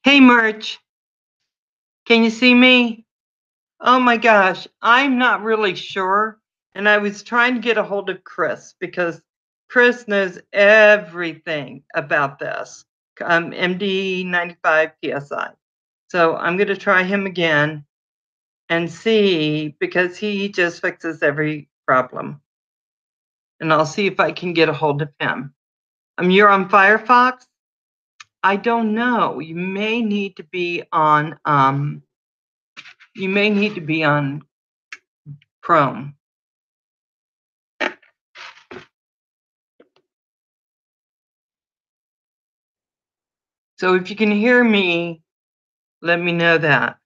Hey, Merch, can you see me? Oh my gosh, I'm not really sure. And I was trying to get a hold of Chris because Chris knows everything about this, MD95 PSI. So I'm going to try him again and see because he just fixes every problem. And I'll see if I can get a hold of him. You're on Firefox? I don't know. You may need to be on Chrome. So if you can hear me, let me know that.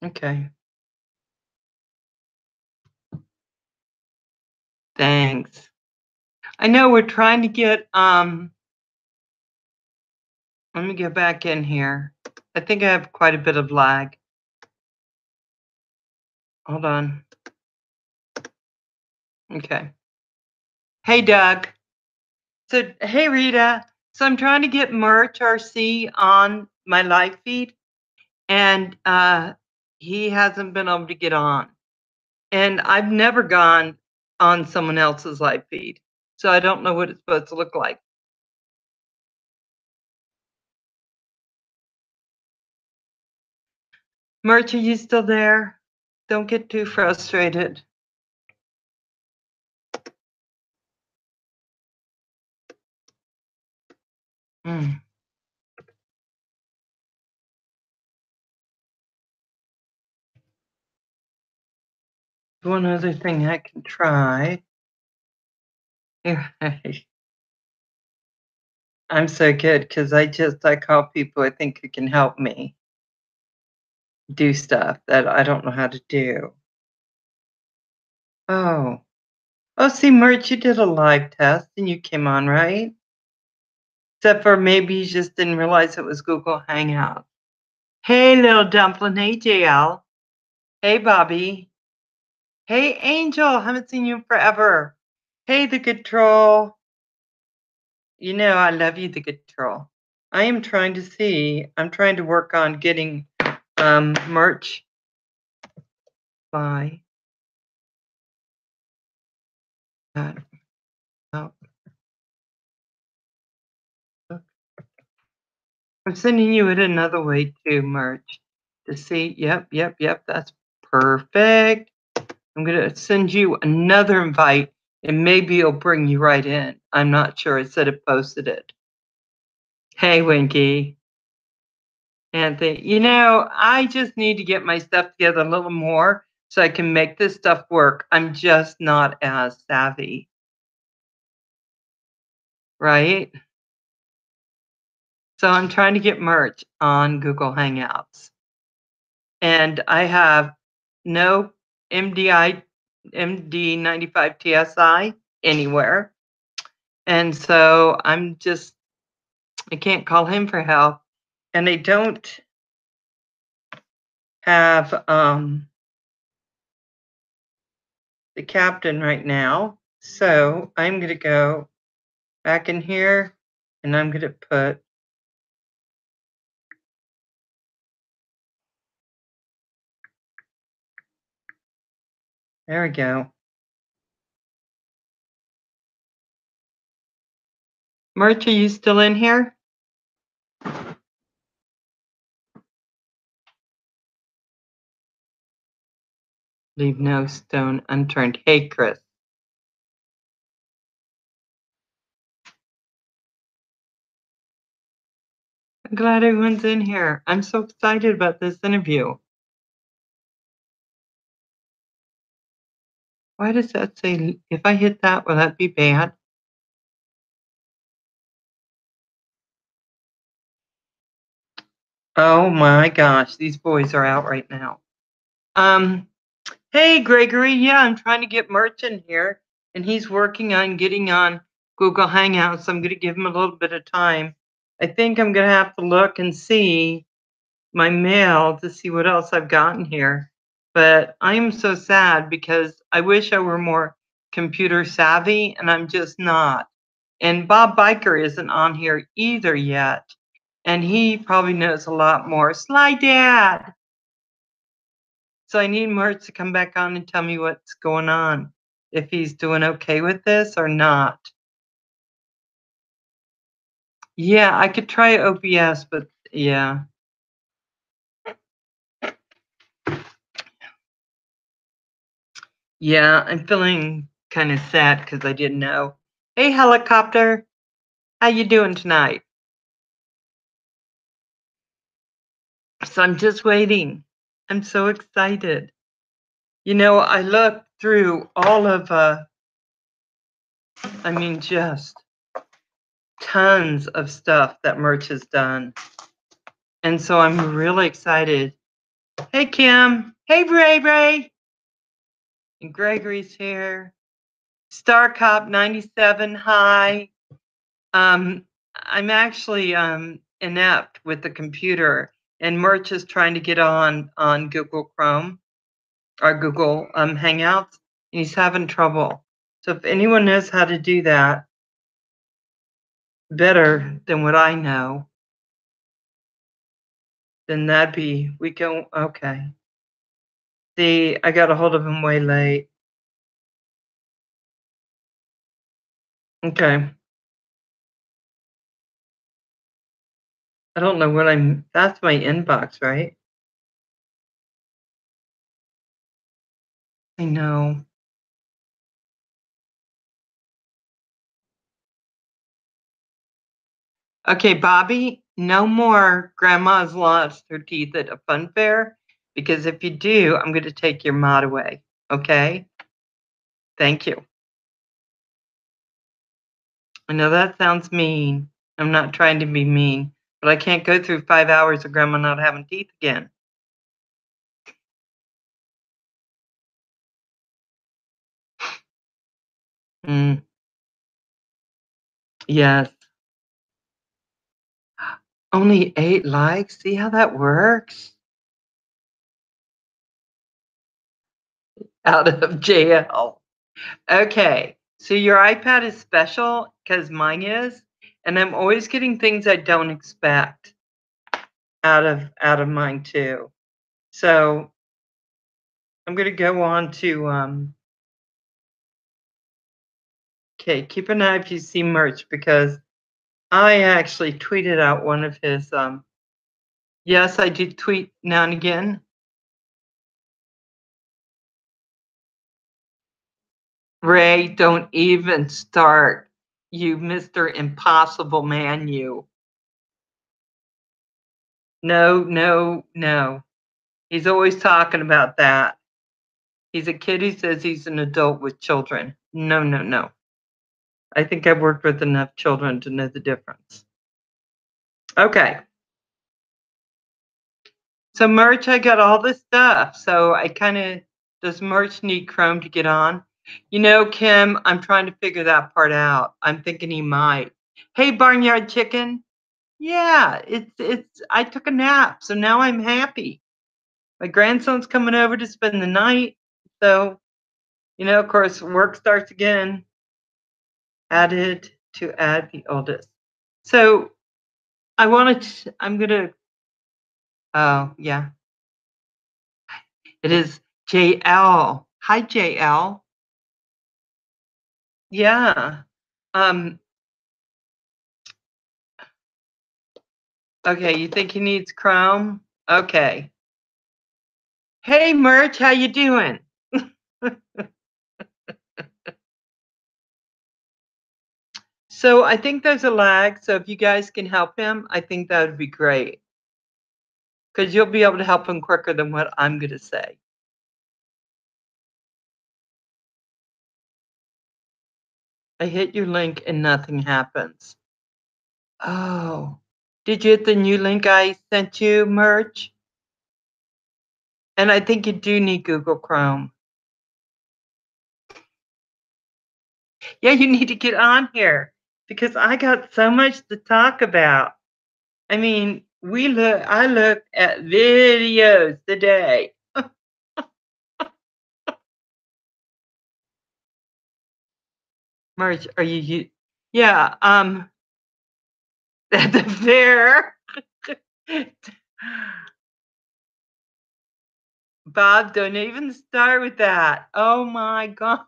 Okay. Thanks. I know we're trying to get let me get back in here. I think I have quite a bit of lag. Hold on. Okay. Hey, Doug. So, hey, Rita. So I'm trying to get Merch RC on my live feed, and he hasn't been able to get on. And I've never gone on someone else's live feed, so I don't know what it's supposed to look like. Merch, are you still there? Don't get too frustrated. One other thing I can try. I'm so good because I call people I think who can help me do stuff that I don't know how to do. Oh, see, Merch, you did a live test and you came on, right? Except for maybe you just didn't realize it was Google Hangout. Hey, little dumpling. Hey, JL. Hey, Bobby. Hey, Angel. Haven't seen you forever. Hey, the good troll. You know I love you, the good troll. I am trying to see. I'm trying to work on getting Merch by that. Oh. I'm sending you it another way too, Merch, to see. Yep. That's perfect. I'm gonna send you another invite, and maybe it'll bring you right in. I'm not sure. It said it posted it. Hey, Winky. Anthony, you know, I just need to get my stuff together a little more so I can make this stuff work. I'm just not as savvy. Right? So I'm trying to get Merch on Google Hangouts. And I have no MD95 TSI anywhere. And so I can't call him for help. And they don't have the captain right now. So I'm going to go back in here and I'm going to put there we go. Merch, are you still in here? Leave no stone unturned. Hey, Chris. I'm glad everyone's in here. I'm so excited about this interview. Why does that say, if I hit that, will that be bad? Oh my gosh, these boys are out right now. Hey Gregory, yeah, I'm trying to get Merch in here, and he's working on getting on Google Hangouts. I'm going to give him a little bit of time. I think I'm going to have to look and see my mail to see what else I've gotten here. But I am so sad because I wish I were more computer savvy, and I'm just not. And Bob Biker isn't on here either yet, and he probably knows a lot more. Sly Dad! So I need Mert to come back on and tell me what's going on, if he's doing okay with this or not. Yeah, I could try OBS, but yeah. Yeah, I'm feeling kind of sad because I didn't know. Hey, helicopter, how you doing tonight? So I'm just waiting. I'm so excited. You know, I looked through all of, just tons of stuff that Merch has done. And so I'm really excited. Hey, Kim. Hey, Ray Ray. And Gregory's here. Star Cop 97. Hi. I'm actually inept with the computer, and Merch is trying to get on Google Chrome or Google Hangouts, and he's having trouble. So if anyone knows how to do that better than what I know, then that'd be okay. See, I got a hold of him way late. Okay. I don't know what that's my inbox, right? I know. Okay, Bobby, no more grandma's lost her teeth at a fun fair, because if you do, I'm going to take your mod away. Okay? Thank you. I know that sounds mean. I'm not trying to be mean, but I can't go through 5 hours of grandma not having teeth again. Mm, yes. Only 8 likes? See how that works? Out of jail. Okay, so your iPad is special because mine is, and I'm always getting things I don't expect out of mine too. So I'm gonna go on to okay, keep an eye if you see Merch, because I actually tweeted out one of his yes, I do tweet now and again. Ray, don't even start. You Mr. Impossible Man, you. No, no, no. He's always talking about that. He's a kid who says he's an adult with children. No, no, no. I think I've worked with enough children to know the difference. Okay. So Merch, I got all this stuff. So I kind of, does Merch need Chrome to get on? You know, Kim, I'm trying to figure that part out. I'm thinking he might. Hey, Barnyard Chicken. Yeah, I took a nap, so now I'm happy. My grandson's coming over to spend the night. So, of course, work starts again. Added to add the oldest. So I'm going to, oh, yeah. It is JL. Hi, JL. Yeah. Um, okay, you think he needs Chrome? Okay. Hey, Merch, how you doing? So I think there's a lag, so if you guys can help him, I think that would be great. Because you'll be able to help him quicker than what I'm going to say. I hit your link and nothing happens. Oh, Did you get the new link I sent you, Merch? And I think you do need Google Chrome. Yeah, you need to get on here because I got so much to talk about. I mean, I looked at videos today. Merch, are you yeah, at the fair. Bob, don't even start with that. Oh my god.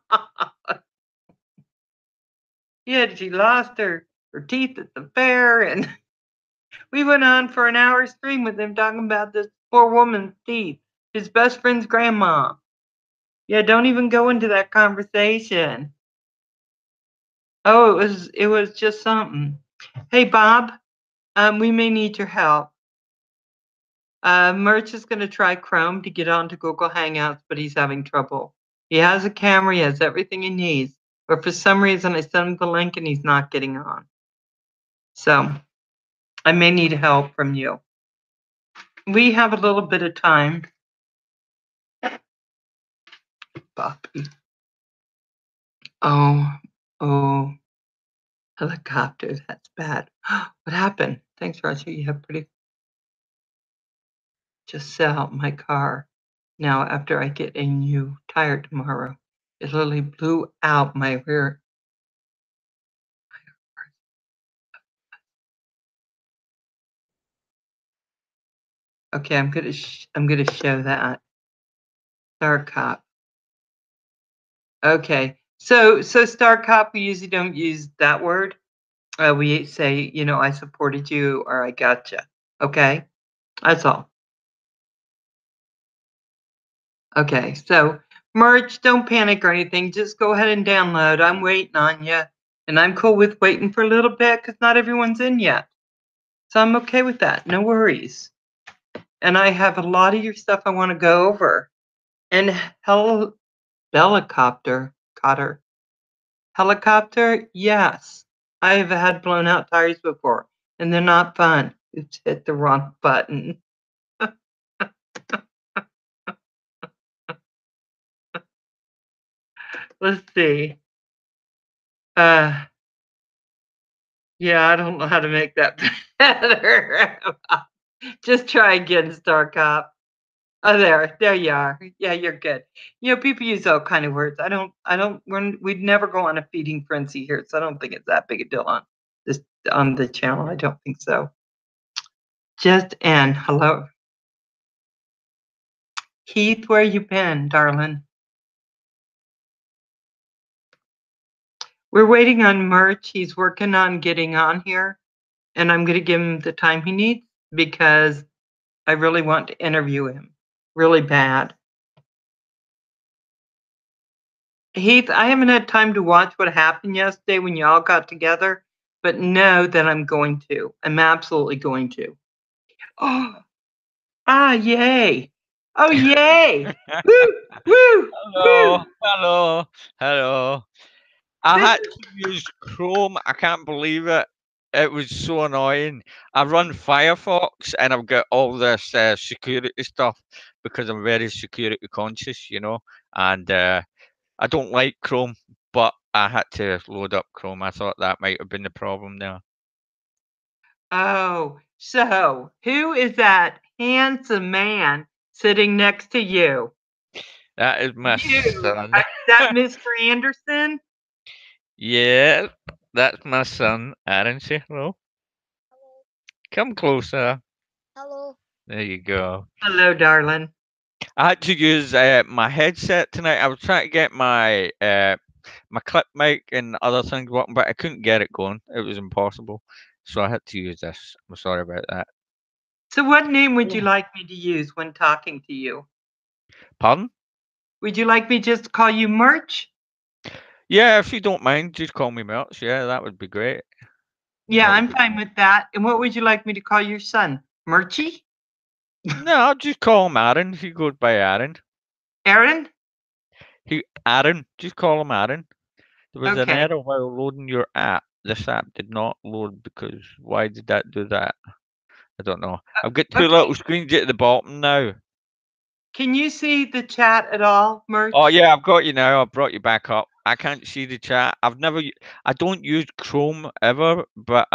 Yeah, she lost her teeth at the fair, and we went on for an hour stream with him talking about this poor woman's teeth, his best friend's grandma. Yeah, don't even go into that conversation. Oh, it was just something. Hey, Bob, we may need your help. Merch is gonna try Chrome to get onto Google Hangouts, but he's having trouble. He has a camera, he has everything he needs, but for some reason I sent him the link and he's not getting on. So I may need help from you. We have a little bit of time. Bobby. Oh, helicopter, that's bad. What happened? Thanks, Roger. You have pretty. Just sell my car now after I get a new tire tomorrow. It literally blew out my rear. Okay, I'm gonna show that. Star Cop. Okay, so Star Cop, we usually don't use that word. We say, you know, I supported you or I gotcha. Okay, that's all. Okay, so Merch, don't panic or anything. Just go ahead and download. I'm waiting on you, and I'm cool with waiting for a little bit because not everyone's in yet. So I'm okay with that. No worries. And I have a lot of your stuff I want to go over. And helicopter, Cotter. Helicopter, yes. I've had blown out tires before, and they're not fun. Oops, hit the wrong button. Let's see. Yeah, I don't know how to make that better. Just try again, Star Cop. Oh, there you are. Yeah, you're good. You know, people use all kind of words. We'd never go on a feeding frenzy here, so I don't think it's that big a deal on the channel. I don't think so. Just Ann, hello. Keith, where you been, darling? We're waiting on Merch. He's working on getting on here, and I'm going to give him the time he needs because I really want to interview him really bad. Heath, I haven't had time to watch what happened yesterday when y'all got together, but know that I'm going to. I'm absolutely going to. Oh, yay. Oh, yay. Woo, woo, Hello, woo. hello, hello. I had to use Chrome. I can't believe it. It was so annoying. I run Firefox and I've got all this security stuff because I'm very security conscious, you know, and I don't like Chrome, but I had to load up Chrome. I thought that might have been the problem there. Oh, so who is that handsome man sitting next to you? That is my son. Is that Mr. Anderson? Yeah, that's my son. Aaron, say hello. Hello. Come closer. Hello. There you go. Hello, darling. I had to use my headset tonight. I was trying to get my clip mic and other things working, but I couldn't get it going. It was impossible. So I had to use this. I'm sorry about that. So what name would you Yeah. like me to use when talking to you? Pardon? Would you like me just to call you Merch? Yeah, if you don't mind, just call me Melts. Yeah, that would be great. Yeah, That would I'm be fine with that. And what would you like me to call your son? Merchy? No, I'll just call him Aaron. He goes by Aaron. Aaron? Aaron. Just call him Aaron. There was an Okay. error while loading your app. This app did not load because why did that do that? I don't know. I've got two okay. little screens at the bottom now. Can you see the chat at all, Mert? Oh yeah, I've got you now. I've brought you back up. I can't see the chat. I don't use Chrome ever, but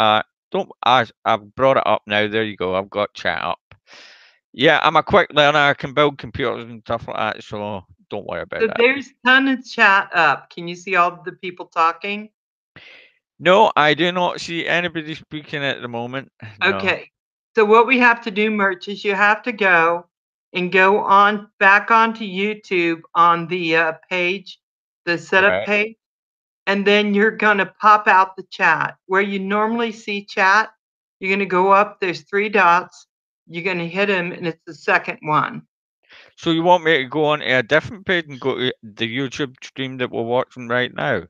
don't. I've brought it up now. There you go. I've got chat up. Yeah, I'm a quick learner. I can build computers and stuff like that, so don't worry about So that. there's ton of chat up. Can you see all the people talking? No, I do not see anybody speaking at the moment. No. Okay. So what we have to do, Mert, is you have to go on back onto YouTube on the page, the setup Right. page, and then you're gonna pop out the chat. Where you normally see chat, you're gonna go up, there's 3 dots, you're gonna hit them, and it's the second one. So you want me to go on to a different page and go to the YouTube stream that we're watching right now?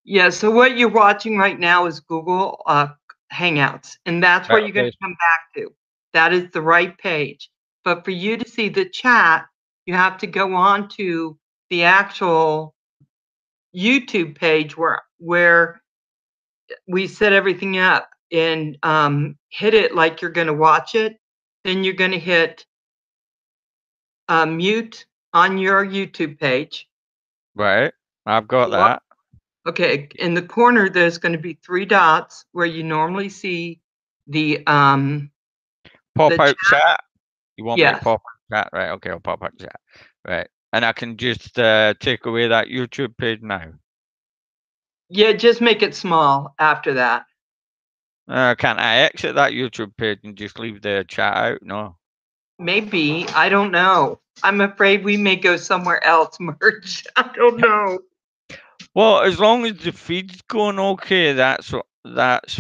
Yeah, so what you're watching right now is Google Hangouts, and that's where Right, you're gonna okay. come back to. That is the right page. But for you to see the chat, you have to go on to the actual YouTube page where we set everything up and hit it like you're gonna watch it. Then you're gonna hit mute on your YouTube page. Right. I've got that. Okay, in the corner, there's gonna be 3 dots where you normally see the Pop the out chat. You want me to yes. pop out chat? Right, okay, I'll pop out chat. Right. And I can just take away that YouTube page now. Yeah, just make it small after that. Can't I exit that YouTube page and just leave the chat out? No. Maybe, I don't know. I'm afraid we may go somewhere else, Merch. I don't know. Well, as long as the feed's going okay, that's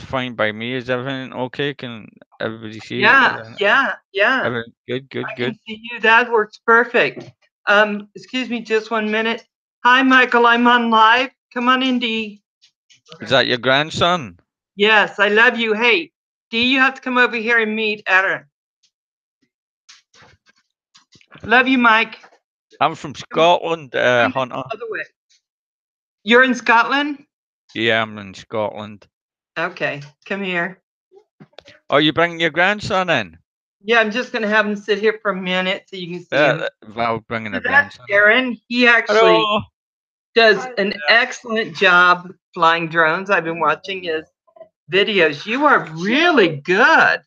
fine by me. Is everything okay? Can everybody see? Yeah. Everything good, good, I good. can see you. That works perfect. Excuse me just 1 minute. Hi, Michael, I'm on live. Come on in, Dee. Is that your grandson? Yes, I love you. Hey, Dee, you have to come over here and meet Aaron. Love you, Mike. I'm from Scotland, Hunter. Other way. You're in Scotland? Yeah, I'm in Scotland. Okay, come here. Oh, you bringing your grandson in? Yeah, I'm just gonna have him sit here for a minute so you can see him. Val bringing a So that's grandson. Aaron. He actually Hello. does an excellent job flying drones. I've been watching his videos. You are really good.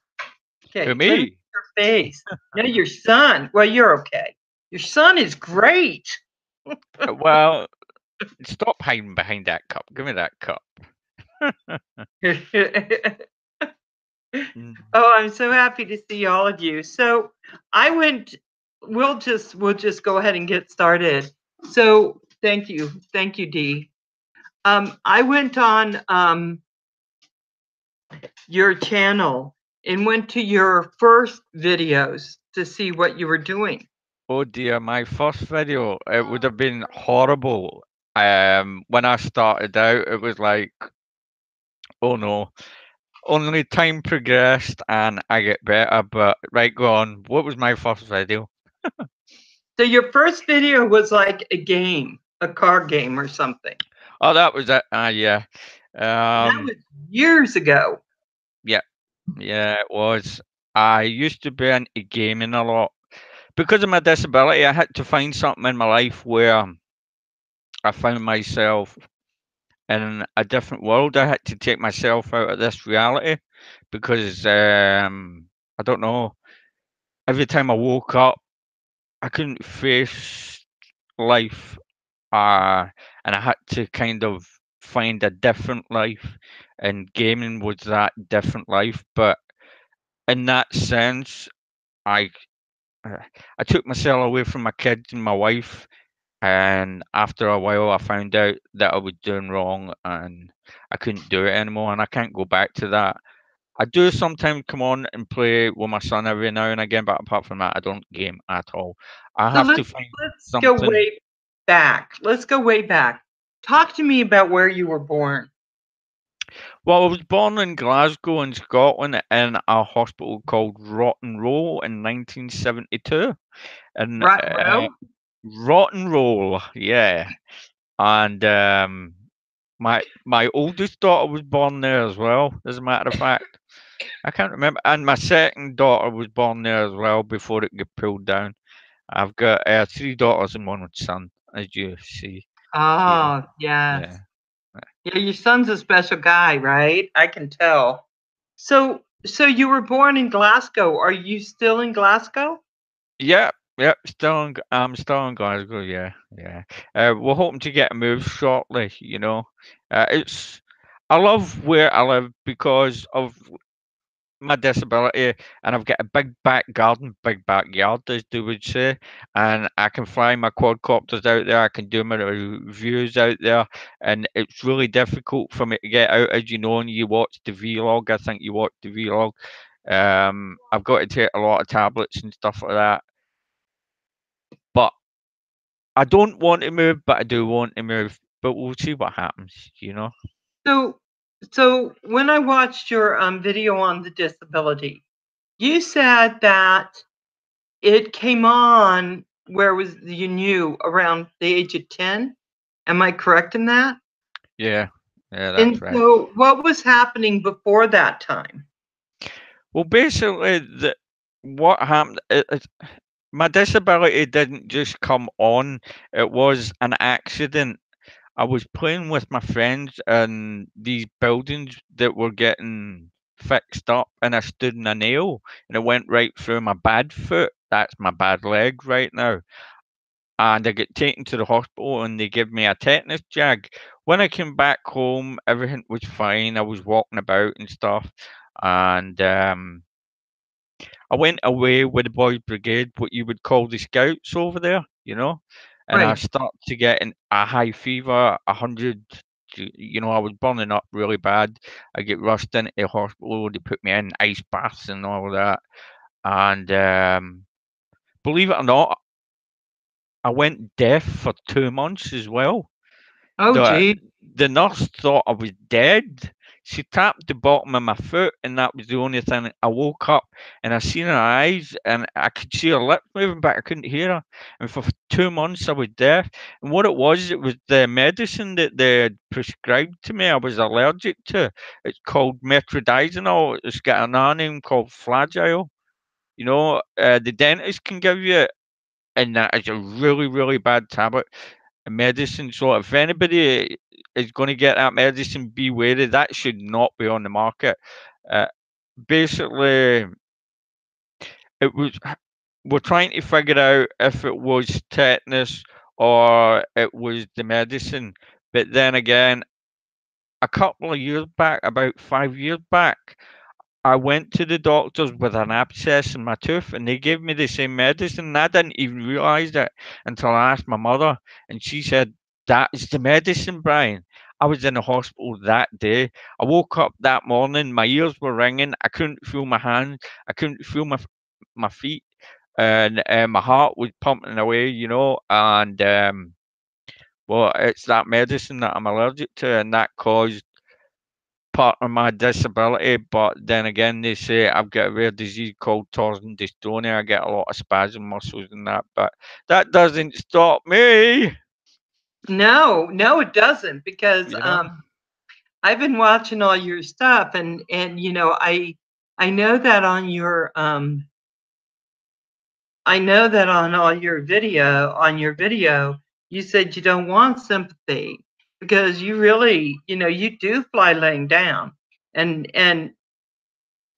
Okay, Who, let me me? see your face. No, your son. Well, you're okay. Your son is great. Well, stop hiding behind that cup. Give me that cup. Oh, I'm so happy to see all of you. So we'll just go ahead and get started. So thank you, Dee. I went on your channel and went to your first videos to see what you were doing. Oh dear, my first video, it would have been horrible. When I started out, it was like, oh no. Only time progressed and I get better, but right, go on. What was my first video? So your first video was like a game, a card game or something. Oh, that was it. Yeah. That was years ago. Yeah, it was. I used to be into gaming a lot. Because of my disability, I had to find something in my life where I found myself in a different world. I had to take myself out of this reality because I don't know. Every time I woke up, I couldn't face life, and I had to kind of find a different life, and gaming was that different life. But in that sense, I I took myself away from my kids and my wife, and after a while, I found out that I was doing wrong, and I couldn't do it anymore, and I can't go back to that. I do sometimes come on and play with my son every now and again, but apart from that, I don't game at all. I So have to find let's go something. way back. Let's go way back. Talk to me about where you were born. Well, I was born in Glasgow in Scotland in a hospital called Rotten Row in 1972. And Rotten Row? Rotten Roll, yeah. And my oldest daughter was born there as well, as a matter of fact. I can't remember. And my second daughter was born there as well before it got pulled down. I've got 3 daughters and 1 son, as you see here. Oh, yes. Yeah. Yeah, your son's a special guy, right? I can tell. So you were born in Glasgow. Are you still in Glasgow? Yeah, yeah, I'm still in Glasgow. Yeah, yeah. We're hoping to get a move shortly. It's I love where I live because of my disability, and I've got a big back garden, big backyard, as they would say, and I can fly my quadcopters out there. I can do my reviews out there, and it's really difficult for me to get out, as you know, and you watch the vlog. I think you watched the vlog. I've got to take a lot of tablets and stuff like that, but I don't want to move, but I do want to move. But we'll see what happens. So so when I watched your video on the disability, you said that it came on where was you knew around the age of 10. Am I correct in that? Yeah, yeah, And that's right. so what was happening before that time? Well, basically, what happened? My disability didn't just come on; it was an accident. I was playing with my friends in these buildings that were getting fixed up, and I stood in a nail, and it went right through my bad foot. That's my bad leg right now. And I got taken to the hospital and they gave me a tetanus jab. When I came back home, everything was fine. I was walking about and stuff. And I went away with the boys' brigade, what you would call the scouts over there. And I Right. started to get a high fever, 100. I was burning up really bad. I get rushed into the hospital. They put me in ice baths and all of that. And believe it or not, I went deaf for 2 months as well. Oh, The gee. the nurse thought I was dead. She tapped the bottom of my foot, and that was the only thing. I woke up and I seen her eyes, and I could see her lips moving, but I couldn't hear her. And for 2 months, I was deaf. And what it was the medicine that they had prescribed to me. I was allergic to. It's called metronidazole. It's got another name called Flagyl. The dentist can give you it, and that is a really, really bad tablet medicine. So if anybody is going to get that medicine, be wary. That should not be on the market. Uh, Basically, it was. We're trying to figure out if it was tetanus or it was the medicine. But then again, a couple of years back, about 5 years back, I went to the doctors with an abscess in my tooth, and they gave me the same medicine. And I didn't even realize it until I asked my mother, and she said, "That is the medicine, Brian." I was in the hospital that day. I woke up that morning, my ears were ringing. I couldn't feel my hands. I couldn't feel my feet, and my heart was pumping away. And well, it's that medicine that I'm allergic to, and that caused part of my disability, but then again, they say I've got a rare disease called torsion dystonia. I get a lot of spasm muscles and that, but that doesn't stop me. No, no, it doesn't because You know, I've been watching all your stuff and I know that on your I know that on all your video you said you don't want sympathy because you really, you do fly laying down. And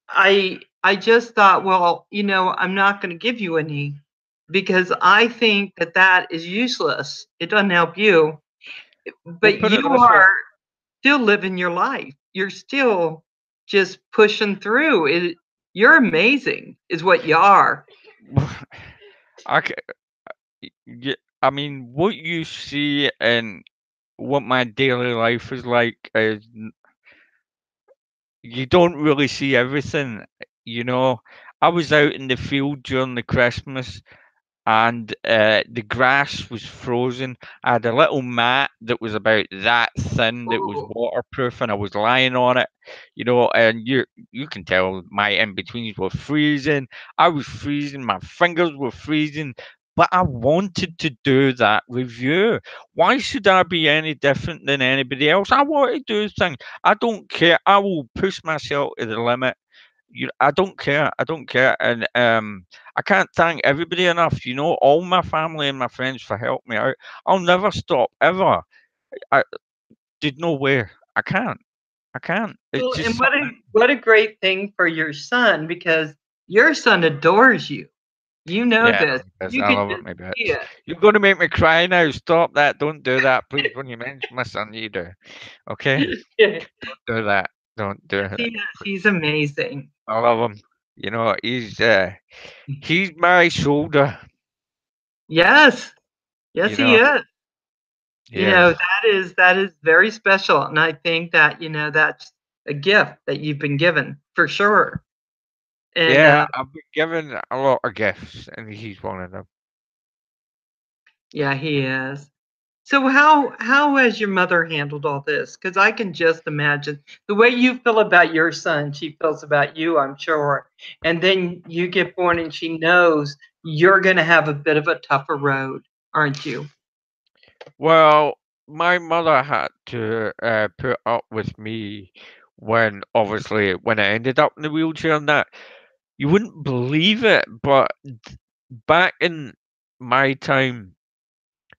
I just thought, well, I'm not going to give you any because I think that that is useless. It doesn't help you, we'll but put it you this way. are still living your life. You're still just pushing through. You're amazing, is what you are. I, I mean, what you see and what my daily life is like is you don't really see everything. You know, I was out in the field during the Christmas and the grass was frozen. I had a little mat that was about that thin that was Oh, waterproof, and I was lying on it, and you can tell my in betweens were freezing. I was freezing, my fingers were freezing. But I wanted to do that review. Why should I be any different than anybody else? I want to do things. I don't care. I will push myself to the limit. I don't care. I don't care, and I can't thank everybody enough. All my family and my friends for helping me out. I'll never stop ever. I did no way. I can't. I can't. It's Well, just and something. what a great thing for your son, because your son adores you. You know Yeah, this. because You I could love it, just my see bits. it. You're going to make me cry now. Stop that. Don't do that, please. When you mention my son, you do. Okay? Yes, Don't do that. Don't do it. he is. He's amazing. I love him. He's my shoulder. Yes. Yes, You he know, is. yes. That is very special, and I think that, that's a gift that you've been given for sure. And Yeah, I've been given a lot of gifts, and he's one of them. yeah, he is. So how has your mother handled all this? Because I can just imagine the way you feel about your son, she feels about you, I'm sure. And then you get born and she knows you're going to have a bit of a tougher road, aren't you? Well, my mother had to put up with me obviously, when I ended up in the wheelchair and that. You wouldn't believe it, but back in my time,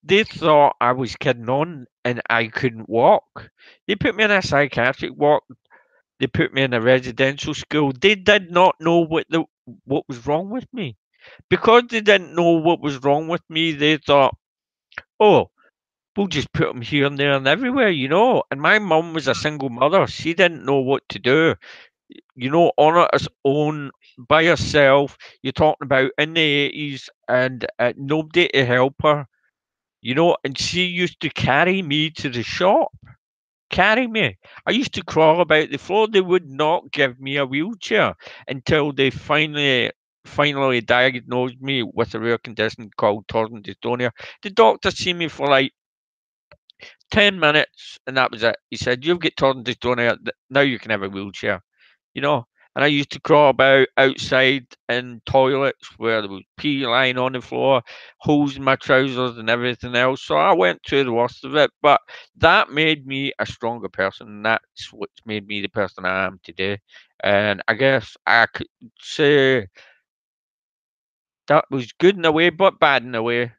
they thought I was kidding on and I couldn't walk. They put me in a psychiatric ward. They put me in a residential school. They did not know what was wrong with me. Because they didn't know what was wrong with me, they thought, oh, we'll just put him here and there and everywhere. And my mum was a single mother. She didn't know what to do. On its own by herself. You're talking about in the 80s and nobody to help her. And she used to carry me to the shop. Carry me. I used to crawl about the floor. They would not give me a wheelchair until they finally diagnosed me with a rare condition called torsion dystonia. The doctor seen me for like 10 minutes and that was it. He said, "You've got torsion dystonia. Now you can have a wheelchair." you know. And I used to crawl about outside in toilets where there was pee lying on the floor, holes in my trousers and everything else. So I went through the worst of it, but that made me a stronger person. And that's what's made me the person I am today. And I guess I could say that was good in a way, but bad in a way.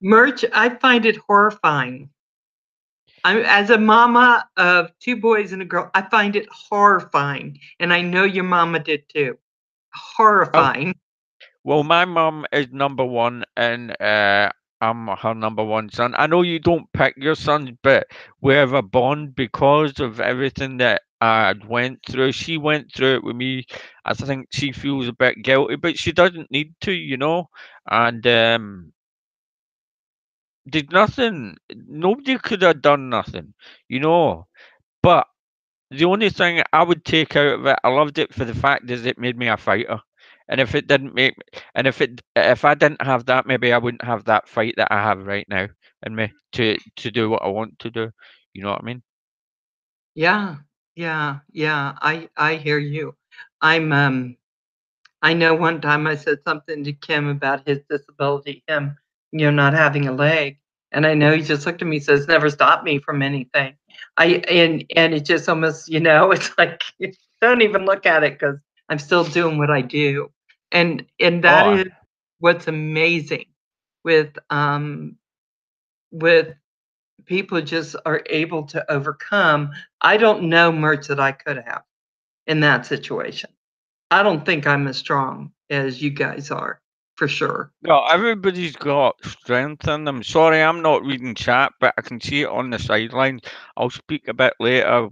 Merch, I find it horrifying. As a mama of two boys and a girl, I find it horrifying. And I know your mama did too. Oh, Horrifying. well, my mum is number one, and I'm her number one son. I know you don't pick your sons, but we have a bond because of everything that I went through. She went through it with me. I think she feels a bit guilty, but she doesn't need to. And there's nothing. Nobody could have done nothing. But the only thing I would take out of it, I loved it for the fact is it made me a fighter. And if it didn't make, and if I didn't have that, maybe I wouldn't have that fight that I have right now in me to do what I want to do. You know what I mean? Yeah. Yeah. Yeah. I hear you. I'm I know one time I said something to Kim about his disability, him, not having a leg. And I know he just looked at me and says, never stopped me from anything. And it just almost, it's like don't even look at it because I'm still doing what I do. And that Oh, is what's amazing with with people just are able to overcome. I don't know much that I could have in that situation. I don't think I'm as strong as you guys are, for sure. no, everybody's got strength in them. Sorry, I'm not reading chat, but I can see it on the sidelines. I'll speak a bit later.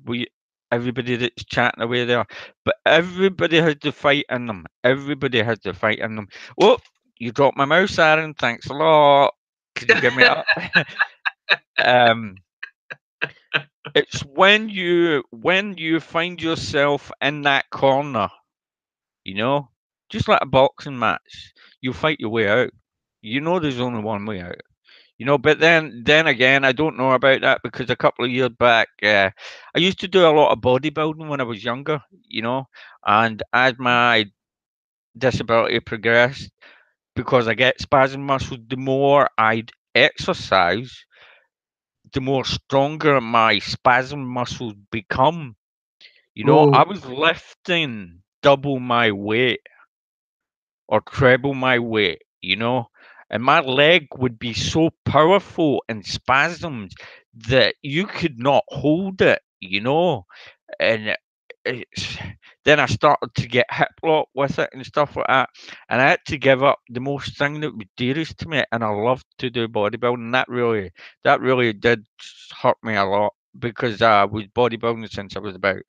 Everybody that's chatting away there, but everybody has the fight in them. Everybody has the fight in them. Oh, you dropped my mouse, Aaron. Thanks a lot. Could you give me up? um, it's when you find yourself in that corner, you know, just like a boxing match. You fight your way out. There's only one way out. But then again, I don't know about that because a couple of years back, I used to do a lot of bodybuilding when I was younger, and as my disability progressed, because I get spasm muscles, the more I'd exercise, the more stronger my spasm muscles become. I Ooh, was lifting double my weight or treble my weight, you know, and my leg would be so powerful and spasms that you could not hold it, you know, and it's, then I started to get hip locked with it and stuff like that, and I had to give up the most thing that was dearest to me, and I loved to do bodybuilding. That really did hurt me a lot because I was bodybuilding since I was about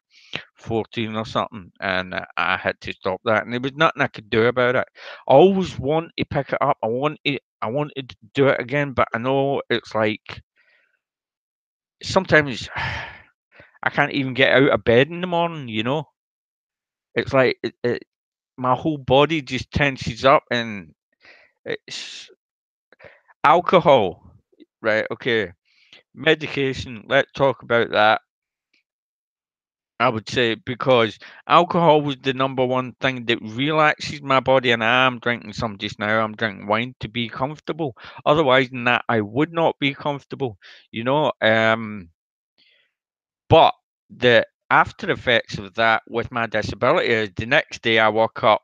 14 or something, and I had to stop that, and there was nothing I could do about it. I always want to pick it up. I wanted to do it again, but I know it's like sometimes I can't even get out of bed in the morning, you know? It's like my whole body just tenses up, and it's alcohol, right? Okay, medication. Let's talk about that. I would say because alcohol was the number one thing that relaxes my body, and I am drinking some just now. I'm drinking wine to be comfortable. Otherwise than that, I would not be comfortable. You know, but the after effects of that with my disability is the next day I wake up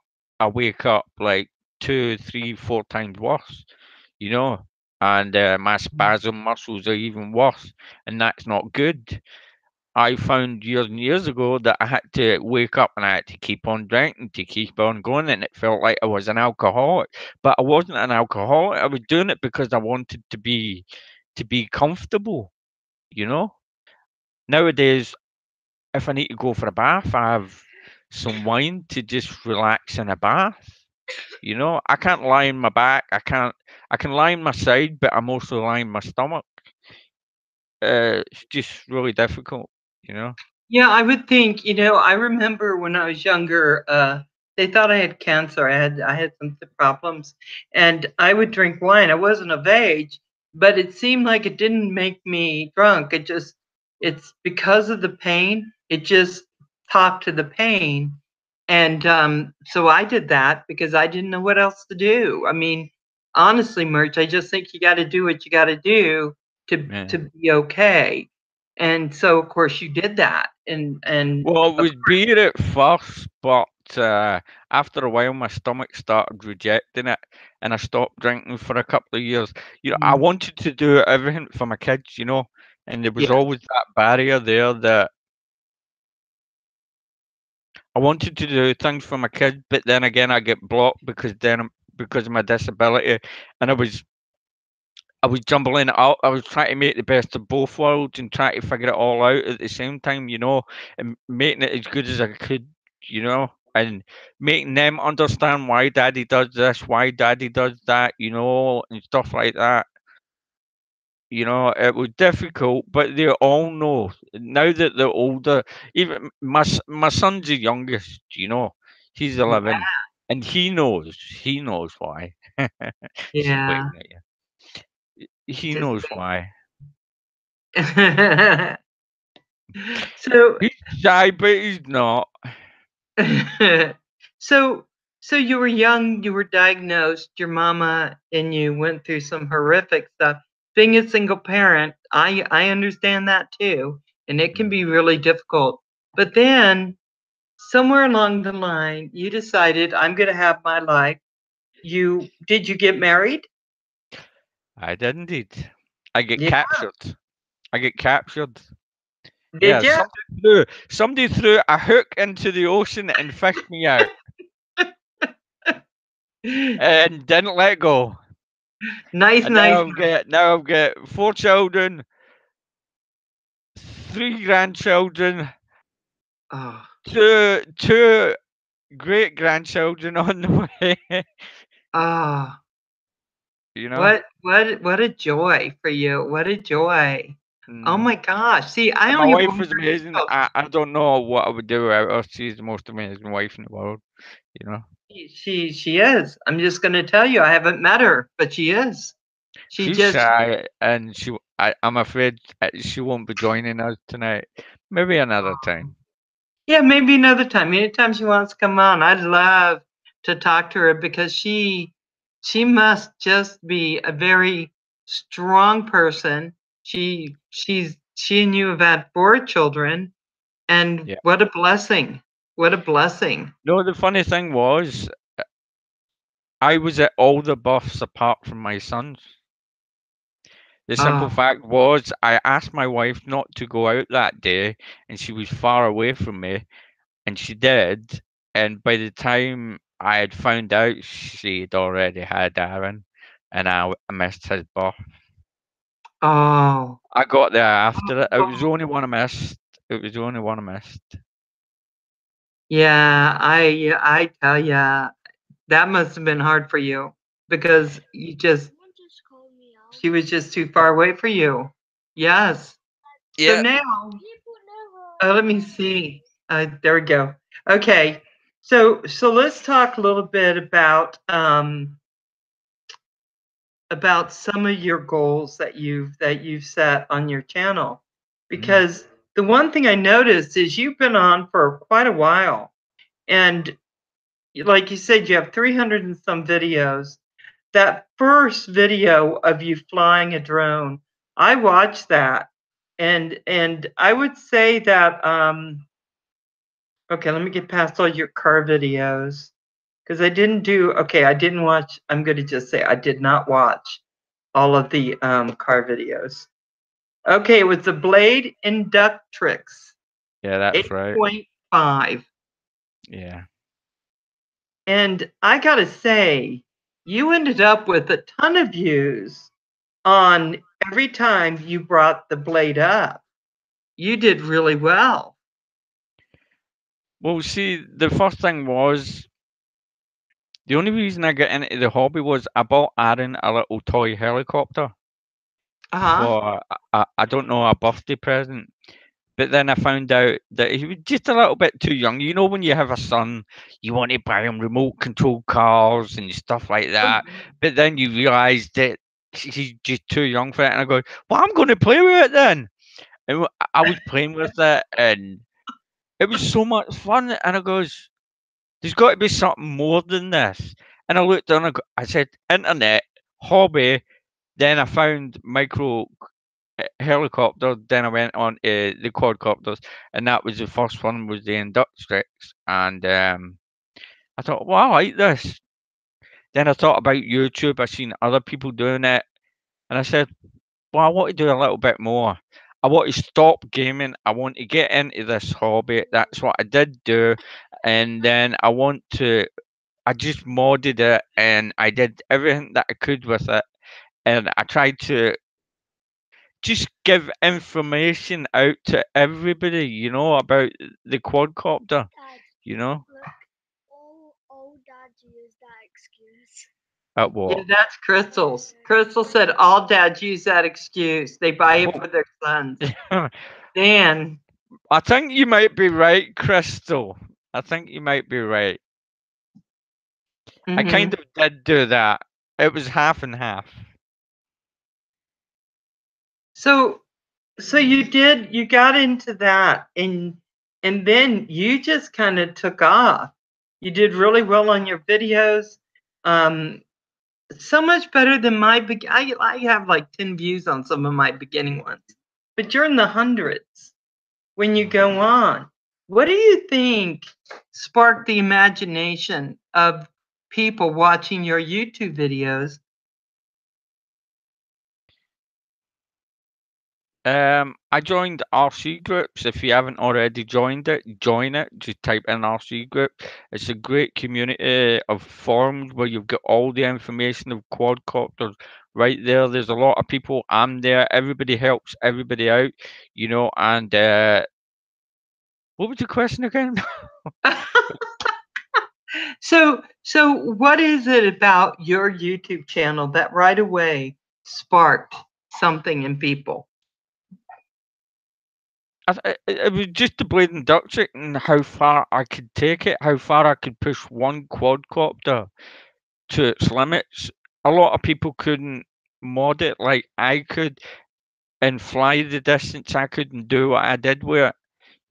like 2, 3, 4 times worse, you know, and my spasm muscles are even worse, and that's not good. I found years and years ago that I had to wake up and I had to keep on drinking to keep on going, and it felt like I was an alcoholic, but I wasn't an alcoholic. I was doing it because I wanted to be comfortable, you know. Nowadays, if I need to go for a bath, I have some wine to just relax in a bath. You know, I can't lie on my back. I can lie on my side, but I'm also lying on my stomach. It's just really difficult, you know. Yeah, I would think, I remember when I was younger, they thought I had cancer. I had some problems, and I would drink wine. I wasn't of age, but it seemed like it didn't make me drunk. It's because of the pain. It just talked to the pain. And so I did that because I didn't know what else to do. I mean, honestly, Merch, I just think you got to do what you got to do Yeah. to be okay. And so, of course, you did that, and Well, it was beer at first, but after a while, my stomach started rejecting it, and I stopped drinking for a couple of years. You know, I wanted to do everything for my kids, you know, and there was yeah, always that barrier there that I wanted to do things for my kids, but then again, I get blocked because of my disability, and I was jumbling it up. I was trying to make the best of both worlds and trying to figure it all out at the same time, you know, and making it as good as I could, you know, and making them understand why daddy does this, why daddy does that, you know, and stuff like that. You know, it was difficult, but they all know now that they're older. Even my son's the youngest, you know, he's 11, and he knows why. She's yeah. waiting at you. He Just knows why. so He's shy, but he's not. so so you were young, you were diagnosed, your mama and you went through some horrific stuff. Being a single parent, I understand that too, and it can be really difficult. But then somewhere along the line, you decided I'm going to have my life. Did you get married? I did indeed. I get Yeah. captured. I get captured. Did Yeah, you? somebody threw a hook into the ocean and fished me out and didn't let go. Nice, And nice. now I've got 4 children, 3 grandchildren, Oh, two great grandchildren on the way. oh, You know, what a joy for you. What a joy. Oh mm. my gosh. See, I And my only have one wife is amazing. grandchild. I don't know what I would do without her. She's the most amazing wife in the world. You know. She is. I'm just gonna tell you, I haven't met her, but she is. She She's just shy, and I'm afraid she won't be joining us tonight. Maybe another time. yeah, maybe another time. Anytime she wants to come on, I'd love to talk to her because she must just be a very strong person. She and you have had 4 children, and Yeah. what a blessing. What a blessing. No, the funny thing was, I was at all the buffs apart from my sons. The simple Oh, fact was, I asked my wife not to go out that day, and she was far away from me, and she did. And by the time I had found out, she'd already had Aaron, and I missed his birth. oh, I got there after it. It was the oh. only one I missed. It was the only one I missed. Yeah, I tell ya, that must have been hard for you because Someone just called me out. she was just too far away for you. Yes. So Yeah. now, People never. let me see. There we go. Okay. So let's talk a little bit about some of your goals that you've set on your channel. Because the one thing I noticed is you've been on for quite a while. And like you said, you have 300 and some videos. That first video of you flying a drone, I watched that. And I would say that okay, let me get past all your car videos. Because I didn't watch, I'm gonna just say I did not watch all of the car videos. Okay, it was the Blade Inductrix Yeah, that's right. 8.5. Yeah. And I gotta say, you ended up with a ton of views on every time you brought the blade up. You did really well. Well, see, the first thing was the only reason I got into the hobby was I bought Aaron a little toy helicopter Uh-huh. for I don't know, a birthday present. But then I found out that he was just a little bit too young. You know, when you have a son, you want to buy him remote control cars and stuff like that. But then you realise that he's just too young for it. And I go, well, I'm going to play with it then. And I was playing with it, and it was so much fun. And I goes, there's got to be something more than this. And I looked on, I said, internet, hobby. Then I found micro helicopter. Then I went on to the quadcopters, and that was the first one was the Inductrix. And I thought, well, I like this. Then I thought about YouTube. I seen other people doing it, and I said, well, I want to do a little bit more. I want to stop gaming. I want to get into this hobby. That's what I did do. And then I just modded it and I did everything that I could with it. And I tried to just give information out to everybody, about the quadcopter, Dad, you know? look, all dads use that excuse. At Yeah, what? that's Crystal's. Crystal said all dads use that excuse. They buy it Well, for their sons. Dan. I think you might be right, Crystal. I think you might be right. I kind of did do that. It was half and half. So you got into that and then you just kind of took off. You did really well on your videos. So much better than I have like 10 views on some of my beginning ones. But you're in the hundreds when you go on. What do you think sparked the imagination of people watching your YouTube videos? I joined RC groups. If you haven't already joined it, join it. Just type in RC group. It's a great community of forums where you've got all the information of quadcopters right there. There's a lot of people. I'm there. Everybody helps everybody out, and what was the question again? So what is it about your YouTube channel that right away sparked something in people? It was just the Blade Inductrix and how far I could take it, how far I could push one quadcopter to its limits. A lot of people couldn't mod it like I could and fly the distance I could and do what I did with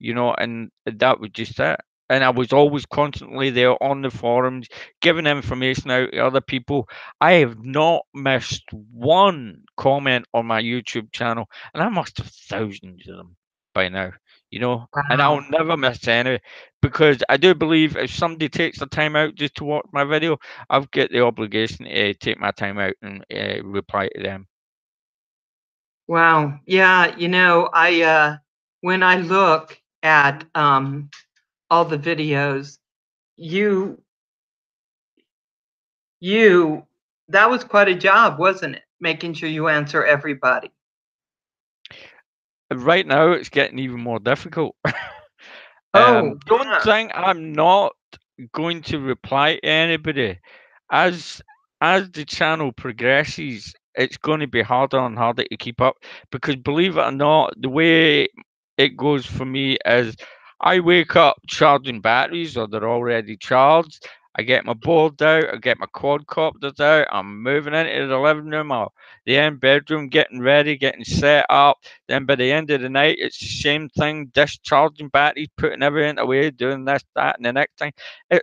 it, and that was just it. And I was always constantly there on the forums, giving information out to other people. I have not missed one comment on my YouTube channel, and I must have thousands of them. by now, and I'll Wow. never miss any, because I do believe if somebody takes the time out just to watch my video, I've got the obligation to take my time out and reply to them. Wow. Yeah, I when I look at all the videos, you you that was quite a job, wasn't it? Making sure you answer everybody. Right now, it's getting even more difficult. Oh, Don't yeah. think I'm not going to reply to anybody. As as the channel progresses, it's going to be harder and harder to keep up, because believe it or not, the way it goes for me is I wake up charging batteries, or they're already charged. I get my board out, I get my quadcopters out, I'm moving into the living room or the end bedroom, getting ready, getting set up. Then by the end of the night, it's the same thing, discharging batteries, putting everything away, doing this, that, and the next thing. It,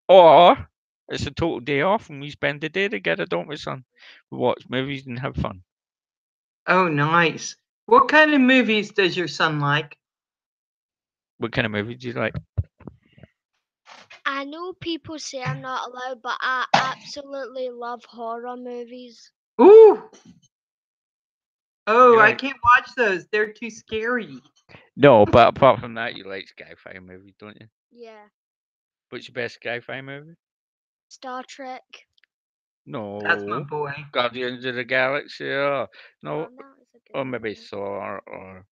or it's a total day off and we spend the day together, don't we, son? We watch movies and have fun. Oh, nice. What kind of movies does your son like? What kind of movies do you like? I know people say I'm not allowed, but I absolutely love horror movies. Ooh. Oh, You I like can't watch those. They're too scary. No, but apart from that, you like sci-fi movies, don't you? Yeah. What's your best sci-fi movie? Star Trek. That's my No, boy. Guardians of the Galaxy, or no, Oh, that was a good or maybe movie. Thor, or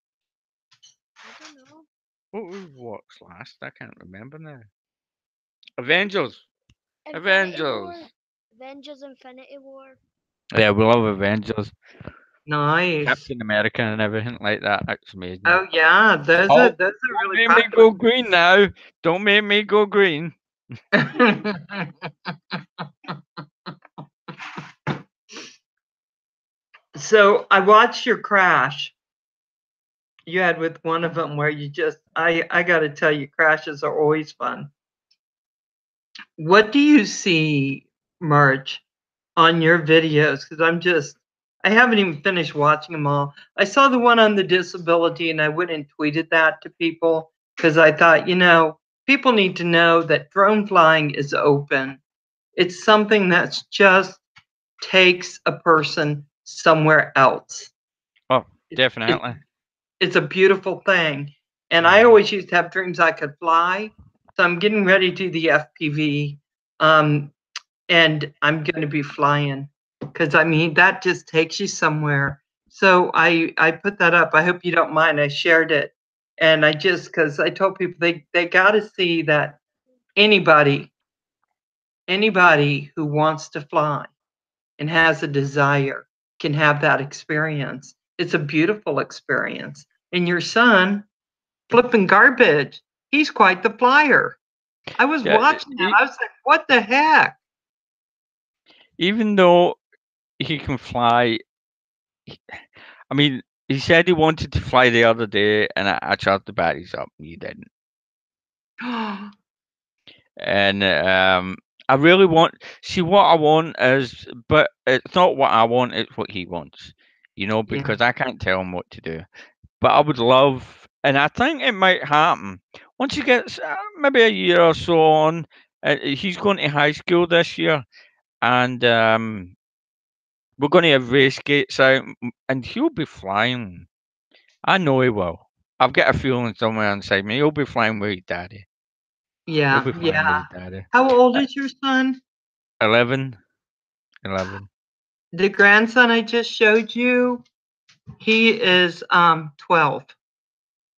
I don't know. what we watched last? I can't remember now. Avengers. Infinity War. Avengers. Avengers Infinity War. Yeah, we love Avengers. Nice. Captain America and everything like that. That's amazing. Oh yeah, those are Oh, those are don't really make me popular. go green now. Don't make me go green. So I watched your crash you had with one of them where you just I got to tell you, crashes are always fun. What do you see, March, on your videos? Because I haven't even finished watching them all. I saw the one on the disability and I went and tweeted that to people because I thought, people need to know that drone flying is open. It's something that's just takes a person somewhere else. Oh, It, definitely. it's a beautiful thing. And I always used to have dreams I could fly. So I'm getting ready to do the FPV. And I'm going to be flying because I mean, that just takes you somewhere. So I put that up. I hope you don't mind. I shared it. And because I told people they got to see that anybody who wants to fly and has a desire can have that experience. It's a beautiful experience. And your son, flipping garbage, he's quite the flyer. I was Yeah, watching that. I was like, what the heck? even though he can fly, I mean, he said he wanted to fly the other day, and I charged the batteries up, and he didn't. And I really see what I want is, but it's not what I want; it's what he wants. Yeah. Because I can't tell him what to do. But I would love, and I think it might happen once he gets maybe a year or so on. He's going to high school this year, and we're going to have race gates out, and he'll be flying. I know he will. I've got a feeling somewhere inside me he'll be flying with his daddy. He'll Yeah, be flying with yeah. his daddy. How old Uh, is your son? 11, 11. The grandson I just showed you, he is 12.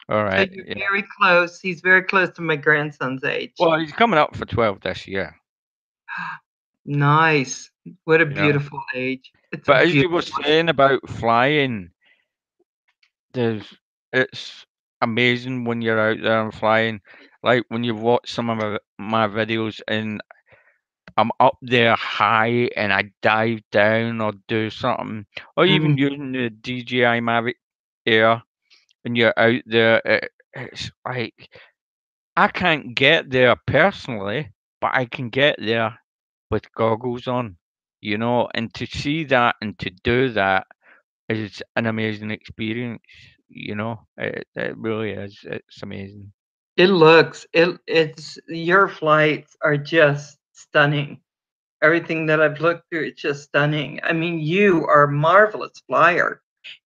All So right, you're yeah. very close. He's very close to my grandson's age. Well, he's coming up for 12 this year. Nice. What a You know. beautiful age. It's a But as you beautiful. were saying about flying, it's amazing when you're out there and flying. Like when you watch some of my videos and I'm up there high and I dive down or do something, or even using the DJI Mavic Air, and you're out there. It's like I can't get there personally, but I can get there with goggles on, and to see that and to do that is an amazing experience. You know, it really is. It's amazing. It's your flights are just stunning. Everything that I've looked through, it's just stunning. I mean, you are a marvelous flyer.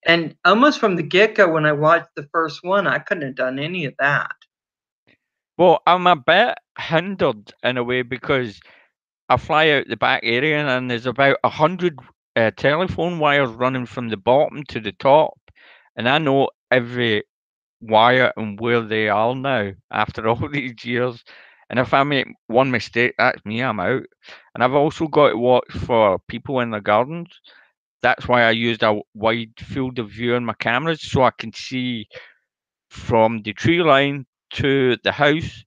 And almost from the get-go, when I watched the first one, I couldn't have done any of that. Well, I'm a bit hindered in a way because I fly out the back area and there's about 100 telephone wires running from the bottom to the top, and I know every wire and where they are now after all these years. And if I make one mistake, that's me, I'm out. And I've also got to watch for people in the gardens. That's why I used a wide field of view on my cameras so I can see from the tree line to the house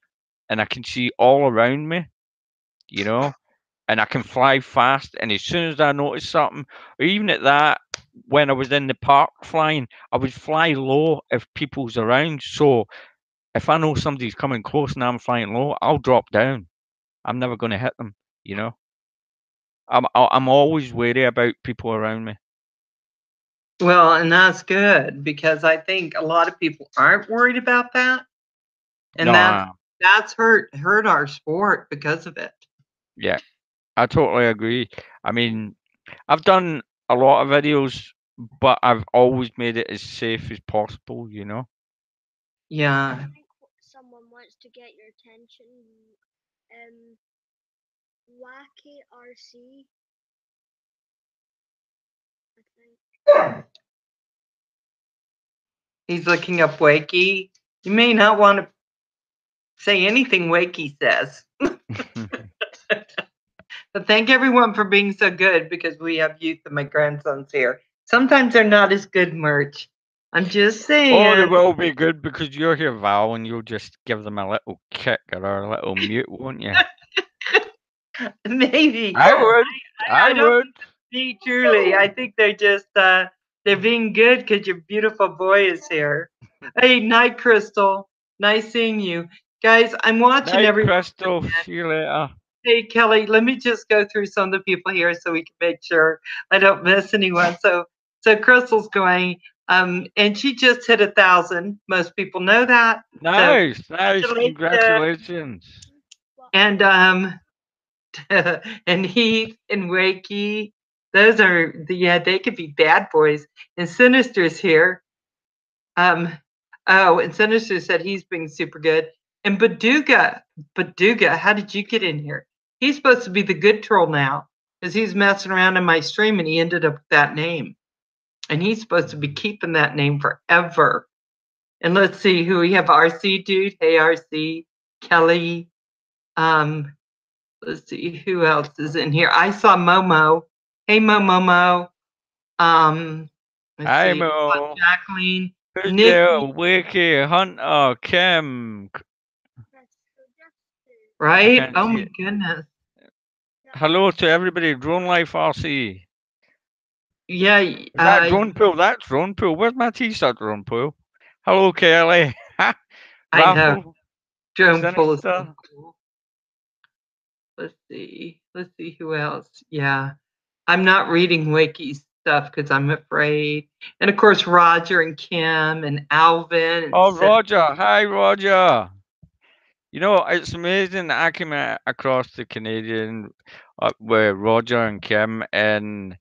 and I can see all around me, you know, and I can fly fast. And as soon as I notice something, or even at that, when I was in the park flying, I would fly low if people's around. So if I know somebody's coming close and I'm flying low, I'll drop down. I'm never going to hit them, you know. I'm always wary about people around me. Well, and that's good because I think a lot of people aren't worried about that. And No, that's hurt our sport because of it. yeah, I totally agree. I mean, I've done a lot of videos, but I've always made it as safe as possible, you know. Yeah. I think someone wants to get your attention. Wacky RC. I think. He's looking up Wakey. You may not want to say anything Wakey says. But thank everyone for being so good because we have youth and my grandsons here. Sometimes they're not as good, Merch. I'm just saying. Oh, they will be good because you're here, Val, and you'll just give them a little kick or a little mute, won't you? Maybe. I would. I don't would. see truly. I think they're just they're being good because your beautiful boy is here. Hey, night, Crystal. Nice seeing you. Guys, I'm watching Night, everyone. Crystal. See you later. Hey, Kelly, let me just go through some of the people here so we can make sure I don't miss anyone. So Crystal's going, and she just hit 1,000. Most people know that. Nice, So, nice. Congratulations. and and Heath and Wakey, those are they could be bad boys. And Sinister's here. And Sinister said he's being super good. And Baduga, how did you get in here? He's supposed to be the good troll now because he's messing around in my stream and he ended up with that name. And he's supposed to be keeping that name forever. And let's see who we have. RC dude. Hey, RC. Kelly. Let's see who else is in here. I saw Momo. Hey, Momo. Hi, Mo. Jacqueline. Who's Nikki. there? Wiki, Hunter, Kim. Right? Oh my goodness. Hello to everybody. Drone Life RC. Yeah. Is that Drone Pool? That's Drone Pool. Where's my t-shirt, Drone Pool? Hello, Kelly. I know. Drone Pool is Sinister. so cool. Let's see who else. Yeah. I'm not reading Wiki stuff because I'm afraid. And of course, Roger and Kim and Alvin. And Oh, Roger. Hi, Roger. You know, it's amazing that I came across the Canadian with Roger and Kim, and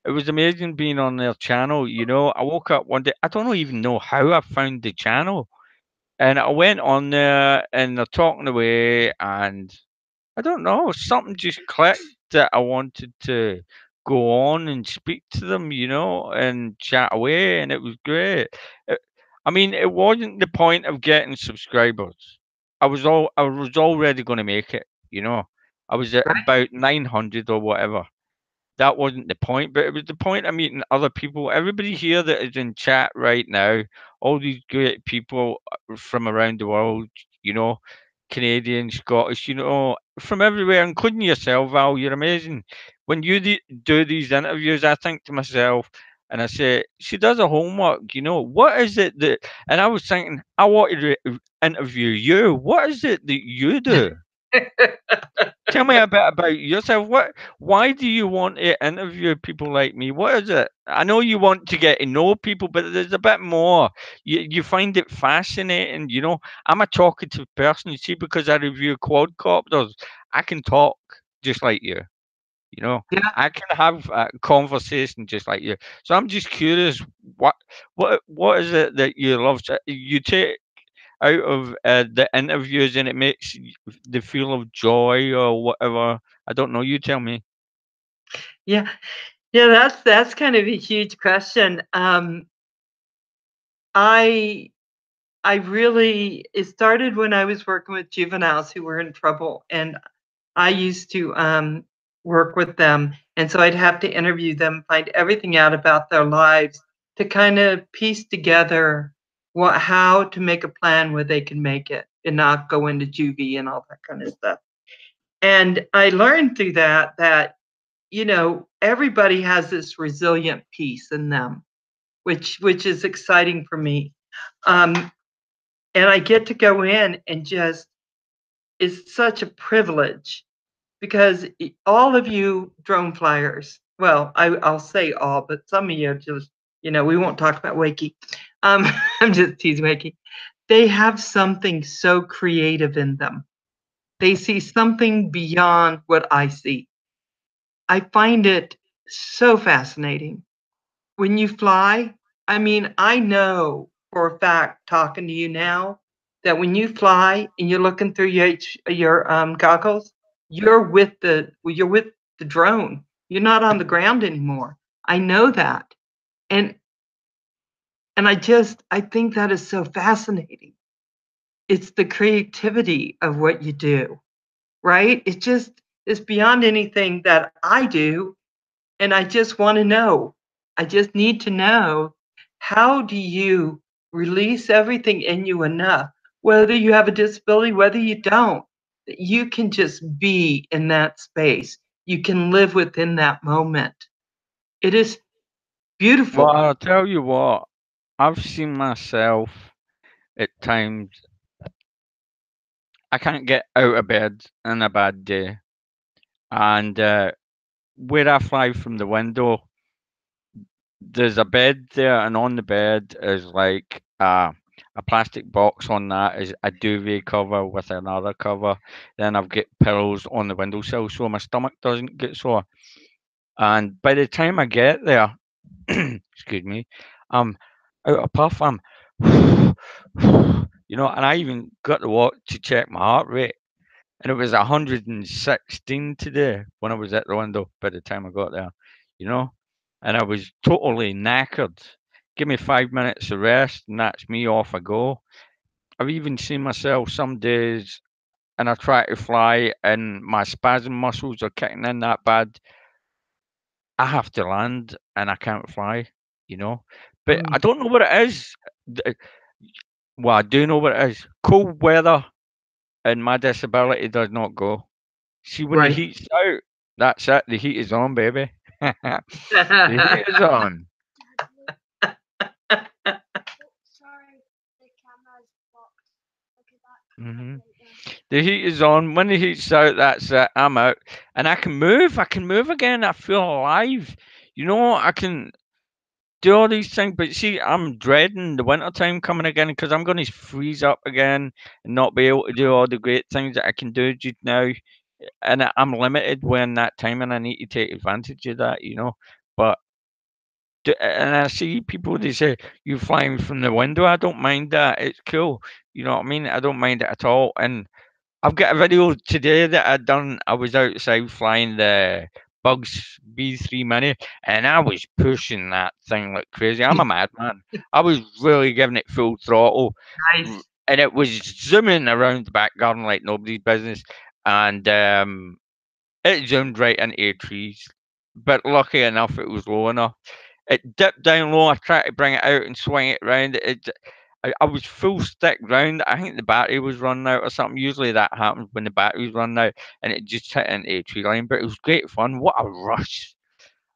it was amazing being on their channel. You know, I woke up one day, I don't even know how I found the channel, and I went on there and they're talking away, and I don't know, something just clicked that I wanted to go on and speak to them, you know, and chat away, and it was great. I mean, it wasn't the point of getting subscribers. I was already going to make it, you know. I was at about 900 or whatever. That wasn't the point, but it was the point of meeting other people. Everybody here that is in chat right now, all these great people from around the world, you know, Canadian, Scottish, you know, from everywhere, including yourself, Val. You're amazing. When you do these interviews, I think to myself, and I say, she does her homework, you know, what is it that, and I was thinking, I wanted to interview you. What is it that you do? Tell me a bit about yourself. Why do you want to interview people like me? What is it? I know you want to get to know people, but there's a bit more. You find it fascinating. I'm a talkative person. You see, because I review quadcopters, I can talk just like you. Yeah. I can have a conversation just like you. So I'm just curious, what what is it that you love? You take out of the interviews and it makes the feel of joy or whatever. I don't know. You tell me. Yeah. Yeah, that's kind of a huge question. I I really it started when I was working with juveniles who were in trouble, and I used to work with them, and so I'd have to interview them, find everything out about their lives to kind of piece together how to make a plan where they can make it and not go into juvie and all that kind of stuff. And I learned through that everybody has this resilient piece in them, which is exciting for me. Um, and I get to go in and just it's such a privilege because all of you drone flyers, well, I'll say all, but some of you just, we won't talk about Wakey. I'm just teasing Wakey. They have something so creative in them. They see something beyond what I see. I find it so fascinating. When you fly, I mean, I know for a fact, talking to you now, that when you fly and you're looking through your goggles, you're with the drone. You're not on the ground anymore. I know that, and I think that is so fascinating. It's the creativity of what you do, right? It's beyond anything that I do, and I just want to know. I just need to know, how do you release everything in you enough, whether you have a disability, whether you don't, that you can just be in that space. You can live within that moment. It is Well, beautiful. I'll tell you what. I've seen myself at times. I can't get out of bed on a bad day, and where I fly from the window, there's a bed there, and on the bed is like a plastic box. On that is a duvet cover with another cover. Then I've got pillows on the windowsill so my stomach doesn't get sore. And by the time I get there, excuse me, I'm out of puff. And I even got to walk to check my heart rate, and it was 116 today when I was at the window by the time I got there, you know, and I was totally knackered. Give me 5 minutes of rest, and that's me off I go. I've even seen myself some days, and I try to fly, and my spasm muscles are kicking in that bad. I have to land, and I can't fly. But I Mm, don't know what it is. Th- Well, I do know what it is. Cold weather and my disability does not go. See, when the right. heat's out, that's it. The heat is on, baby. The heat is on. Sorry, the camera's blocked. Look at that hmm right there. The heat is on. When the heat's out, that's it. I'm out, and I can move. I can move again. I feel alive. I can do all these things. But see, I'm dreading the winter time coming again because I'm going to freeze up again and not be able to do all the great things that I can do just now. And I'm limited when that time, and I need to take advantage of that. But and I see people, they say you flying from the window. I don't mind that. It's cool. You know what I mean? I don't mind it at all. And I've got a video today that I done. I was outside flying the Bugs B3 Mini, and I was pushing that thing like crazy. I'm a madman. I was really giving it full throttle, Nice. and it was zooming around the back garden like nobody's business. And it zoomed right into trees. But lucky enough, it was low enough. It dipped down low. I tried to bring it out and swing it round. I was full stick round. I think the battery was running out or something. Usually that happens when the battery's running out, and it just hit into a tree line. But it was great fun. What a rush!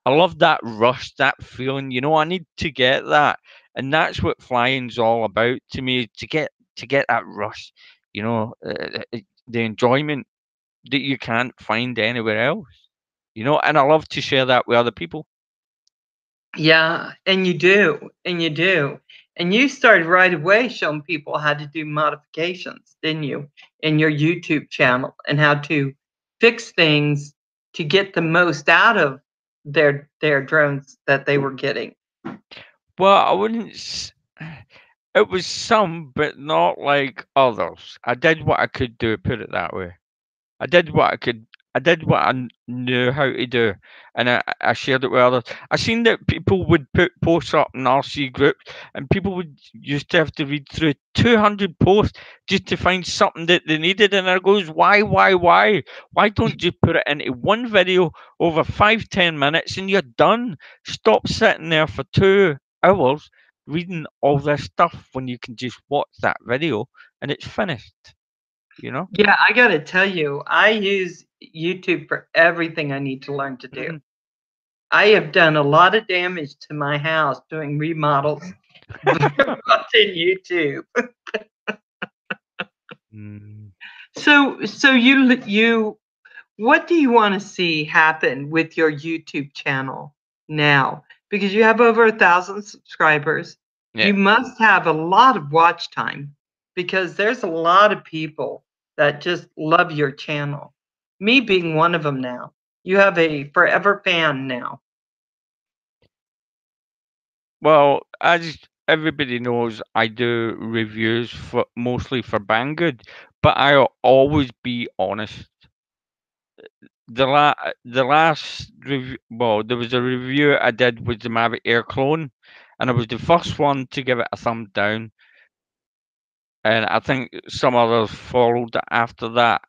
I love that rush, that feeling. I need to get that, and that's what flying's all about to me. To get that rush, the enjoyment. that you can't find anywhere else. And I love to share that with other people. Yeah, and you do, and you do. And you started right away showing people how to do modifications, didn't you, in your YouTube channel, and how to fix things to get the most out of their drones that they were getting. Well, I wouldn't. It was some, but not like others. I did what I could do. Put it that way. I did what I could. I did what I knew how to do, and I shared it with others. I seen that people would put posts up in RC groups, and people would used to have to read through 200 posts just to find something that they needed. And I goes, why? Why don't you put it into one video over 5-10 minutes and you're done? Stop sitting there for 2 hours reading all this stuff when you can just watch that video and it's finished. Yeah, I got to tell you, I use YouTube for everything I need to learn to do. Mhm. I have done a lot of damage to my house doing remodels watching YouTube. Mm. So you what do you want to see happen with your YouTube channel now? Because you have over 1,000 subscribers. Yeah. You must have a lot of watch time because there's a lot of people that just love your channel. Me being one of them now. You have a forever fan now. Well, as everybody knows, I do reviews mostly for Banggood, but I'll always be honest. The last review, well, there was a review I did with the Mavic Air Clone, and I was the first one to give it a thumb down, and I think some others followed after that.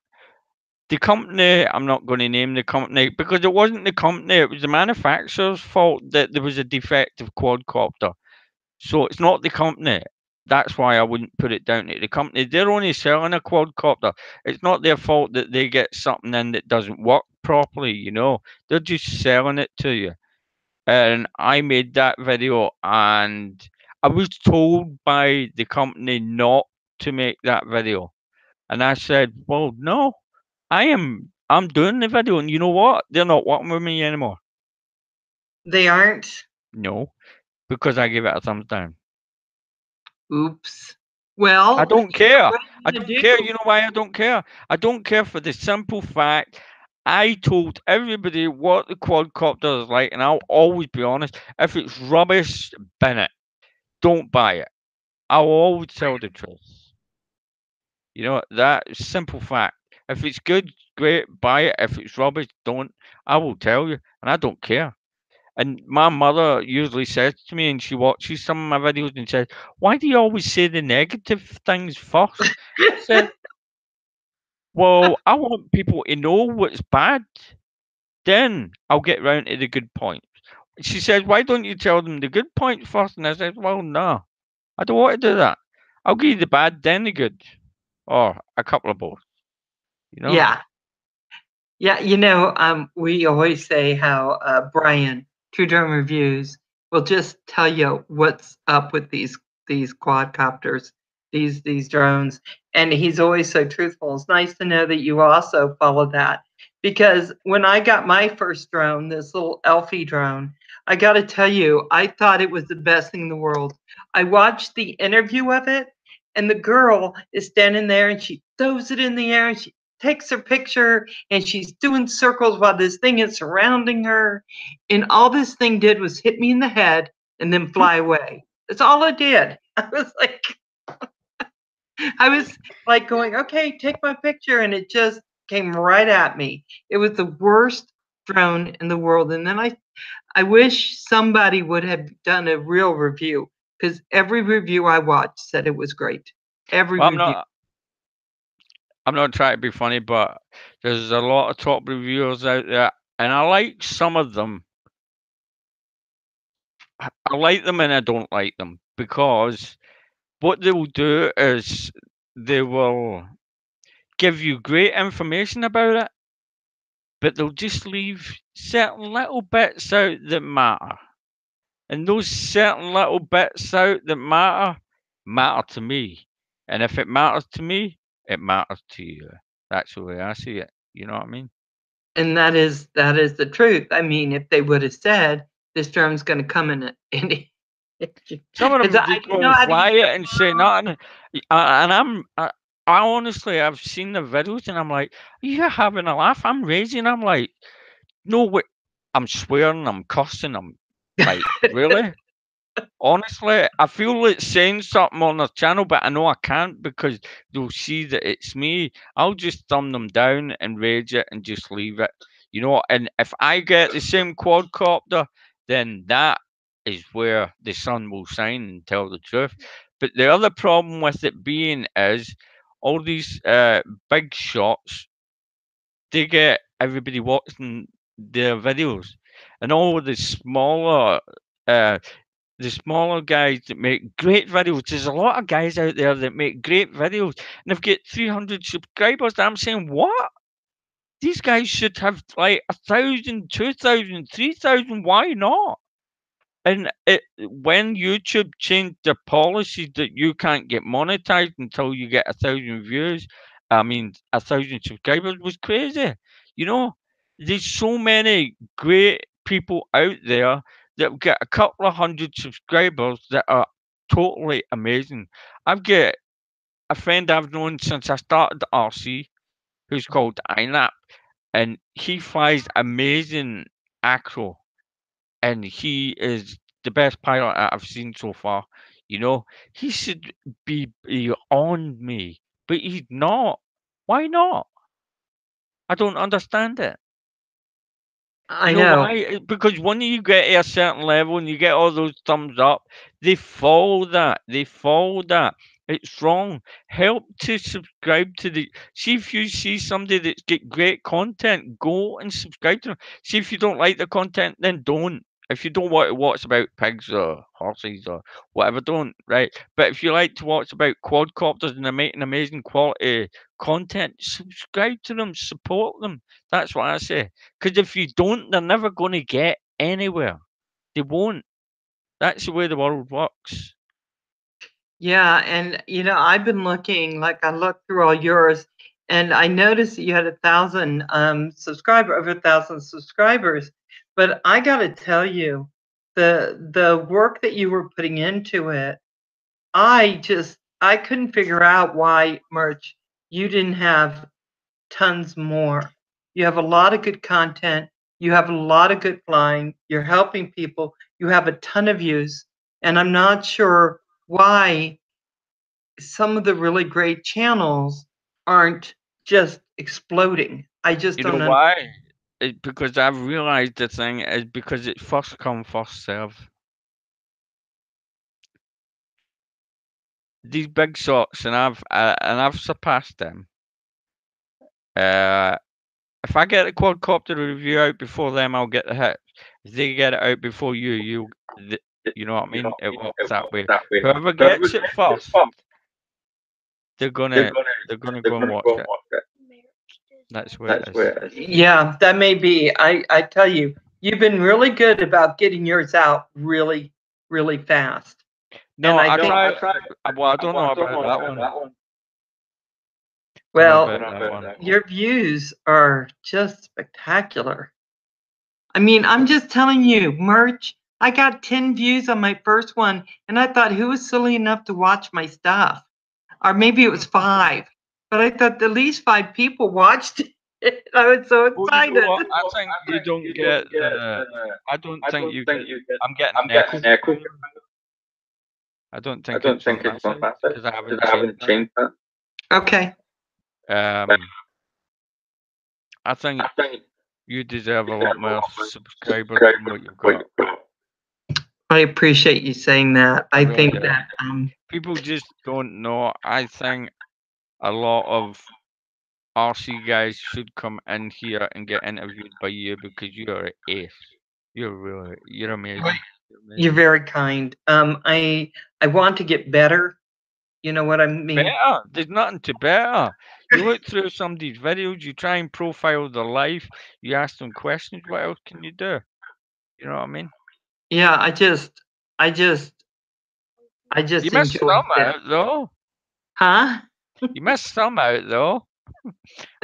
The company, I'm not going to name the company because it wasn't the company, it was the manufacturer's fault that there was a defective quadcopter. So it's not the company. That's why I wouldn't put it down to the company. They're only selling a quadcopter. It's not their fault that they get something in that doesn't work properly, They're just selling it to you. And I made that video and I was told by the company not to make that video. And I said, well, no, I'm doing the video, and you know what? They're not working with me anymore. They aren't? No, because I gave it a thumbs down. Oops. Well, I don't care. what I are you don't gonna care. do? You know why I don't care? I don't care for the simple fact I told everybody what the quadcopter is like, and I'll always be honest. If it's rubbish, bin it. Don't buy it. I'll always tell the truth. That simple fact. If it's good, great, buy it. If it's rubbish, don't. I will tell you, and I don't care. And my mother usually says to me, and she watches some of my videos and says, "Why do you always say the negative things first?" I said, "Well, I want people to know what's bad. Then I'll get round to the good points." She says, "Why don't you tell them the good points first?" And I said, "Well, no, I don't want to do that. I'll give you the bad, then the good, or a couple of both." You know? Yeah. Yeah, we always say how Brian, True Drone Reviews, will just tell you what's up with these quadcopters, these drones, and he's always so truthful. It's nice to know that you also follow that because when I got my first drone, this little Elfie drone, I got to tell you, I thought it was the best thing in the world. I watched the interview of it, and the girl is standing there and she throws it in the air and she takes her picture and she's doing circles while this thing is surrounding her. And all this thing did was hit me in the head and then fly away. That's all it did. I was like going, okay, take my picture. And it just came right at me. It was the worst drone in the world. And then I wish somebody would have done a real review because every review I watched said it was great. Every Well, review. I'm not trying to be funny, but there's a lot of top reviewers out there, and I like some of them. I like them and I don't like them because what they will do is they will give you great information about it, but they'll just leave certain little bits out that matter. And those certain little bits out that matter to me. And if it matters to me, it matters to you. That's the way I see it. You know what I mean? And that is the truth. I mean, if they would have said this drum's going to come in any. Some of them Because I just didn't go know and how to fly use it and say nothing. And I honestly, I've seen the videos and I'm like, you're having a laugh. I'm raging. I'm like, no, wait, I'm swearing, I'm cussing, I'm like, really? Honestly, I feel like saying something on their channel, but I know I can't because they'll see that it's me. I'll just thumb them down and rage it and just leave it. You know, and if I get the same quadcopter, then that is where the sun will shine and tell the truth. But the other problem with it being is all these big shots, they get everybody watching their videos, and all uh, the smaller guys that make great videos. There's a lot of guys out there that make great videos, and they've got 300 subscribers. I'm saying, what? These guys should have like 1,000, 2,000, 3,000. Why not? And when YouTube changed their policy that you can't get monetized until you get 1,000 views, I mean 1,000 subscribers, was crazy. You know, there's so many great people out there that get a couple of hundred subscribers that are totally amazing. I've got a friend I've known since I started the RC who's called INAP, and he flies amazing acro, and he is the best pilot I've seen so far. You know, he should be beyond me, but he's not. Why not? I don't understand it. I You know know. why? Because when you get to a certain level and you get all those thumbs up, they follow that. They follow that. It's wrong. Help to subscribe to the. See if you see somebody that's got great content, go and subscribe to them. See if you don't like the content, then don't. If you don't want to watch about pigs or horses or whatever, don't. Right. But if you like to watch about quadcopters and they're making amazing quality content, subscribe to them, support them. That's what I say. Because if you don't, they're never going to get anywhere. They won't. That's the way the world works. Yeah, and I've been looking, like I looked through all yours, and I noticed that you had 1,000 over 1,000 subscribers. But I got to tell you, the work that you were putting into it, I couldn't figure out why, Merch, you didn't have tons more. You have a lot of good content. You have a lot of good flying. You're helping people. You have a ton of views, and I'm not sure why some of the really great channels aren't just exploding. I just You know don't why? Because I've realized the thing is because it's first come, first serve. These big shots, and I've surpassed them. If I get the quadcopter review out before them, I'll get the hit. If they get it out before you, you know what I mean? It works that way. Whoever gets it first, they're gonna go and watch it. That's where it is. Yeah, that may be. I tell you, you've been really good about getting yours out really, really fast. No, And I tried. Well, I don't know about that one. Well, Don't know about that one. your views are just spectacular. I mean, I'm just telling you, Merch, I got 10 views on my first one, and I thought, who was silly enough to watch my stuff? Or maybe it was 5, but I thought at least 5 people watched it. I was so Well, you excited. know what? I think you don't get the. I don't think you get. I'm getting an echo. I don't think it's on that side because I haven't changed that. Okay. I think you deserve a lot more subscribers than what you've got. I appreciate you saying that. I really think do. that People just don't know. I think a lot of RC guys should come in here and get interviewed by you because you're an ace. You're amazing. you're very kind. I want to get better. You know what I mean? Better. There's nothing to better. You look through somebody's videos, you try and profile their life, you ask them questions. What else can you do? You know what I mean? Yeah, I just You missed enjoy some it. out though. Huh? You missed some out though.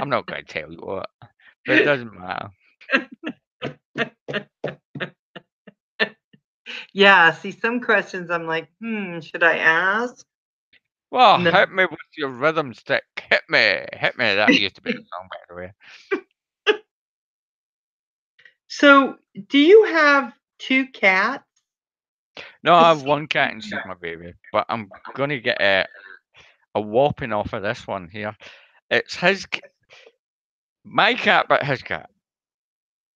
I'm not going to tell you what, but it doesn't matter. Yeah, see, some questions I'm like, should I ask? Well, No. hit me with your rhythm stick. Hit me. That used to be a song, by the way. So, do you have 2 cats? No, I have Cause one cat and she's my baby, but I'm gonna get a whopping off of this one here. It's my cat, but his cat.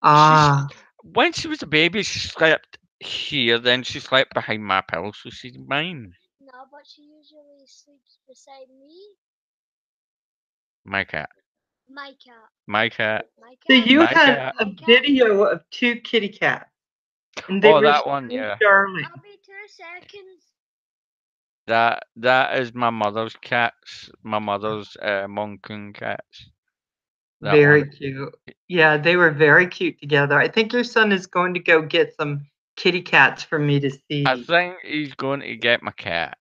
ah, When she was a baby, she slept here, then she slept behind my pillow, so she's mine. No, but she usually sleeps beside me. My cat. My cat. My cat. My so cat. you My had cat. a video of 2 kitty cats, and they Oh, were that so one, yeah. darling. I'll be 2 seconds. That is my mother's cats. My mother's Moncoon cats. That Very one. cute. Yeah, they were very cute together. I think your son is going to go get some kitty cats for me to see. I think he's going to get my cat.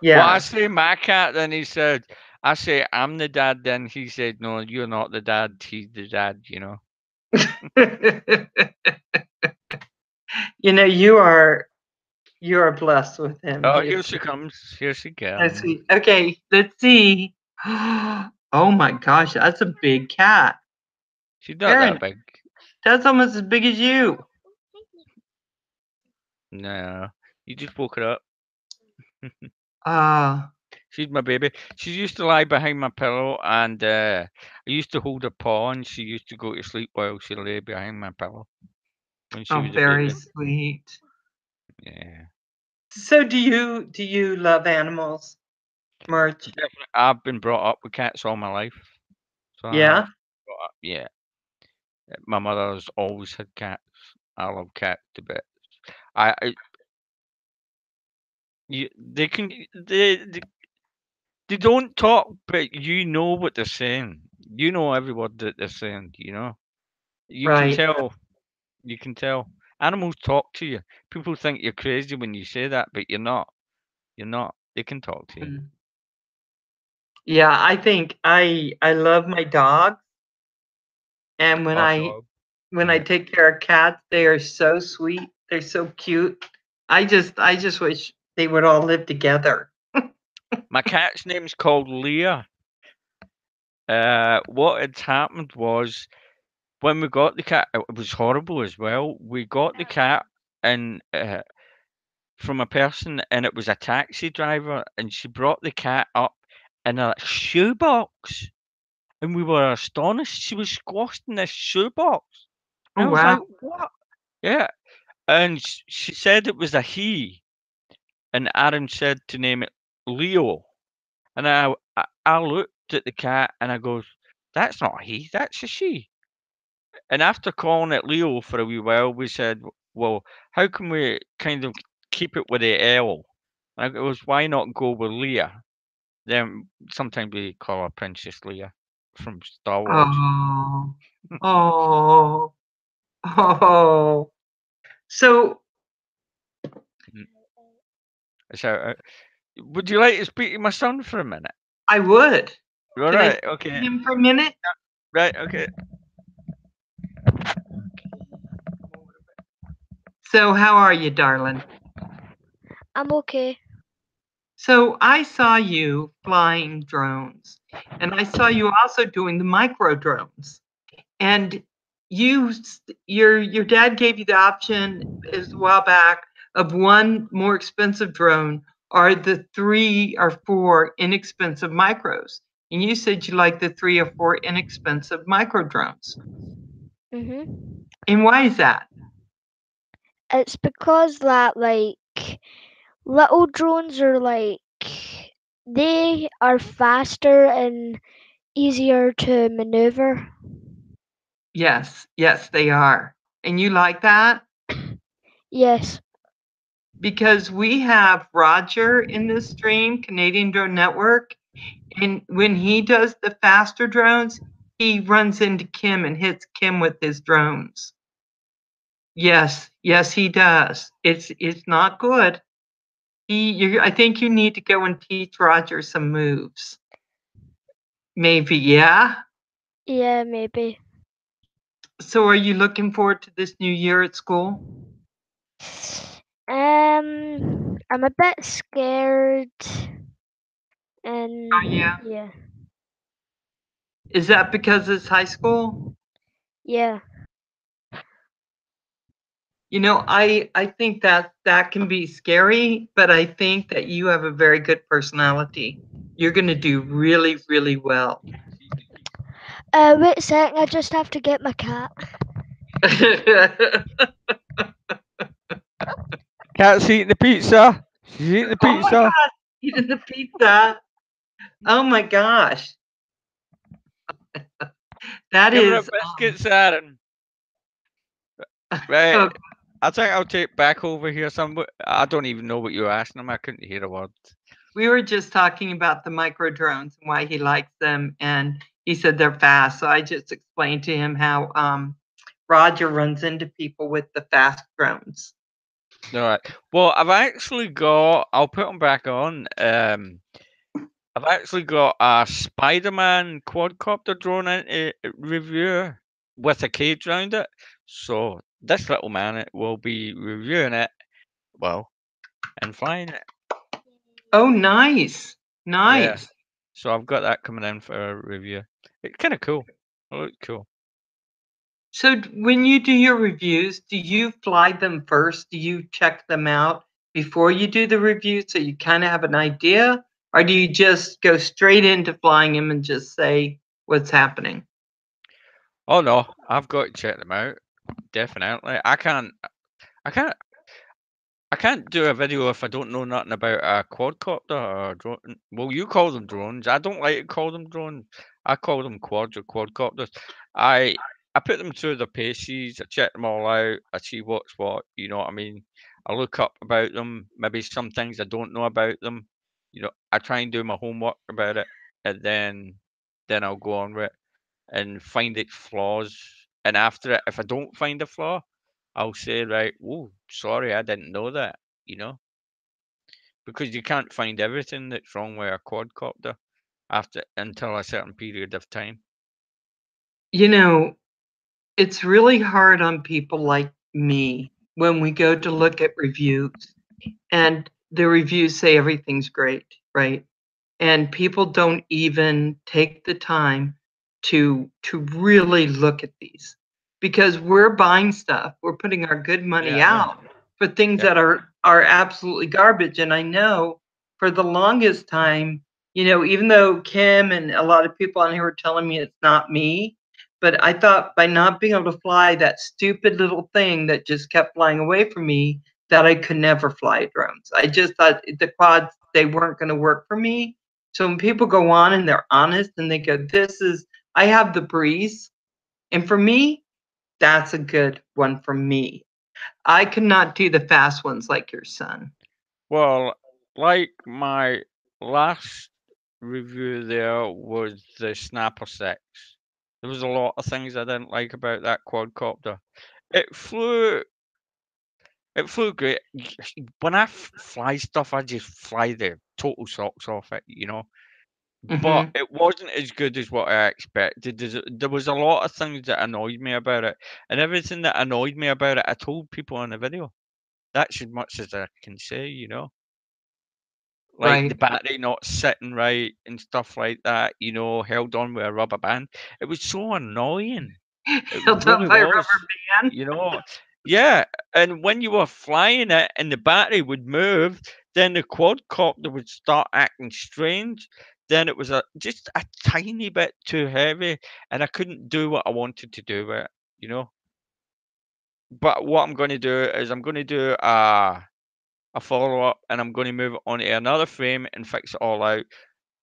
Yeah. Well, I say my cat, then he said, I say I'm the dad, then he said, no, you're not the dad, he's the dad, you know. You are blessed with him. Oh, He here is she comes. Here she so comes. sweet. Okay, let's see. Oh my gosh, that's a big cat. She's not Aaron, that big. that's almost as big as you. No, you just woke her up. Uh, She's my baby. She used to lie behind my pillow, and I used to hold her paw, and she used to go to sleep while she lay behind my pillow when she was a very baby. sweet. Yeah. So do you love animals, March? Definitely. I've been brought up with cats all my life. So I Yeah? have. Brought up, yeah. My mother's always had cats. I love cats to bits. I they can they don't talk, but you know what they're saying. You know every word that they're saying. You know, you can Right. tell. You can tell. Animals talk to you. People think you're crazy when you say that, but you're not. You're not. They can talk to you. Mm. Yeah, I think I love my dog, and when Also, I take care of cats, they are so sweet. They're so cute. I just wish they would all live together. my cat's name's called Leah. What had happened was when we got the cat, it was horrible as well. We got the cat and from a person, and it was a taxi driver, and she brought the cat up in a shoebox, and we were astonished. She was squashed in this shoebox. Oh And I was wow. like, "What?" Yeah, and she said it was a he, and Aaron said to name it Leo, and I looked at the cat and I goes, "That's not a he, that's a she." And after calling it Leo for a wee while, we said, well, how can we kind of keep it with the L? And it was, why not go with Leah? Then sometimes we call her Princess Leia from Star Wars. Oh. Oh. Oh. So So, would you like to speak to my son for a minute? I would. All Can I right, speak to okay. him for a minute? Right, okay. So how are you, darling? I'm okay. So I saw you flying drones, and I saw you also doing the micro drones. And your dad gave you the option as a while back of one more expensive drone or the 3 or 4 inexpensive micros. And you said you like the 3 or 4 inexpensive micro drones. Mhm. And why is that? It's because that little drones are they are faster and easier to maneuver. Yes, yes, they are. And you like that? Yes. Because we have Roger in this stream, Canadian Drone Network, and when he does the faster drones, he runs into Kim and hits Kim with his drones. Yes, yes, he does. It's not good. I think you need to go and teach Roger some moves. Maybe, yeah. Yeah, maybe. So are you looking forward to this new year at school? I'm a bit scared, and yeah. yeah, Is that because it's high school? yeah. You know, I think that that can be scary, but I think that you have a very good personality. You're going to do really, really well. Wait a sec, I just have to get my cat. Cat's eating the pizza. She's eating the Oh my pizza. God, eating the pizza. Oh my gosh. That Give her a is, biscuit, Aaron. Right. oh, I think I'll take back over here. I don't even know what you're asking him. I couldn't hear a word. we were just talking about the micro drones and why he likes them, and he said they're fast. So I just explained to him how Roger runs into people with the fast drones. All right. Well, I'll put them back on. I've actually got a Spider-Man quadcopter drone in review with a cage around it. So this little man will be reviewing it, well, and flying it. Oh, nice. Nice. So I've got that coming in for a review. It's kind of cool. It looks cool. So when you do your reviews, do you fly them first? Do you check them out before you do the review so you kind of have an idea? Or do you just go straight into flying them and just say what's happening? Oh no, I've got to check them out. Definitely. I can't I can't do a video if I don't know nothing about a quadcopter or a drone. Well, you call them drones. I don't like to call them drones. I call them quads or quadcopters. I I put them through the paces. I check them all out. I see what's what. You know what I mean? I look up about them. Maybe some things I don't know about them. You know, I try and do my homework about it, and then I'll go on with it and find its flaws. And after it, if I don't find a flaw, I'll say, right, oh, sorry, I didn't know that, you know, because you can't find everything that's wrong with a quadcopter after until a certain period of time. You know, it's really hard on people like me when we go to look at reviews and the reviews say everything's great, right? And people don't even take the time to really look at these because we're buying stuff, we're putting our good money Yeah, I know. out for things Yeah. that are absolutely garbage. And I know for the longest time, you know, even though Kim and a lot of people on here were telling me it's not me, but I thought by not being able to fly that stupid little thing that just kept flying away from me, that I could never fly drones. I just thought the quads, they weren't going to work for me. So when people go on and they're honest and they go, this is, I have the breeze. And for me, that's a good one for me. I could not do the fast ones like your son. Well, like my last review there was the Snapper 6. There was a lot of things I didn't like about that quadcopter. It flew It flew great. When I fly stuff, I just fly the total socks off it, you know. But Hmm. it wasn't as good as what I expected. There was a lot of things that annoyed me about it, and everything that annoyed me about it, I told people in the video. That's as much as I can say, you know. Like the Right. battery not sitting right and stuff like that, you know, held on with a rubber band. It was so annoying. It Held up really by a was, rubber band. you know. Yeah, and when you were flying it and the battery would move, then the quadcopter would start acting strange. Then it was just a tiny bit too heavy, and I couldn't do what I wanted to do with it, you know. But what I'm going to do is I'm going to do a follow up, and I'm going to move it onto another frame and fix it all out,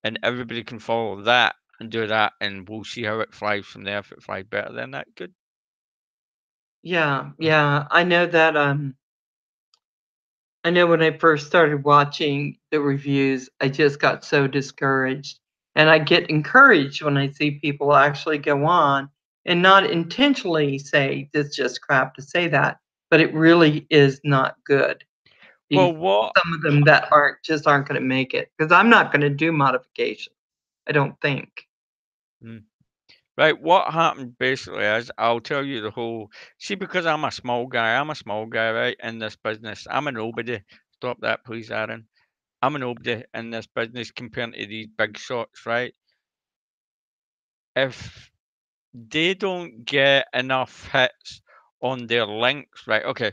and everybody can follow that and do that, and we'll see how it flies from there. If it flies better than that, good. Yeah, yeah. I know when I first started watching the reviews, I just got so discouraged. And I get encouraged when I see people actually go on and not intentionally say it's just crap to say that, but it really is not good. Well, The what some of them that aren't gonna make it because 'cause I'm not gonna do modifications, I don't think. Right, what happened basically is I'll tell you the whole. See, because I'm a small guy, right, in this business. I'm a nobody. Stop that, please, Aaron. I'm a nobody in this business compared to these big shots, right? If they don't get enough hits on their links, right? Okay,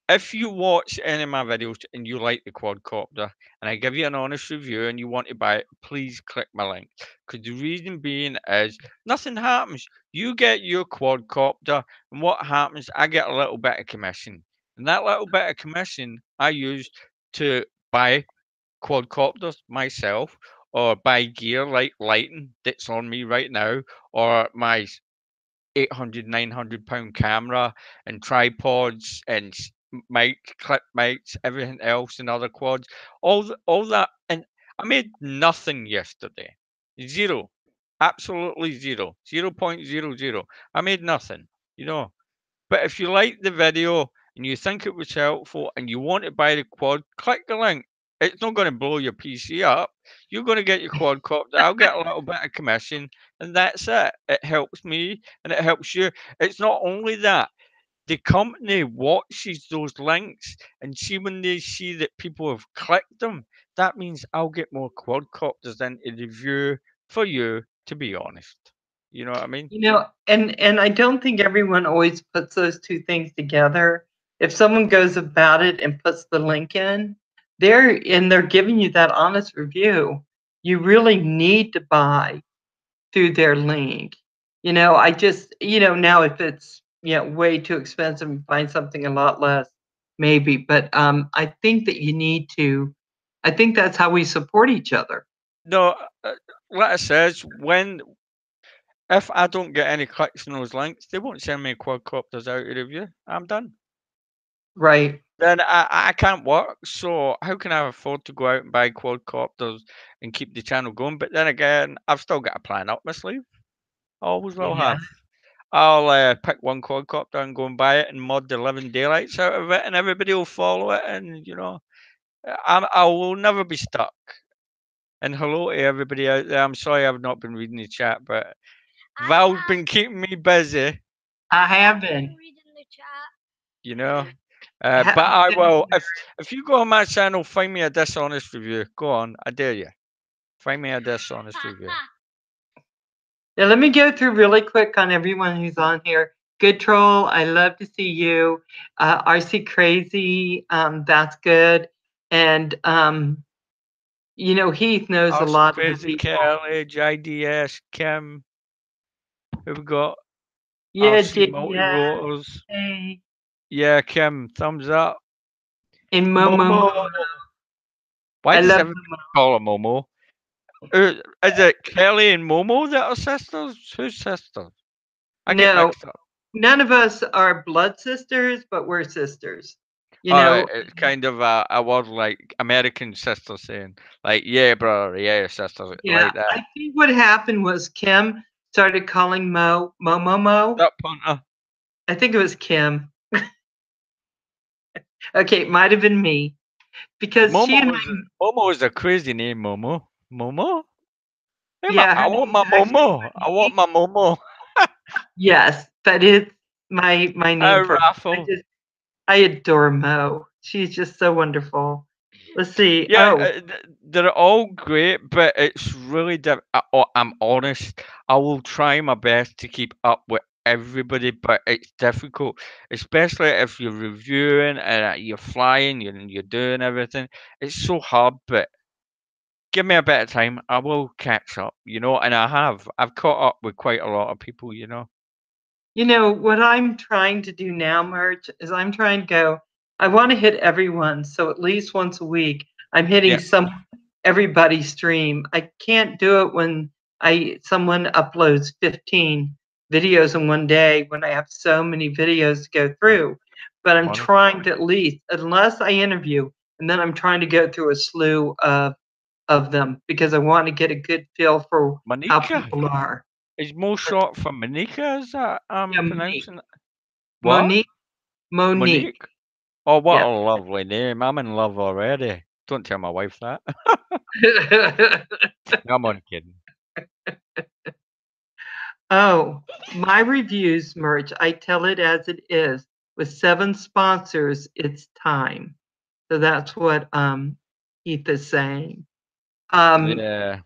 if you watch any of my videos and you like the quadcopter and I give you an honest review and you want to buy it, please click my link. Because the reason being is nothing happens. You get your quadcopter, and what happens? I get a little bit of commission. And that little bit of commission I use to buy quadcopters myself or buy gear like lighting that's on me right now or my 800, 900 pound camera and tripods and mic, clip mics, everything else and other quads, all that. And I made nothing yesterday. Zero. Absolutely zero. 0.00. I made nothing, you know. But if you like the video and you think it was helpful and you want to buy the quad, click the link. It's not going to blow your PC up. You're going to get your quadcopter. I'll get a little bit of commission, and that's it. It helps me and it helps you. It's not only that. The company watches those links and see when they see that people have clicked them, that means I'll get more quadcopters into the view for you, to be honest. You know what I mean? You know, and I don't think everyone always puts those two things together. If someone goes about it and puts the link in, they're giving you that honest review. You really need to buy through their link. You know, I just, now if it's, way too expensive and find something a lot less, maybe. But I think that you need to, I think that's how we support each other. No, like I says, if I don't get any clicks on those links, they won't send me quadcopters out of review. I'm done. Right. Then I can't work, so how can I afford to go out and buy quadcopters and keep the channel going? But then again, I've still got a plan up my sleeve. Always will Yeah. have. I'll pick one quadcopter and go and buy it and mod the living daylights out of it, and everybody will follow it. And I will never be stuck. And hello to everybody out there. I'm sorry I've not been reading the chat, but Val's been keeping me busy. I have been. Reading the chat. You know. But I will. If you go on my channel, find me a dishonest review. Go on, I dare you. Find me a dishonest review. Now, let me go through really quick on everyone who's on here. Good Troll, I love to see you. RC Crazy, that's good. And, Heath knows a lot of the Crazy people. Kelly, JDS, Kim. Who we got? Yeah, RC Multi-Rotors. hey. Yeah, Kim, thumbs up. And Momo. Why I does love everybody call her Momo? Is it Kelly and Momo that are sisters? Who's sisters? I get No, mixed up. none of us are blood sisters, but we're sisters. It's kind of a word like American sister saying, like, yeah, brother, yeah, sister, Yeah, like that. I think what happened was Kim started calling Mo. That punter. I think it was Kim. Okay, it might have been me. Because she and Momo is a crazy name, Momo. Momo? Hey, Yeah, I her want name's my actually Momo. I want my Momo. Yes, that is my name for her. Raffle. I adore Mo. She's just so wonderful. Let's see. Yeah, Oh, they're all great, but it's really I'm honest. I will try my best to keep up with everybody, but it's difficult, especially if you're reviewing and you're flying, you're doing everything. It's so hard, but give me a bit of time. I will catch up, and I have. I've caught up with quite a lot of people, what I'm trying to do now, Merch, is I'm trying to go. I want to hit everyone, so at least once a week, I'm hitting everybody's stream. I can't do it when someone uploads 15 videos in one day when I have so many videos to go through. But I'm trying to at least, unless I interview, and then I'm trying to go through a slew of them because I want to get a good feel for how people are. Is Mo short for Monica? Is that pronouncing it? What? Monique. Oh, what a lovely name. I'm in love already. Don't tell my wife that. I'm only kidding. Oh, my reviews, Merch, I tell it as it is. With 7 sponsors, it's time. So that's what Heath is saying. Yeah.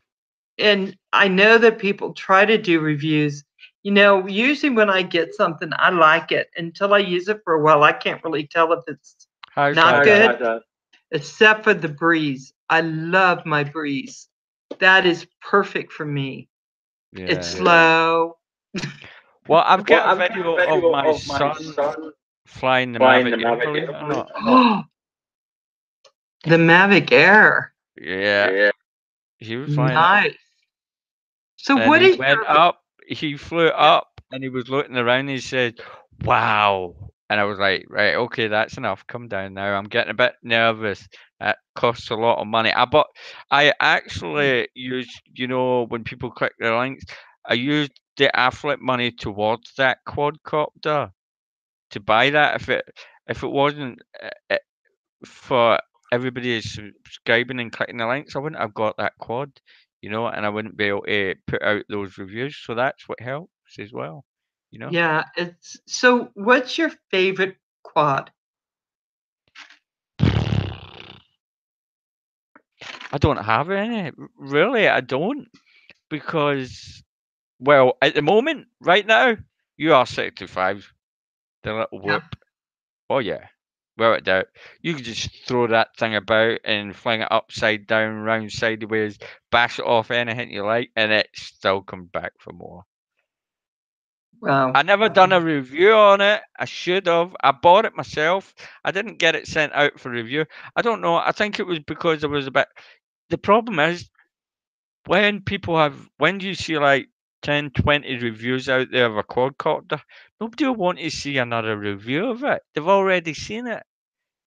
And I know that people try to do reviews. You know, usually when I get something, I like it. Until I use it for a while, I can't really tell if it's How's not that? good, except for the Breeze. I love my Breeze. That is perfect for me. It's Yeah. slow. Well, I've got a video of my son flying the Mavic Air, believe it or not. The Mavic Air. Yeah. He was flying it. Nice. So And what he is went your up, he flew up, and he was looking around, and he said, "Wow." And I was like, "Right, okay, that's enough. Come down now. I'm getting a bit nervous. It costs a lot of money." I actually used, when people click their links, I used the affiliate money towards that quadcopter to buy that. If it wasn't for everybody subscribing and clicking the links, I wouldn't have got that quad, and I wouldn't be able to put out those reviews. So that's what helps as well, you know. Yeah, it's so what's your favorite quad? I don't have any, really. I don't, because, well, at the moment, right now, UR65, the little Yeah. whoop. Oh yeah, without a doubt. You could just throw that thing about and fling it upside down, round, sideways, bash it off anything you like, and it still comes back for more. Wow. I never done a review on it. I should have. I bought it myself. I didn't get it sent out for review. I don't know. I think it was because I was a bit. The problem is when you see like 10, 20 reviews out there of a quadcopter, nobody will want to see another review of it. They've already seen it.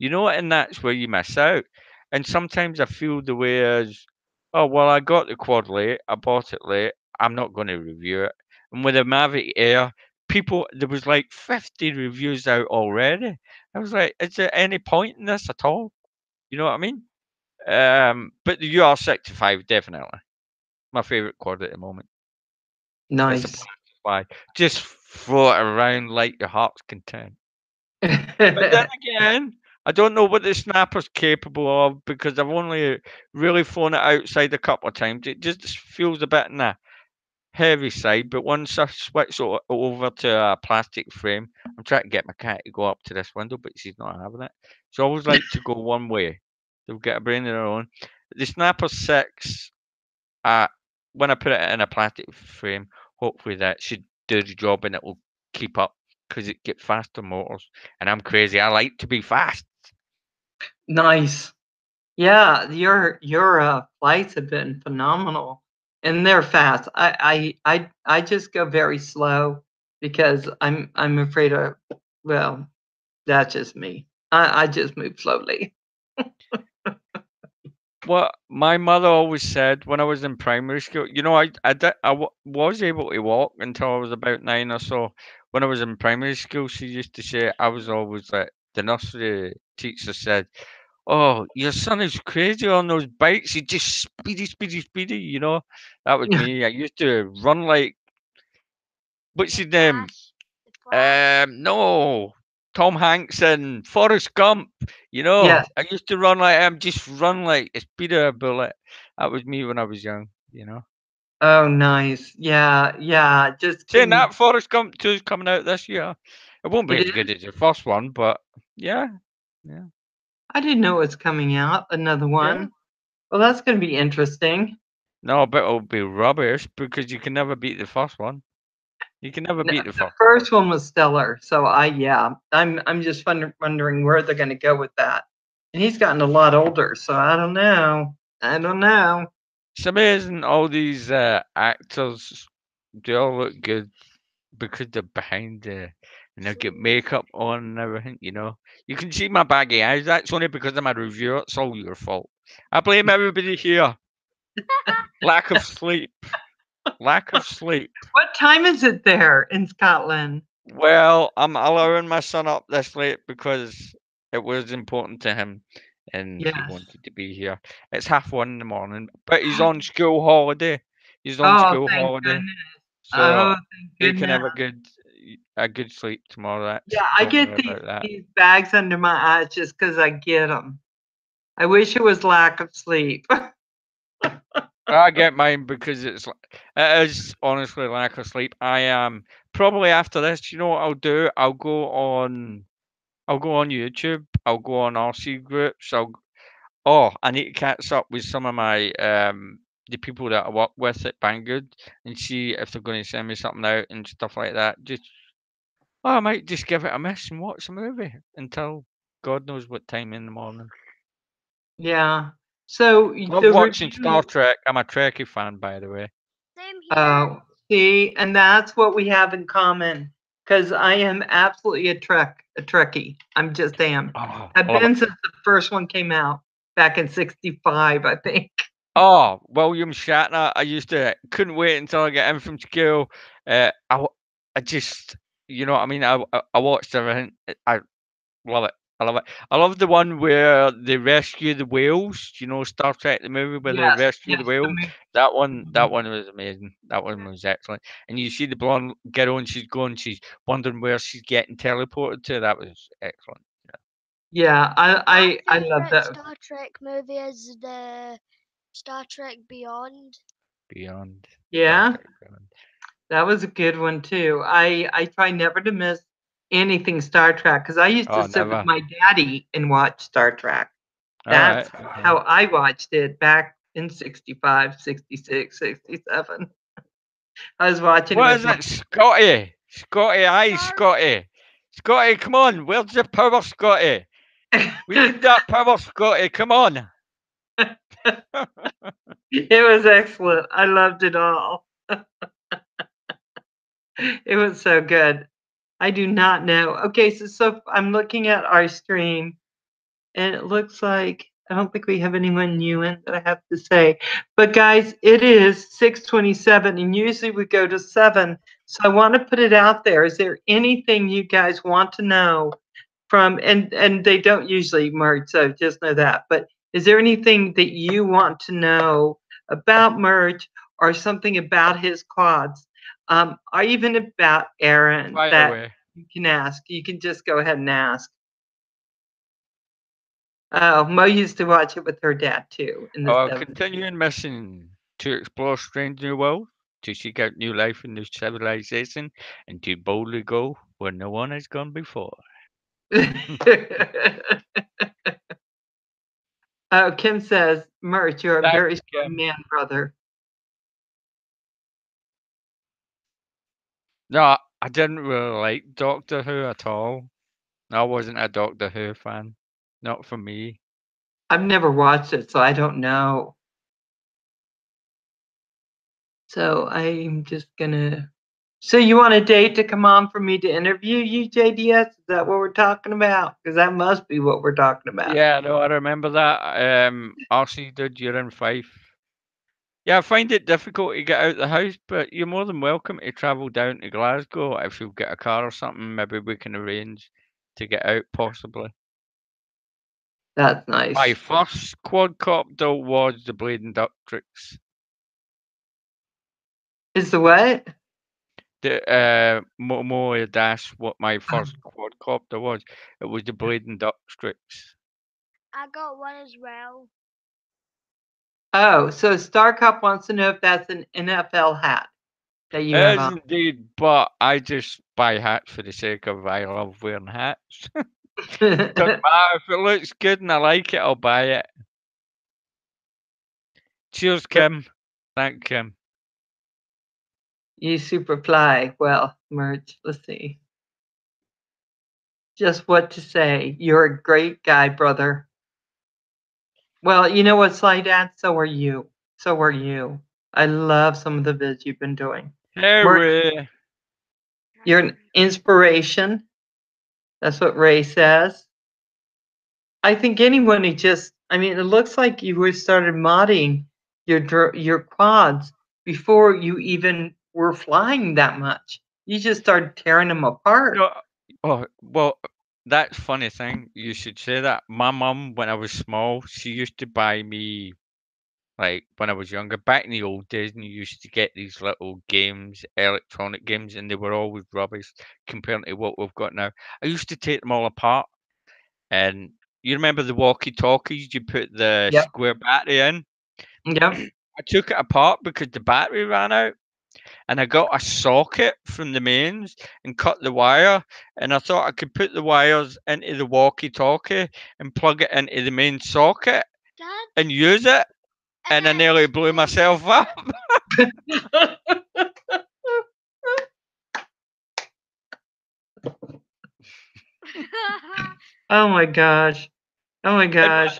And that's where you miss out. And sometimes I feel the way as, oh, well, I got the quad late, I bought it late, I'm not going to review it. And with the Mavic Air, there was like 50 reviews out already. I was like, is there any point in this at all? You know what I mean? But the UR65, definitely. My favorite quad at the moment. It's a Nice. plastic fly. Just throw it around like your heart's content. But then again, I don't know what the snapper's capable of because I've only really flown it outside a couple of times. It just feels a bit in the heavy side, but once I switch over to a plastic frame, I'm trying to get my cat to go up to this window, but she's not having it. She always like to go one way. They've got a brain of their own. The Snapper 6, when I put it in a plastic frame, hopefully that should do the job and it will keep up because it get faster motors. And I'm crazy. I like to be fast. Nice. Yeah, your flights have been phenomenal, and they're fast. I just go very slow because I'm afraid of. Well, that's just me. I just move slowly. What my mother always said when I was in primary school, was able to walk until I was about 9 or so. When I was in primary school, she used to say I was always like the nursery teacher said, "Oh, your son is crazy on those bikes. He just speedy, speedy, speedy." That was me. I used to run like what's his name? No, Tom Hanks and Forrest Gump. Yes. I used to run like him, just run like a speed of a bullet. That was me when I was young. Oh, nice. Yeah, yeah. Just Saying can that, Forrest Gump 2 is coming out this year. It won't be it as is? good as the first one, but yeah, yeah, I didn't know it was coming out. Another yeah. one. Well, that's going to be interesting. No, but it'll be rubbish because you can never beat the first one. You can never No, beat the the first one. first one was stellar. So I'm just wondering where they're going to go with that. And he's gotten a lot older, so I don't know. I don't know. It's amazing all these actors, they all look good because they're behind and they get makeup on and everything. You can see my baggy eyes. That's only because I'm a reviewer. It's all your fault. I blame everybody here. Lack of sleep. Lack of sleep. What time is it there in Scotland? Well, I'm allowing my son up this late because it was important to him and he Yes. wanted to be here. It's 1:30 in the morning, but he's on school holiday. He's on Oh, school thank holiday. goodness. So Oh, thank you can have goodness. a good sleep tomorrow. Yeah, I Don't get worry about that. these bags under my eyes just because I get them. I wish it was lack of sleep. I get mine because it is honestly lack of sleep. I am probably after this. You know what I'll do? I'll go on YouTube. I'll go on RC groups. I need to catch up with some of my the people that I work with at Banggood and see if they're going to send me something out and stuff like that. I might just give it a miss and watch a movie until God knows what time in the morning. Yeah. So Love the watching Star review. Trek. I'm a Trekkie fan, by the way. Same here. Oh, see, and that's what we have in common. Because I am absolutely a Trekkie. I'm just am. Oh, I've I love been it. since the first one came out back in '65, I think. Oh, William Shatner. I used to couldn't wait until I get in from school. I just, you know what I mean? I watched everything. I love it. I love it. I love the one where they rescue the whales. You know, Star Trek, the movie where they Yes, rescue yes, the the whales. movie. That one was amazing. That one was excellent. And you see the blonde girl, and she's wondering where she's getting teleported to. That was excellent. Yeah, My I love favorite that. Star Trek movie is the Star Trek Beyond. Beyond. Star Yeah, Trek Beyond. that was a good one too. I try never to miss anything Star Trek because I used to Oh, sit with never. my daddy and watch Star Trek. All right. That's how I watched it back in '65, '66, '67. I was watching it What with is my it, Scotty? Scotty, aye, Star- Scotty. Scotty, come on. Where's your power, Scotty? We need that power, Scotty. Come on. It was excellent. I loved it all. It was so good. I do not know. Okay, so I'm looking at our stream, and it looks like I don't think we have anyone new in that I have to say. But guys, it is 6:27, and usually we go to 7. So I want to put it out there. Is there anything you guys want to know from and they don't usually merge, so just know that. But is there anything that you want to know about merge or something about his quads? Or even about Aaron Fire that away. you can ask. You can just go ahead and ask. Oh, Mo used to watch it with her dad too in the 70s. Continuing mission to explore strange new worlds, to seek out new life and new civilization, and to boldly go where no one has gone before. Oh, Kim says, Mert, you're a Thank very you, strong Kim. man, brother. No, I didn't really like Doctor Who at all. I wasn't a Doctor Who fan. Not for me. I've never watched it, so I don't know. So I'm just gonna. So you want a date to come on for me to interview you, JDS? Is that what we're talking about? Because that must be what we're talking about. Yeah, no, I remember that. RC dude, you're in Fife. Yeah, I find it difficult to get out the house, but you're more than welcome to travel down to Glasgow if you've got a car or something. Maybe we can arrange to get out, possibly. That's My nice. first quadcopter was the Blade Inductrix. Is the what? The Momo Dash, what my first quadcopter was. It was the Blade Inductrix. I got one as well. Oh, so StarCop wants to know if that's an NFL hat that you have It is on. indeed, but I just buy hats for the sake of I love wearing hats. Doesn't matter if it looks good and I like it, I'll buy it. Cheers, Kim. Thank Kim. You super fly. Well, Merch, let's see. Just what to say. You're a great guy, brother. Well, you know what, Sly Dad? So are you. So are you. I love some of the vids you've been doing. Hey, Merch, Ray. you're an inspiration. That's what Ray says. I think anyone who just, I mean, it looks like you started modding your quads before you even were flying that much. You just started tearing them apart. No, oh, well, that's funny thing. You should say that. My mum, when I was small, she used to buy me like when I was younger. Back in the old days, and you used to get these little games, electronic games, and they were always rubbish compared to what we've got now. I used to take them all apart, and you remember the walkie-talkies? You put the Yep. square battery in. Yep. I took it apart because the battery ran out, and I got a socket from the mains and cut the wire. And I thought I could put the wires into the walkie-talkie and plug it into the main socket Dad, and use it. And I nearly blew myself up. Oh my gosh. Oh my gosh.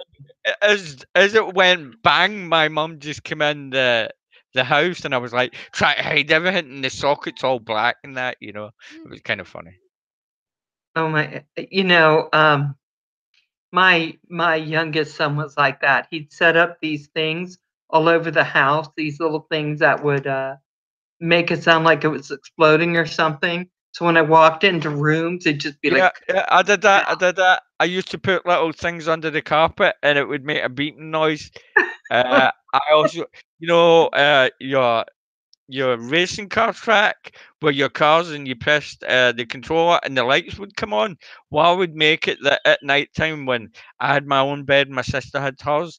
As it went bang, my mum just came in the house, and I was like, try to hide everything, and the socket's all black and that. It was kind of funny. Oh my, my youngest son was like that. He'd set up these things all over the house, these little things that would make it sound like it was exploding or something. So when I walked into rooms, it'd just be like, Yeah, I did that. I did that. I used to put little things under the carpet, and it would make a beeping noise. I also, your racing car track where your cars and you pressed the controller and the lights would come on. What I would make it that at night time when I had my own bed, my sister had hers,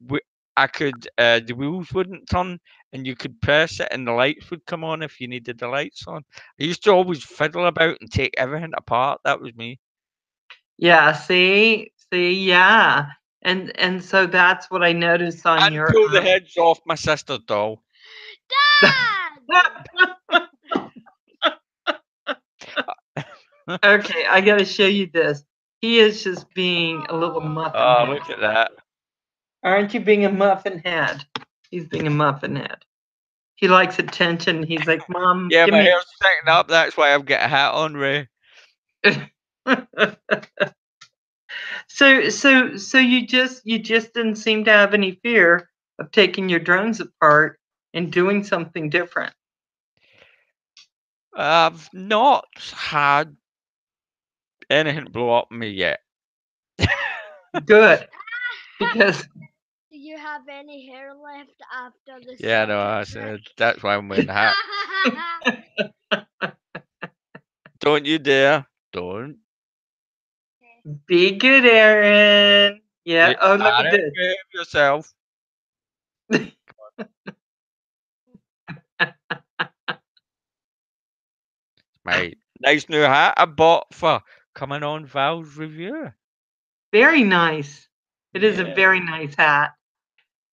we, I could the wheels wouldn't turn and you could press it and the lights would come on if you needed the lights on. I used to always fiddle about and take everything apart. That was me. yeah, see, yeah. And so that's what I noticed on And your pull the heads off my sister's doll. Dad! Okay, I gotta show you this. He is just being a little muffin Oh, head. look at that. Aren't you being a muffin head? He's being a muffin head. He likes attention. He's like, Mom, Yeah, give my me. hair's sticking up. That's why I've got a hat on, Ray. So you just didn't seem to have any fear of taking your drones apart and doing something different. I've not had anything blow up on me yet. Good, because Do you have any hair left after the Yeah, no, circuit I said that's why I'm wearing the hat. breaker? Don't you dare. Don't. be good, Aaron. Yeah. You Oh, look gotta at this. behave yourself. My nice new hat I bought for coming on Val's review. Very nice. It is a Yeah. very nice hat.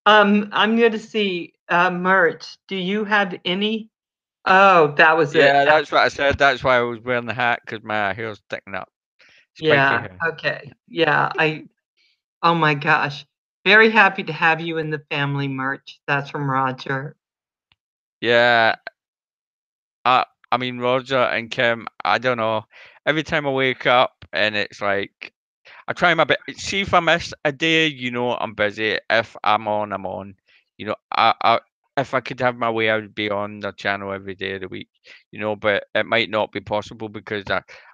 I'm going to see merch. Do you have any? Oh, that was it. Yeah, that's what I said. That's why I was wearing the hat because my hair's sticking up. Spiky Yeah. hair. Okay. Yeah. Oh my gosh. Very happy to have you in the family merch. That's from Roger. Yeah. I mean, Roger and Kim, I don't know. Every time I wake up and it's like, I try my best. See if I miss a day, I'm busy. If I'm on, I'm on. If I could have my way, I would be on the channel every day of the week. But it might not be possible because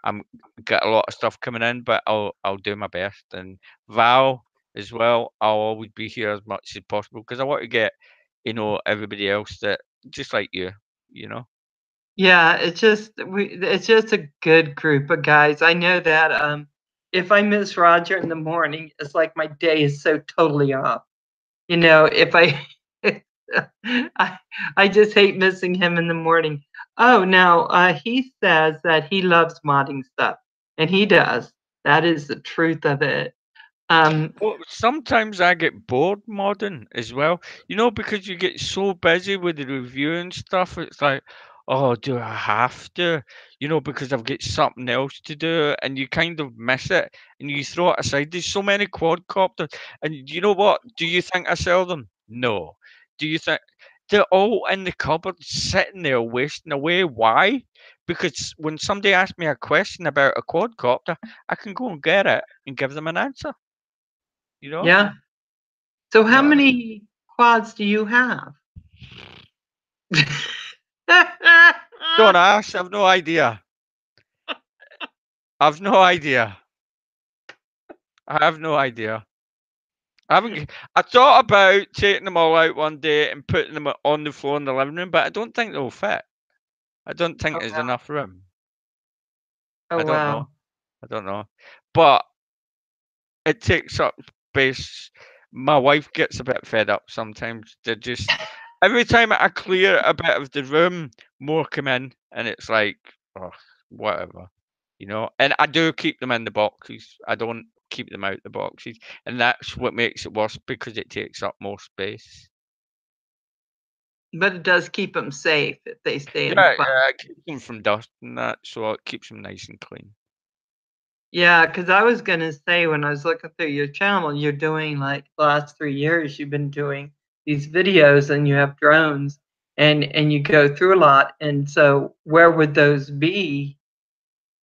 I'm got a lot of stuff coming in. But I'll do my best. And Val as well, I'll always be here as much as possible because I want to get everybody else that just like you, you know. Yeah, it's just a good group of guys. I know that if I miss Roger in the morning, it's like my day is so totally off. If I I just hate missing him in the morning. Oh, now he says that he loves modding stuff, and he does. That is the truth of it. Well, sometimes I get bored modding as well, because you get so busy with the review and stuff. It's like, oh, do I have to? Because I've got something else to do, and you kind of miss it and you throw it aside. There's so many quadcopters, and you know what? Do you think I sell them? No. Do you think they're all in the cupboard sitting there wasting away? Why? Because when somebody asks me a question about a quadcopter, I can go and get it and give them an answer. Yeah. So how Yeah. many quads do you have? Don't ask. I've no idea. I've no idea. I have no idea. I thought about taking them all out one day and putting them on the floor in the living room, but I don't think they'll fit. I don't think Oh, there's wow. enough room. Oh, I don't know. wow. I don't know. But it takes up space. My wife gets a bit fed up sometimes. They're just every time I clear a bit of the room, more come in, and it's like, oh, whatever, you know. And I do keep them in the boxes. I don't keep them out the boxes, and that's what makes it worse because it takes up more space. But it does keep them safe if they stay in Yeah, the box. yeah, it keeps them from dust and that, so it keeps them nice and clean. Yeah, because I was gonna say when I was looking through your channel, you're doing like the last 3 years you've been doing these videos and you have drones and you go through a lot. And so where would those be?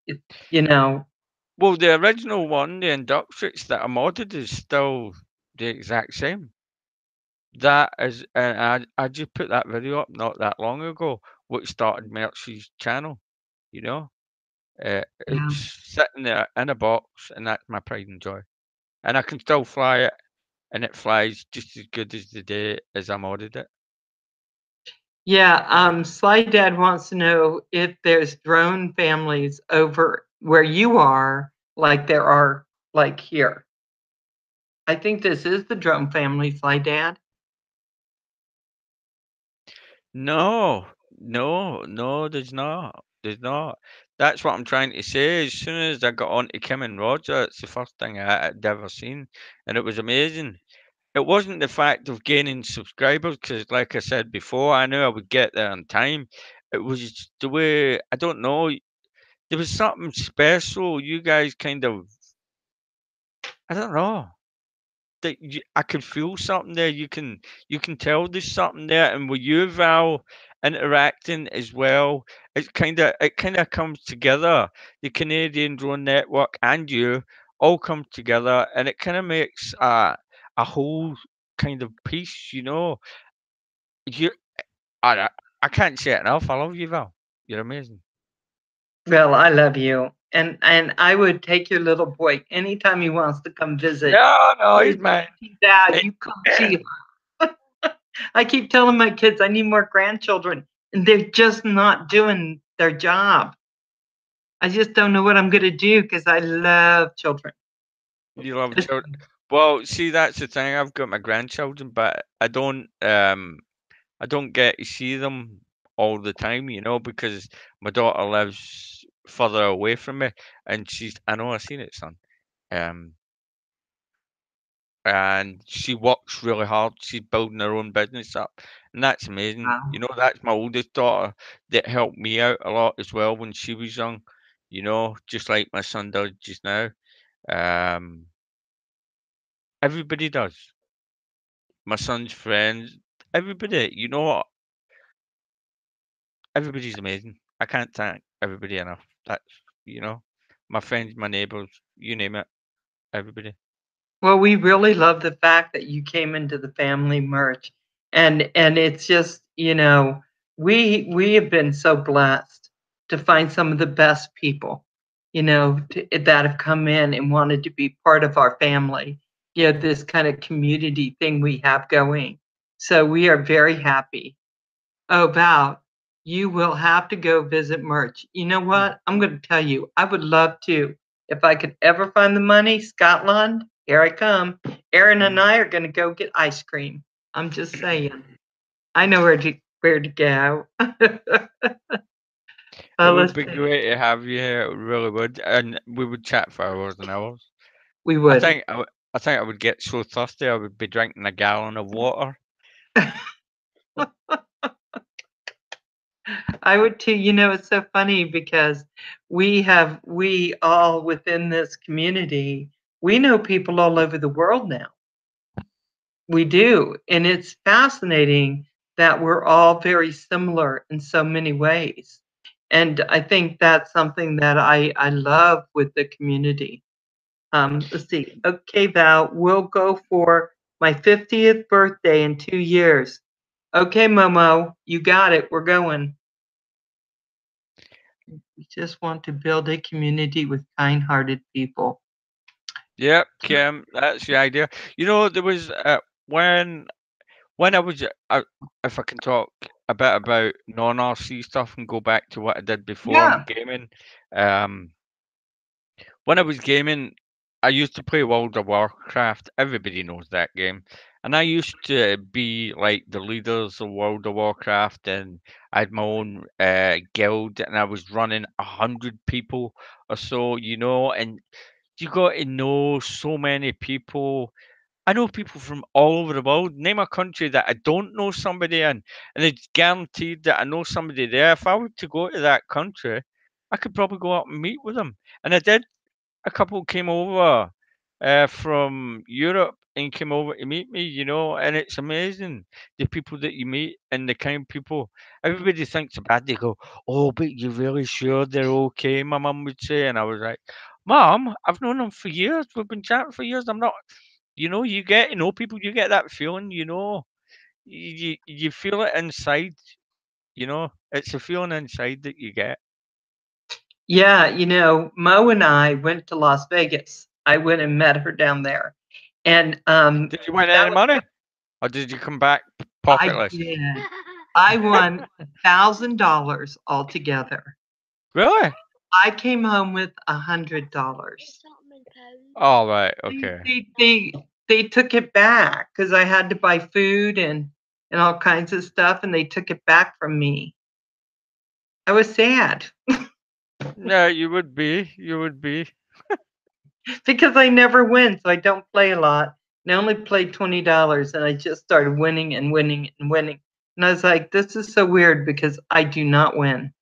If, you know, Well, the original one, the Inductrix that I modded, is still the exact same. That is, and I just put that video up not that long ago, which started Mercy's channel. You know, yeah. it's sitting there in a box, and that's my pride and joy. And I can still fly it, and it flies just as good as the day as I modded it. Yeah, Sly Dad wants to know if there's drone families over where you are, like there are like here. I think this is the drone family, Sly Dad. No, no, there's not. There's not. That's what I'm trying to say. As soon as I got on to Kim and Roger, it's the first thing I'd ever seen, and it was amazing. It wasn't the fact of gaining subscribers, because, like I said before, I knew I would get there on time. It was the way, I don't know, there was something special. You guys kind of, I don't know, that I could feel something there. You can tell there's something there, and with you, Val, interacting as well, it kind of comes together. The Canadian Drone Network and you all come together, and it kind of makes a whole kind of piece. You know, you I I can't say it enough. I love you, Val. You're amazing. Well, I love you. And I would take your little boy anytime he wants to come visit. No, no, he's He's mine. Dad, you come see. I keep telling my kids I need more grandchildren, and they're just not doing their job. I just don't know what I'm gonna do because I love children. You love children. Well, see, that's the thing. I've got my grandchildren, but I don't get to see them all the time, because my daughter lives further away from me, and I know I've seen it, son. Um, and she works really hard. She's building her own business up, and that's amazing. Wow. That's my oldest daughter that helped me out a lot as well when she was young. Just like my son does just now. Um, Everybody does. My son's friends, everybody. You know what? Everybody's amazing. I can't thank everybody enough. You know, my friends, my neighbors, you name it, everybody. Well, we really love the fact that you came into the family merch, and it's just we have been so blessed to find some of the best people, that have come in and wanted to be part of our family. This kind of community thing we have going. So we are very happy. Oh, Val, you will have to go visit merch. You know what? I'm going to tell you, I would love to. If I could ever find the money, Scotland, here I come. Aaron and I are going to go get ice cream. I'm just saying. I know where to go. It Oh, would let's be see. great to have you here. It really would, and we would chat for hours and hours. We I would. think I think I would get so thirsty. I would be drinking a gallon of water. I would too. It's so funny because we all within this community, we know people all over the world now. We do. And it's fascinating that we're all very similar in so many ways. And I think that's something that I love with the community. Let's see. Okay, Val, we'll go for my 50th birthday in 2 years. Okay, Momo, you got it. We're going. We just want to build a community with kind-hearted people. Yep, Kim, that's the idea. You know, there was when I was if I can talk a bit about non-RC stuff and go back to what I did before Yeah. gaming. Um, when I was gaming, I used to play World of Warcraft. Everybody knows that game. And I used to be like the leaders of World of Warcraft, and I had my own guild, and I was running 100 people or so, and you got to know so many people. I know people from all over the world. Name a country that I don't know somebody in, and it's guaranteed that I know somebody there. If I were to go to that country, I could probably go out and meet with them. And I did. A couple came over from Europe and came over to meet me, and it's amazing the people that you meet and the kind of people. Everybody thinks bad. They go, "Oh, but you're really sure they're okay?" My mum would say, and I was like, "Mom, I've known them for years. We've been chatting for years. I'm not." You get to know people. You get that feeling. You feel it inside. It's a feeling inside that you get. Yeah, Mo and I went to Las Vegas. I went and met her down there. And Did you win that any was money, or did you come back I pocketless? did. I won $1,000 altogether. Really? I came home with $100. It's something in pounds. All right. They Okay. they they they took it back because I had to buy food and all kinds of stuff, and they took it back from me. I was sad Yeah, you would be. You would be. because I never win, so I don't play a lot. And I only played $20, and I just started winning and winning and winning. And I was like, "This is so weird because I do not win."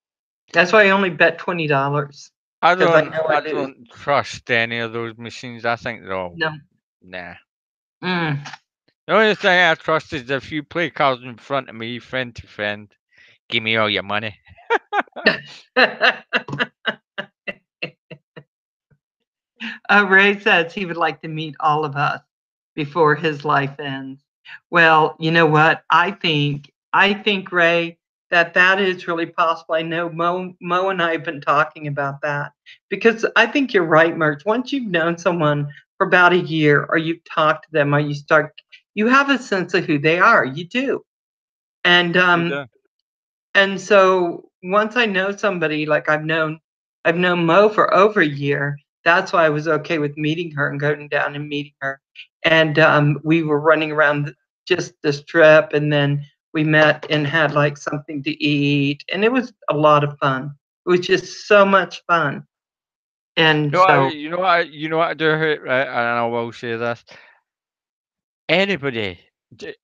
That's why I only bet $20 I because I don't. know I I lose. don't trust any of those machines. I think they're all No. nah. Mm. The only thing I trust is if you play cards in front of me, friend to friend, give me all your money. Ray says he would like to meet all of us before his life ends. Well, you know what? I think Ray, that is really possible. I know Mo and I have been talking about that because I think you're right, Merch. Once you've known someone for about a year, or you've talked to them, or you have a sense of who they are. You do, and You do. and so once I know somebody, like I've known Mo for over a year. That's why I was okay with meeting her and going down and meeting her. And we were running around just the strip, and then we met and had like something to eat, and it was a lot of fun. It was just so much fun. And No, so, you know what I do, right? And I will say this: anybody,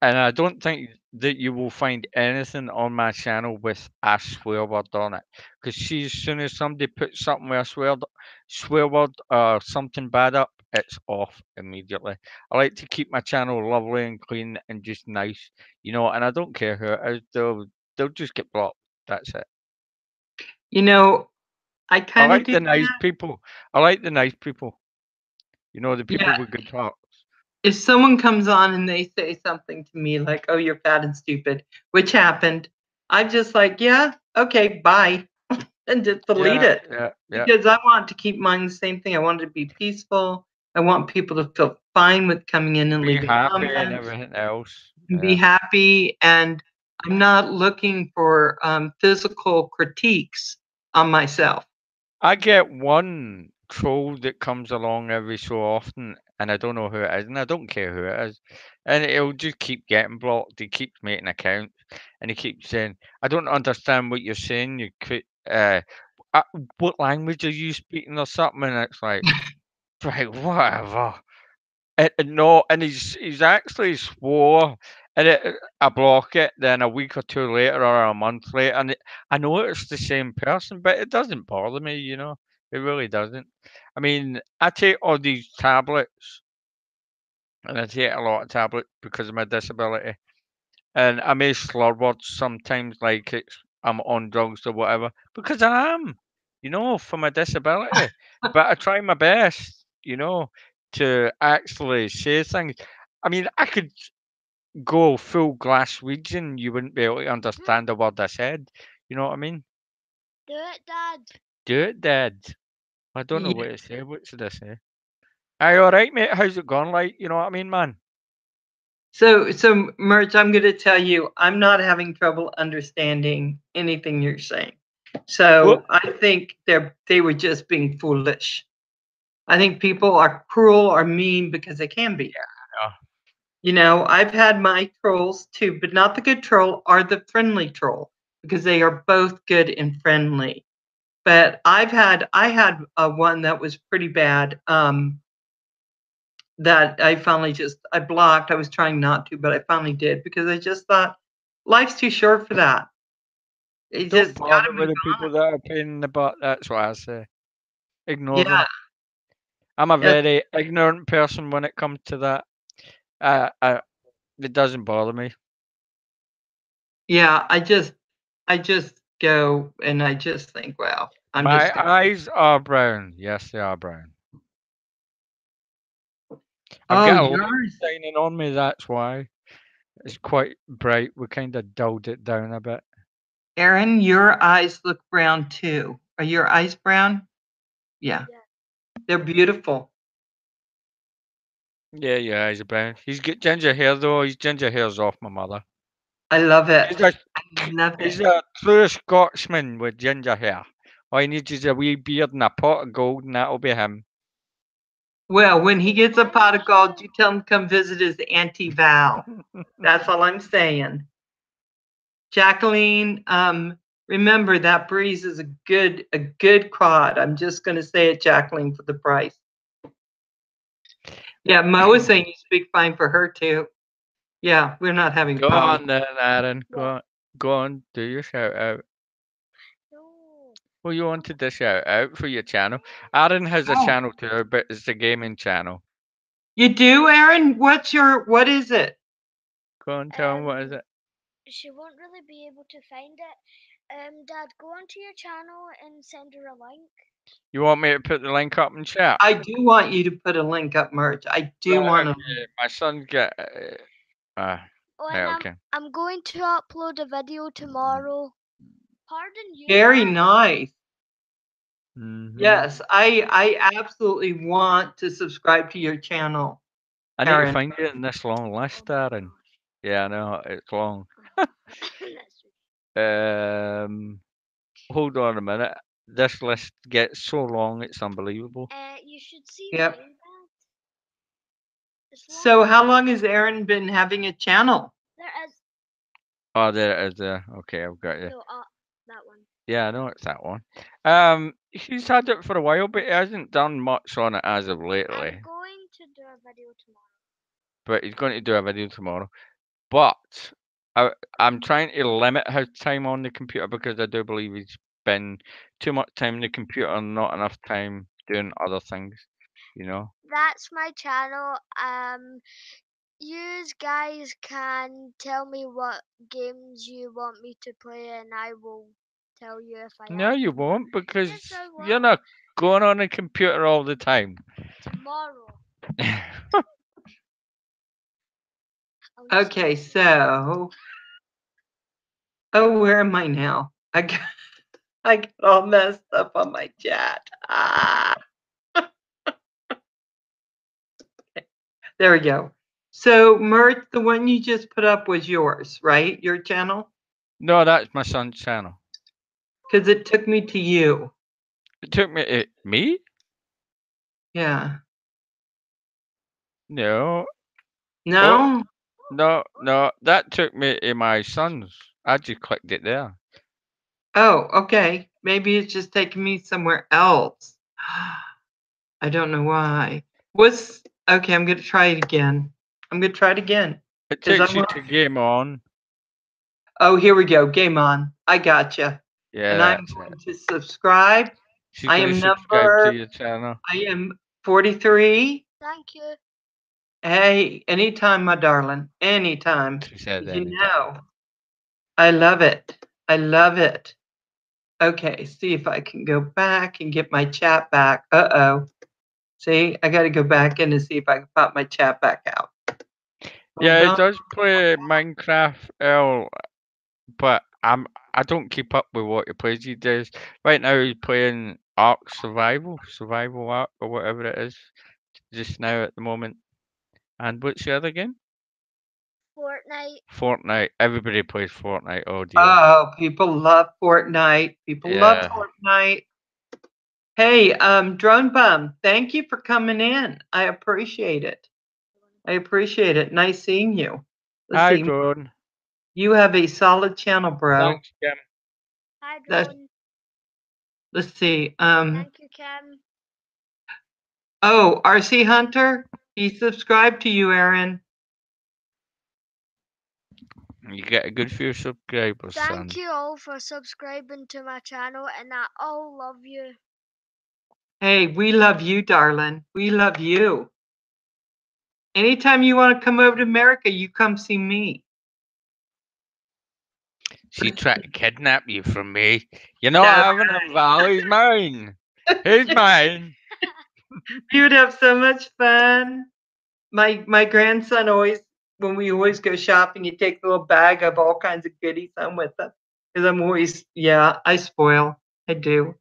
and I don't think that you will find anything on my channel with a swear word on it. Because see, as soon as somebody puts something with a swear word or something bad up, it's off immediately. I like to keep my channel lovely and clean and just nice, and I don't care who it is. They'll just get blocked. That's it. you know, I I kind of like do the nice that. people. I like the nice people. The people Yeah. with good hearts. If someone comes on and they say something to me like, "Oh, you're fat and stupid," which happened, I'm just like, "Yeah, okay, bye," and just delete Yeah, it yeah, yeah. because I want to keep mine the same thing. I want it to be peaceful. I want people to feel fine with coming in and Be leaving happy and comments everything else. and be Yeah. happy. And I'm not looking for physical critiques on myself. I get one troll that comes along every so often, and I don't know who it is, and I don't care who it is, and it'll just keep getting blocked. He keeps making accounts, and he keeps saying, "I don't understand what you're saying. Uh, what language are you speaking or something?" And it's like, right, whatever. No, and he's actually swore, and I block it. Then a week or two later, or a month later, and I know it's the same person, but it doesn't bother me. It really doesn't. I mean, I take all these tablets, and I take a lot of tablets because of my disability, and I may slur words sometimes, like I'm on drugs or whatever, because I am, for my disability. But I try my best, to actually say things. I mean, I could go full Glaswegian, you wouldn't be able to understand a word I said. You know what I mean? Do it, Dad. Do it, Dad. I don't know Yeah. what to say. What should I say? Aye, all right, mate. How's it going? Like, you know what I mean, man? So, Merch, I'm going to tell you, I'm not having trouble understanding anything you're saying. So I think they were just being foolish. I think people are cruel or mean because they can be. Yeah. You know, I've had my trolls too, but not the good troll or the friendly troll, because they are both good and friendly. But I had one that was pretty bad. That I finally I blocked. I was trying not to, but I finally did because I just thought life's too short for that. You Don't just bother gotta with move the people on. that are a pain in the butt. That's what I say. Ignore them. Yeah, I'm a yeah, very ignorant person when it comes to that. It doesn't bother me. yeah. I just go and I just think, well, I'm My just. eyes are brown. Yes, they are brown. I've Oh, got a light yours, shining on me. That's why it's quite bright. We kind of dulled it down a bit. Aaron. Your eyes look brown too. Are your eyes brown? Yeah, Yeah. they're beautiful. Yeah, yeah, eyes are brown. He's got ginger hair though. His ginger hair's off my mother. I love He's it. a I love he's it. a true Scotsman with ginger hair. All he needs is a wee beard and a pot of gold, and that'll be him. Well, when he gets a pot of gold, you tell him to come visit his Auntie Val. That's all I'm saying. Jacqueline, remember that breeze is a good quad. I'm just going to say it, Jacqueline, for the price. Yeah, Mo is saying you speak fine for her too. Yeah, we're not having a Go problem. on then, Aaron. Yeah. Go on. Do your shout out. No. Well, you wanted to shout out for your channel. Aaron has a Oh, channel too, but it's a gaming channel. you do, Aaron? What is it? Go on, tell him what is it. She won't really be able to find it. Dad, go onto your channel and send her a link. You want me to put the link up in chat? I do want you to put a link up, Merch. I do Right, want to. okay. My son get. Oh, Yeah, and okay. I'm going to upload a video tomorrow. Pardon you, Very Dad? nice. Mhm. Yes, I absolutely want to subscribe to your channel, I need to Aaron. find it in this long list, Aaron. Yeah, I know it's long. Hold on a minute. This list gets so long, it's unbelievable. You should see Yep. mine, Dad. It's So long. how long has Aaron been having a channel? There is Oh, there it is. There. Okay, I've got you. no that one. Yeah, I know it's that one. He's had it for a while, but he hasn't done much on it as of lately. I'm going to do a video tomorrow. But he's going to do a video tomorrow. But I'm trying to limit his time on the computer because I do believe he's spent too much time on the computer and not enough time doing other things. You know. That's my channel. You guys can tell me what games you want me to play, and I will tell you if I. No, have you them. won't because Yes, I you're will. not going on a computer all the time. Tomorrow. Okay, so where am I now? I got all messed up on my chat. There we go. So Mert, the one you just put up was yours, right? Your channel? No, that's my son's channel. Because it took me to you. It took me me? Yeah. No, No? no. That took me to my son's. I just clicked it there. Oh, okay. Maybe it's just taking me somewhere else. I don't know why. Okay, I'm gonna try it again. I'm gonna try it again. It 'Cause takes I'm you on- to game on. Oh, here we go. Game on. I gotcha. Yeah, And I'm that's going it. to subscribe. She's I going to am subscribe to number your channel. I am 43. Thank you. Hey, anytime, my darling. Anytime. She said You anytime. know. I love it. I love it. Okay, see if I can go back and get my chat back. Uh-oh. See, I got to go back in and see if I can pop my chat back out. Yeah, Hold he on. does play Minecraft, but I don't keep up with what he plays these days. Right now he's playing Ark Survival Ark or whatever it is. just now at the moment. And what's the other game? Fortnite. Fortnite. Everybody plays Fortnite. Oh dear. Oh, people love Fortnite. People love Yeah. Fortnite. Hey, Drone Bum, thank you for coming in. I appreciate it. I appreciate it. Nice seeing you. Let's Hi, see. Drone. You have a solid channel, bro. Thanks, Kim. Hi, That's- Drone. Let's see. Thank you, Kim. Oh, RC Hunter, he subscribed to you, Aaron. You get a good few subscribers, son. Thank you all for subscribing to my channel, and I all love you. Hey, we love you, darling. We love you. Anytime you want to come over to America, you come see me. She tried to kidnap you from me. You're not having him, Val. He's mine. He's mine. You would have so much fun. My grandson always, when we always go shopping, he takes a little bag of all kinds of goodies home with him. Because I'm always, yeah, I spoil. I do.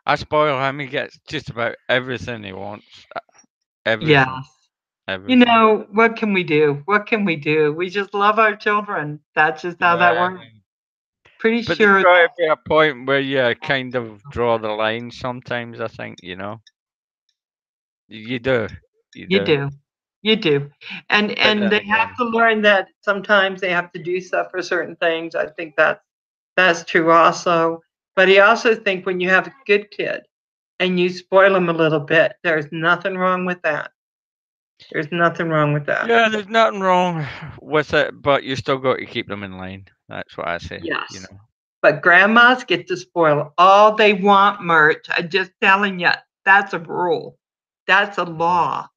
I spoil him. He gets just about everything he wants. Everything. Yes. Everything. You know, what can we do? What can we do? We just love our children. That's just how that works. Pretty But sure. there's got to be a point where you kind of draw the line sometimes, I think, you know? You do. You do. You do. And then they have again- to learn that sometimes they have to do stuff for certain things. I think that's true also. But I also think when you have a good kid and you spoil them a little bit, there's nothing wrong with that. There's nothing wrong with that. Yeah, there's nothing wrong with it, but you still got to keep them in line. That's what I say. Yes. You know. But grandmas get to spoil all they want, Mert. I'm just telling you, that's a rule. That's a law.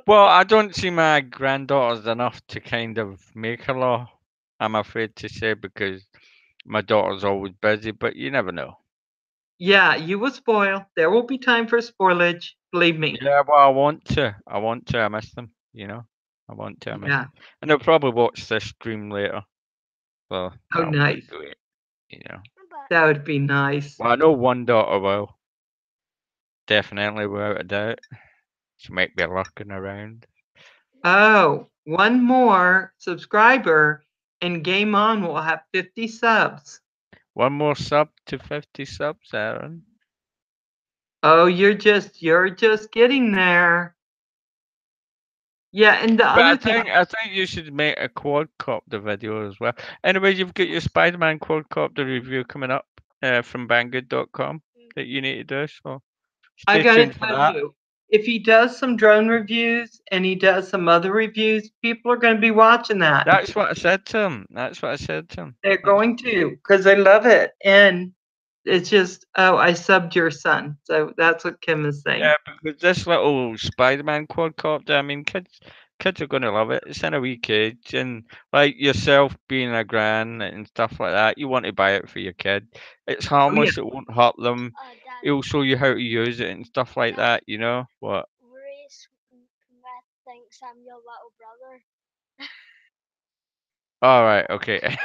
Well, I don't see my granddaughters enough to kind of make a law, I'm afraid to say, because my daughter's always busy, but you never know. Yeah, you will spoil. There will be time for spoilage. Believe me. Yeah, well, I want to. I miss them, you know. I want to. I miss Yeah. them. And they'll probably watch this stream later. So that'll be nice. great, you know. That would be nice. Well, I know one daughter will. Definitely, without a doubt. She might be lurking around. Oh, one more subscriber and Game On will have 50 subs. One more sub to 50 subs, Aaron. Oh, you're just getting there. Yeah, and the But other thing, I think you should make a quadcopter video as well. Anyway, you've got your Spider-Man quadcopter review coming up from Banggood.com that you need to do. So I stay gotta tuned for tell that. you, if he does some drone reviews and he does some other reviews, people are going to be watching that. That's what I said to him. That's what I said to him. They're going to, because they love it. And it's just, oh, I subbed your son. So that's what Kim is saying. Yeah, because this little Spider-Man quadcopter, I mean, kids are going to love it. It's in a wee cage, and like yourself being a gran and stuff like that, you want to buy it for your kid. It's harmless. It won't hurt them. Dad, It'll show you how to use it and stuff like that. You know what? Ray Smith thinks I'm your little brother. All right. Okay.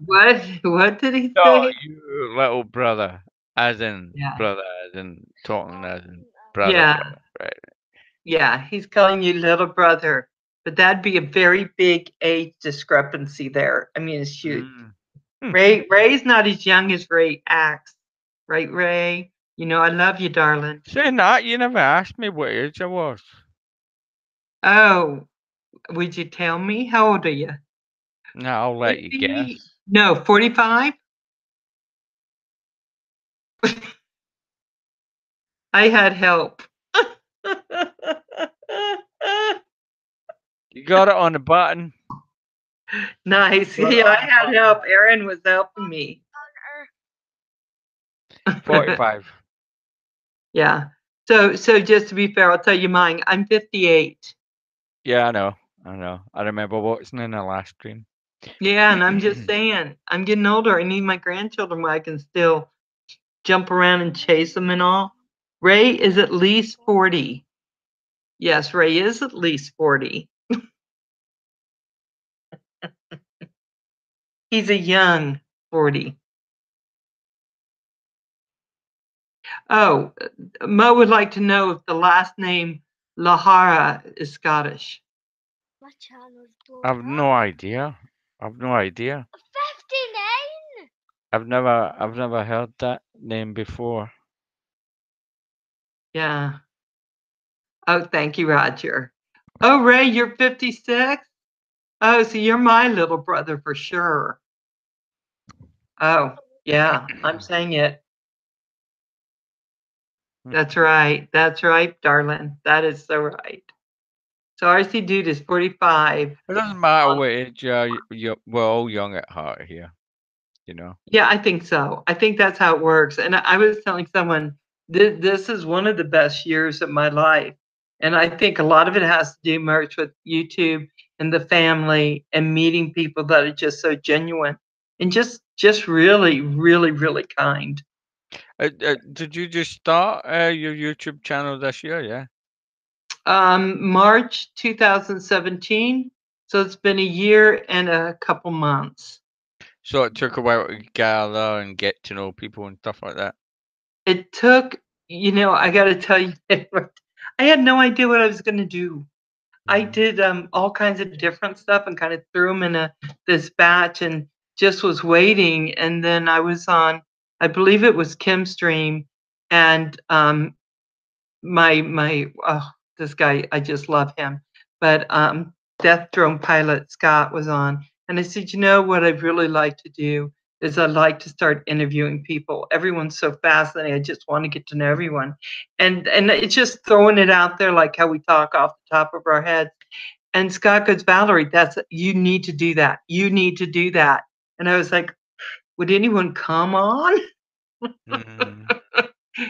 What did he No, say? you little brother, as in Yeah. brother, as in talking as in brother. Yeah. Brother, right. Yeah, he's calling you little brother, but that'd be a very big age discrepancy there. I mean, it's huge. Ray's not as young as Ray acts, right, Ray? You know, I love you, darling. Saying that, you never asked me what age I was. Oh, would you tell me? How old are you? No, I'll let you guess. No, 45? I had help. You got it on the button. Nice. Yeah, I had help. Aaron was helping me. 45. Yeah. So just to be fair, I'll tell you mine. I'm 58. Yeah, I know. I remember watching in the last stream. Yeah, and I'm just saying, I'm getting older. I need my grandchildren where I can still jump around and chase them and all. Ray is at least 40. Yes, Ray is at least 40. He's a young 40. Oh, Mo would like to know if the last name Lahara is Scottish. My channel's blown I've up. no idea. I've no idea. 59. I've never heard that name before. Yeah. Oh, thank you, Roger. Oh, Ray, you're 56? Oh, so you're my little brother for sure. Oh, yeah, I'm saying it. That's right. That's right, darling. That is so right. So RC Dude is 45. It doesn't matter what age you are. We're all young at heart here. You know. Yeah, I think so. I think that's how it works. And I was telling someone this is one of the best years of my life. And I think a lot of it has to do, Merch, with YouTube and the family and meeting people that are just so genuine and just really, really, really kind. Did you just start your YouTube channel this year? Yeah. March 2017. So it's been a year and a couple months. So it took a while to gather and get to know people and stuff like that. It took, I got to tell you, I had no idea what I was going to do. I did all kinds of different stuff and kind of threw them in this batch and just was waiting. And then I was on, I believe it was Kim Stream, and this guy, I just love him, but Death Drone Pilot Scott was on, and I said, what I'd really like to do is I'd like to start interviewing people. Everyone's so fascinating. I just want to get to know everyone, and it's just throwing it out there like how we talk off the top of our heads. And Scott goes, Valerie, you need to do that. You need to do that. And I was like, would anyone come on?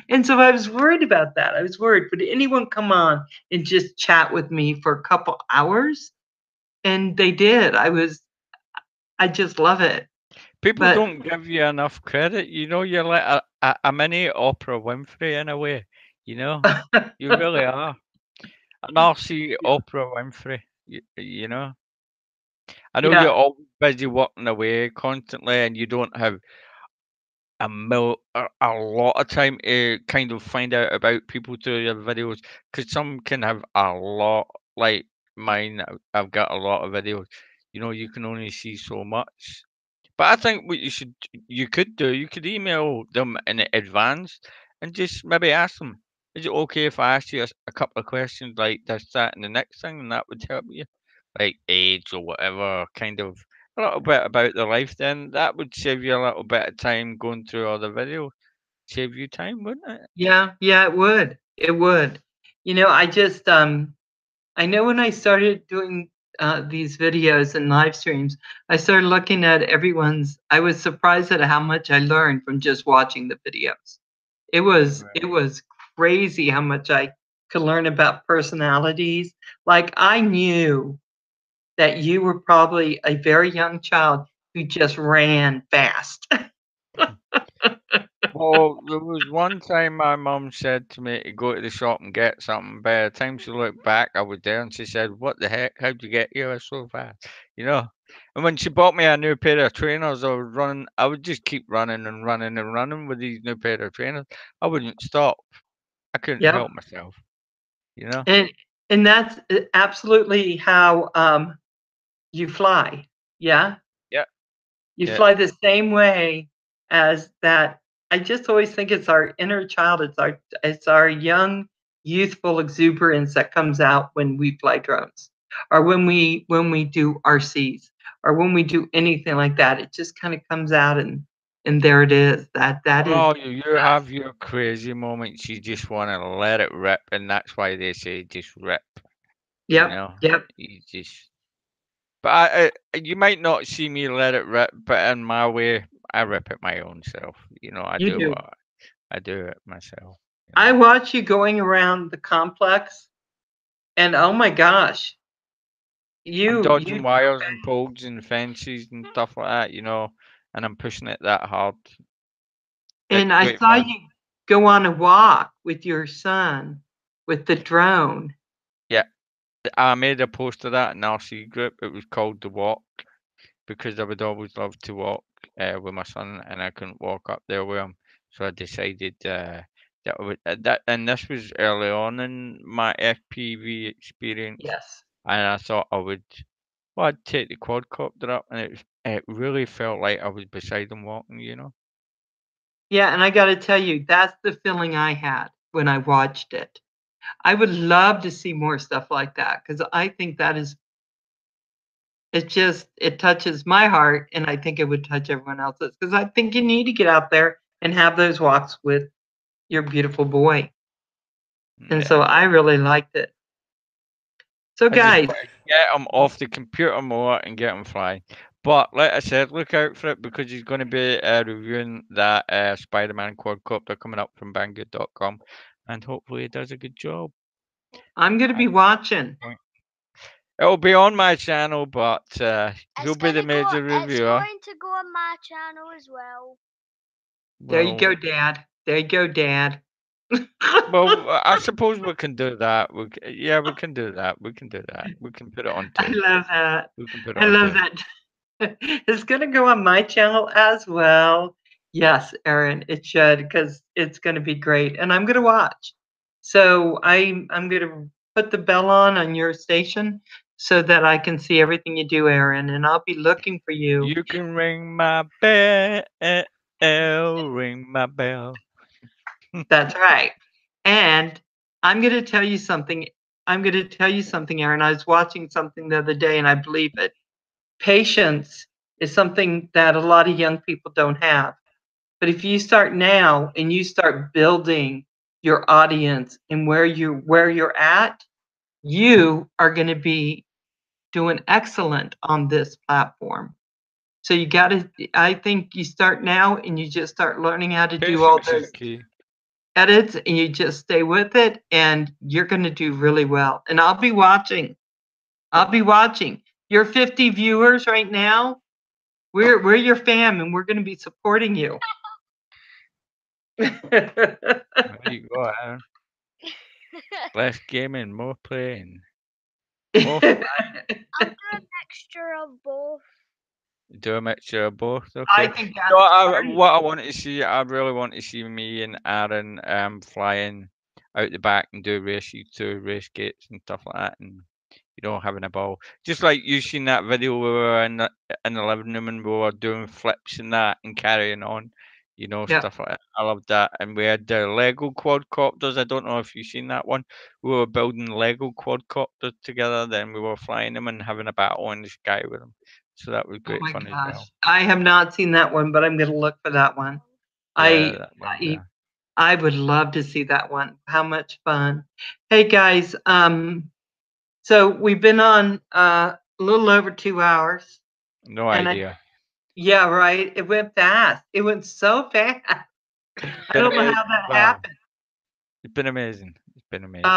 And so I was worried about that. I was worried, would anyone come on and just chat with me for a couple hours? And they did. I just love it. People But don't give you enough credit. You're like a mini Oprah Winfrey in a way. You really are. An RC Oprah Winfrey. You know. I know yeah, you're always busy working away constantly, and you don't have a lot of time to kind of find out about people through your videos, because some can have a lot, like mine. I've got a lot of videos. You can only see so much. But I think what you could do, you could email them in advance and just maybe ask them, is it okay if I ask you a couple of questions like this, that, and the next thing, and that would help you, like age or whatever, kind of a little bit about their life. Then that would save you a little bit of time going through all the videos. Save you time, wouldn't it? yeah, it would. It would. I just I know when I started doing these videos and live streams, I started looking at I was surprised at how much I learned from just watching the videos. It was crazy how much I could learn about personalities. Like I knew that you were probably a very young child who just ran fast. Well, there was one time my mum said to me to go to the shop and get something. By the time she looked back, I was there, and she said, "What the heck? How'd you get here so fast?" You know. And when she bought me a new pair of trainers, I was running. I would just keep running and running and running with these new pair of trainers. I wouldn't stop. I couldn't Yep. help myself. You know. And that's absolutely how you fly. Yeah. Yeah. You Yeah. fly the same way as that. I just always think it's our inner child. It's our young, youthful exuberance that comes out when we fly drones, or when we do RCs, or when we do anything like that. It just kind of comes out, and there it is. That is. Oh, you have your crazy moments. You just want to let it rip, and that's why they say just rip. Yep. Yep. You just. But you might not see me let it rip, but in my way, I rip it my own self. I You do. I do it myself. I watch you going around the complex, and oh my gosh, I'm you dodging wires and poles and fences and stuff like that, and I'm pushing it that hard. and It's I great saw fun. you go on a walk with your son with the drone. Yeah, I made a post of that in RC group. It was called The Walk because I would always love to walk with my son, and I couldn't walk up there with him. So I decided and this was early on in my FPV experience, Yes. and I thought I'd take the quadcopter up, and it really felt like I was beside him walking, you know. Yeah, and I got to tell you, that's the feeling I had when I watched it. I would love to see more stuff like that because I think that is it touches my heart, and I think it would touch everyone else's because I think you need to get out there and have those walks with your beautiful boy. And Yeah. so I really liked it. So I just guys, want to get him off the computer more and get him flying. But like I said, look out for it because he's going to be reviewing that Spider-Man quadcopter coming up from Banggood.com, and hopefully he does a good job. I'm going to be watching. It'll be on my channel, but he'll It's be the gonna go. major It's reviewer. going to go on my channel as well. There you go, Well, Dad. There you go, Dad. well, I suppose we can do that. Yeah, we can do that. We can do that. We can put it on I too. love that. We can put it I on love too. that. It's going to go on my channel as well. Yes, Erin, it should because it's going to be great, and I'm going to watch. So I'm going to put the bell on your station so that I can see everything you do, Erin, and I'll be looking for you. You can ring my bell, ring my bell. That's right. And I'm going to tell you something. I'm going to tell you something, Erin. I was watching something the other day, and I believe it. Patience is something that a lot of young people don't have. But if you start now and you start building your audience and where you're at, you are going to be doing excellent on this platform. So you got to I think you start now and you just start learning how to do all Patience is those key. edits and you just stay with it and you're going to do really well. And I'll be watching. I'll be watching. Your 50 viewers right now, we're your fam and we're going to be supporting you. There you go, Aaron. Less gaming, more playing. More I'll do a mixture of both. do a mixture of both. I Okay. think No, that's great. what I want to see, I really want to see me and Aaron flying out the back and do races to race gates and stuff like that, and having a ball. Just like you seen that video where we were in the living room and we were doing flips and that and carrying on, Yeah. stuff like that. I loved that. And we had the Lego quadcopters. I don't know if you've seen that one. We were building Lego quadcopters together, then we were flying them and having a battle in the sky with them. So that was Oh great my fun as gosh. well. I have not seen that one, but I'm going to look for that one. Yeah, that one. I would love to see that one. How much fun. Hey guys, so we've been on a little over 2 hours. No and idea. Yeah, right. It went fast. It went so fast. I don't know how that Wow. happened. It's been amazing. It's been amazing.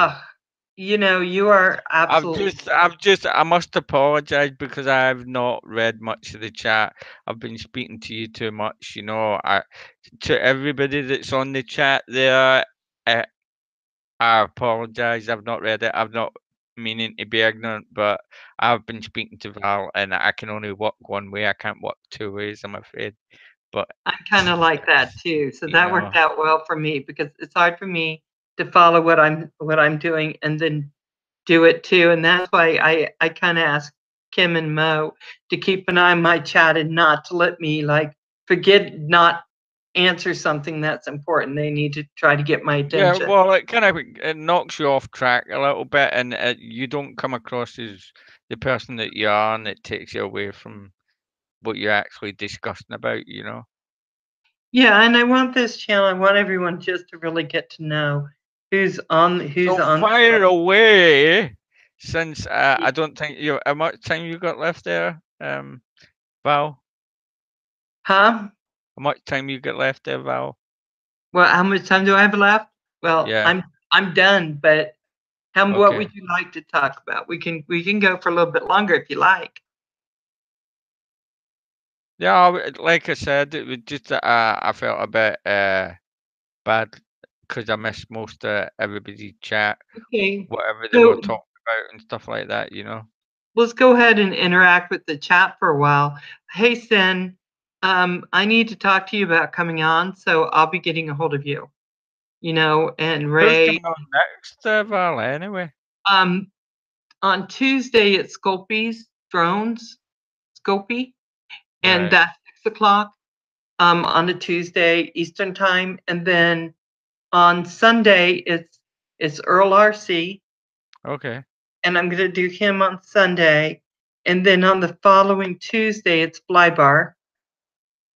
You are absolutely. I must apologize because I've not read much of the chat. I've been speaking to you too much. To everybody that's on the chat there, I apologize. I've not read it. I've not meaning to be ignorant, but I've been speaking to Val, and I can only work one way. I can't work two ways, I'm afraid. But I'm kind of like that too. So you that know, worked out well for me because it's hard for me to follow what I'm doing and then do it too. And that's why I kind of ask Kim and Mo to keep an eye on my chat and not to let me forget not answer something that's important. They need to try to get my yeah, attention. well, it knocks you off track a little bit, and you don't come across as the person that you are, and it takes you away from what you're actually discussing about. Yeah, and I want this channel. I want everyone just to really get to know who's on. So fire away, since I don't think how much time you got left there, Val? Huh? How much time you got left there, Val? Well, how much time do I have left? Well, Yeah. I'm done. But what Okay. would you like to talk about? We can go for a little bit longer if you like. Yeah, like I said, it was just that I felt a bit bad because I missed most of everybody's chat, Okay. whatever they were So talking about and stuff like that. let's go ahead and interact with the chat for a while. Hey, Sin, I need to talk to you about coming on, so I'll be getting a hold of you. and Who's Ray. coming on next, Val, anyway? On Tuesday it's Sculpey's Drones, Sculpey, and Right. that's 6:00 on a Tuesday Eastern time, and then on Sunday it's Earl RC, Okay. and I'm gonna do him on Sunday, and then on the following Tuesday it's Flybar,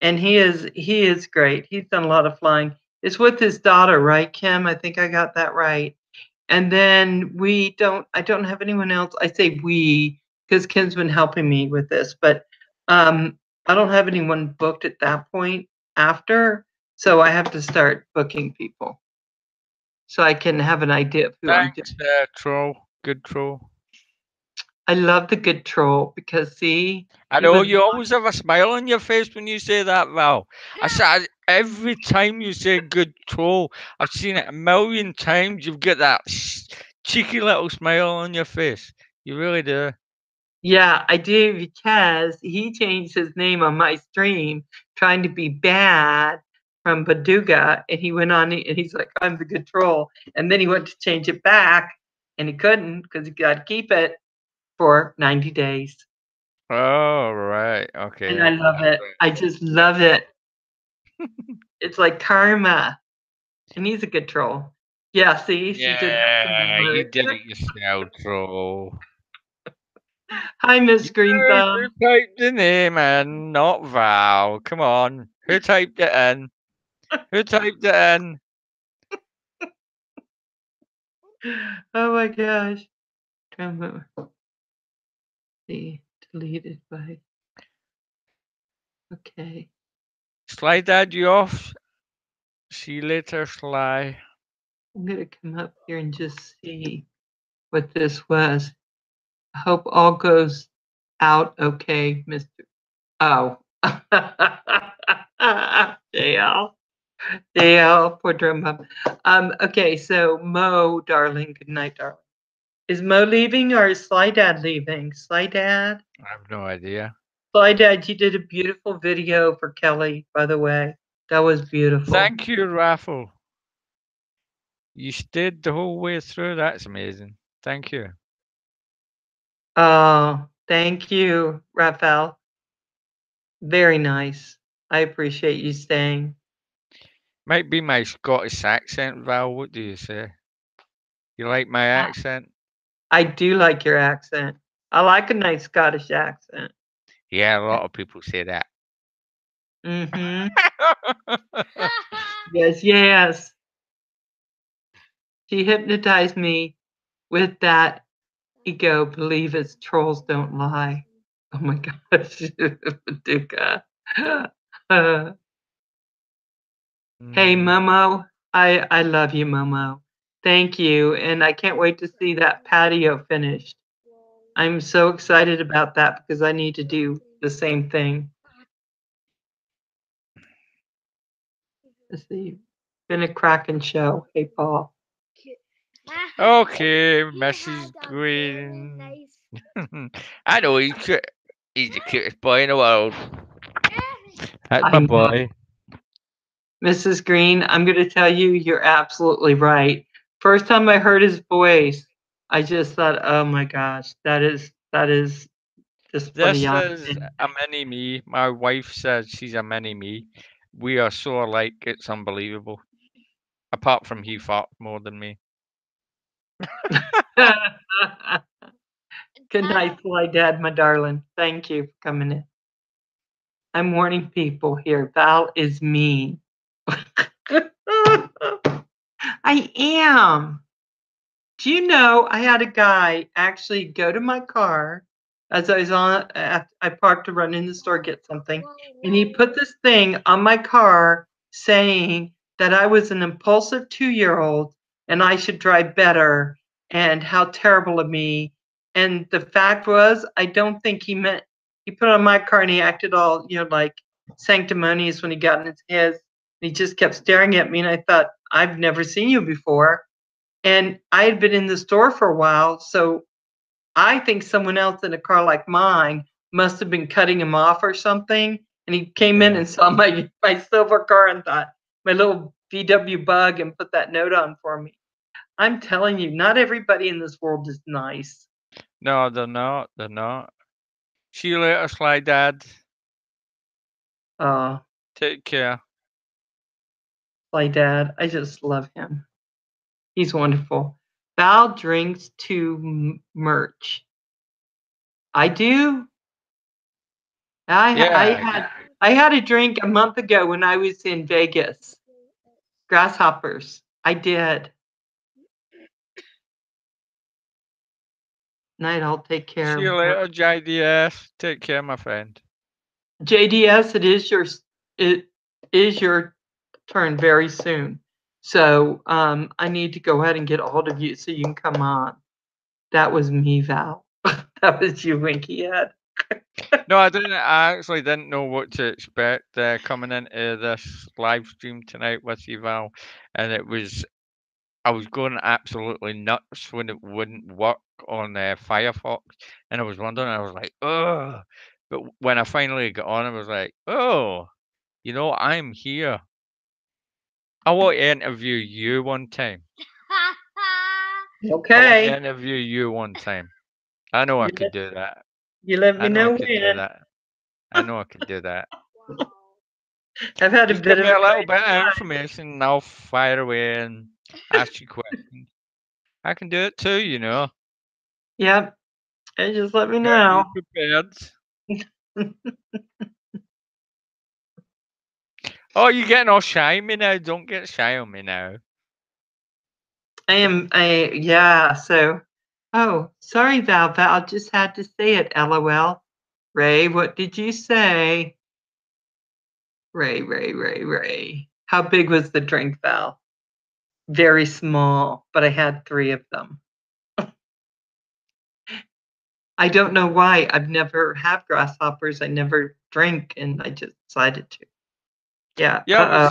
and he is great. He's done a lot of flying. It's with his daughter, right, Kim? I think I got that right. And then I don't have anyone else. I say we because Kim's been helping me with this, but I don't have anyone booked at that point after, so I have to start booking people so I can have an idea of who I'm doing. Thanks, Troll. Good Troll. I love the good troll because see, I he know was you always have a smile on your face when you say that, Val. I said every time you say good troll, I've seen it a million times. You've got that cheeky little smile on your face. You really do. Yeah, I do because he changed his name on my stream trying to be bad from Baduga, and he went on and he's like, I'm the good troll. And then he went to change it back and he couldn't because he got to keep it for 90 days. Oh, right. Okay. And I love it. I just love it. It's like karma. And he's a good troll. Yeah, see, she did that. Yeah, you did it yourself, Troll. Hi, Miss Green Thumb. Who typed the name in? Not Val. Come on. Who typed it in? Who typed it in? Oh my gosh. See, deleted by. Okay. Sly Dad, you off? See you later, Sly. I'm going to come up here and just see what this was. I hope all goes out okay, Mr. Oh. JL. JL, poor drum bum. Okay, so Mo, darling, good night, darling. Is Mo leaving or is Sly Dad leaving? Sly Dad? I have no idea. Sly Dad, you did a beautiful video for Kelly, by the way. That was beautiful. Thank you, Raffle. You stayed the whole way through. That's amazing. Thank you. Oh, thank you, Raphael. Very nice. I appreciate you staying. Might be my Scottish accent, Val. What do you say? You like my accent? I do like your accent. I like a nice Scottish accent. Yeah, a lot of people say that. Mm-hmm. Yes, yes. She hypnotized me with that ego, believe it's trolls don't lie. Oh my gosh, Duca. Hey, Momo. I love you, Momo. Thank you. And I can't wait to see that patio finished. I'm so excited about that because I need to do the same thing. Let's see. Been a cracking show. Hey, Paul. Okay, Mrs. Green. I know he's cute. He's the cutest boy in the world. That's my boy. Mrs. Green, I'm going to tell you, you're absolutely right. First time I heard his voice, I just thought, oh my gosh, that is just This funny. is a mini me. My wife says she's a mini me. We are so alike, it's unbelievable. Apart from he fought more than me. Good night, Fly Dad, my darling. Thank you for coming in. I'm warning people here. Val is mean. I am. Do you know I had a guy actually go to my car as I was I parked to run in the store, get something, and he put this thing on my car saying that I was an impulsive 2-year-old and I should drive better and how terrible of me. And the fact was, I don't think he meant, he put it on my car and he acted all, like sanctimonious when he got in his head. He just kept staring at me and I thought, I've never seen you before. And I had been in the store for a while, so I think someone else in a car like mine must have been cutting him off or something. And he came in and saw my silver car and thought, my little VW Bug and put that note on for me. I'm telling you, not everybody in this world is nice. No, they're not. They're not. See you later, Sly Dad. Oh, Take care. my dad, I just love him. He's wonderful. Val drinks to merch. I do. Yeah. I had a drink a month ago when I was in Vegas. Grasshoppers. I did. Night, I'll take care. See you later, JDS. Take care, my friend. JDS, it is your turn very soon. So I need to go ahead and get a hold of you so you can come on. That was me, Val. That was you, Winky Head. No, I didn't. I actually didn't know what to expect coming into this live stream tonight with you, Val, and I was going absolutely nuts when it wouldn't work on Firefox, and I was wondering. I was like, oh, but when I finally got on, I was like, oh, I'm here. I want to interview you one time. I want to Okay. interview you one time. I know I could do that. You let me I know know I could do when. that. I know I could do that. Wow. I've had a Just bit give of me a little crazy bit of time. information and I'll fire away and ask you questions. I can do it too, you know. Yep. And just let me Are know. you prepared? Oh, you're getting all shy on me now. Don't get shy on me now. Yeah, so oh, sorry, Val. Val just had to say it, LOL. Ray, what did you say? Ray. How big was the drink, Val? Very small, but I had 3 of them. I don't know why. I've never had grasshoppers. I never drink, and I just decided to. Yeah. Yeah,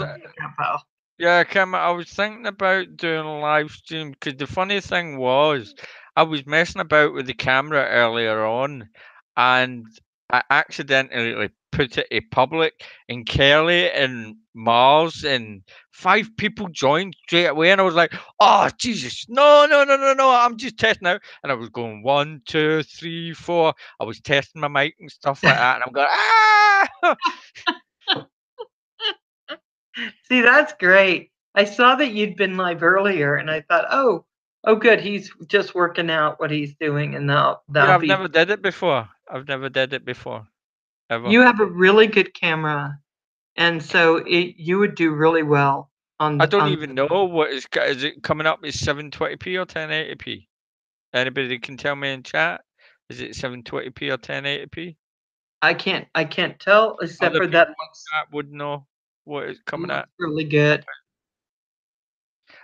Val. yeah, Kim, I was thinking about doing a live stream because the funny thing was, I was messing about with the camera earlier on, and I accidentally put it in public, and Kelly and Mars and 5 people joined straight away, and I was like, "Oh Jesus, no! I'm just testing out," and I was going 1, 2, 3, 4. I was testing my mic and stuff like that, and I'm going, "Ah!" See, that's great. I saw that you'd been live earlier, and I thought, oh, good. He's just working out what he's doing, and Yeah, that'll I've be. never did it before. I've never did it before, ever. You have a really good camera, and so you would do really well on. I don't even know what is it coming up as 720p or 1080p? Anybody can tell me in chat. Is it 720p or 1080p? I can't tell except Other for people that in chat would know what it's coming looks at. really good.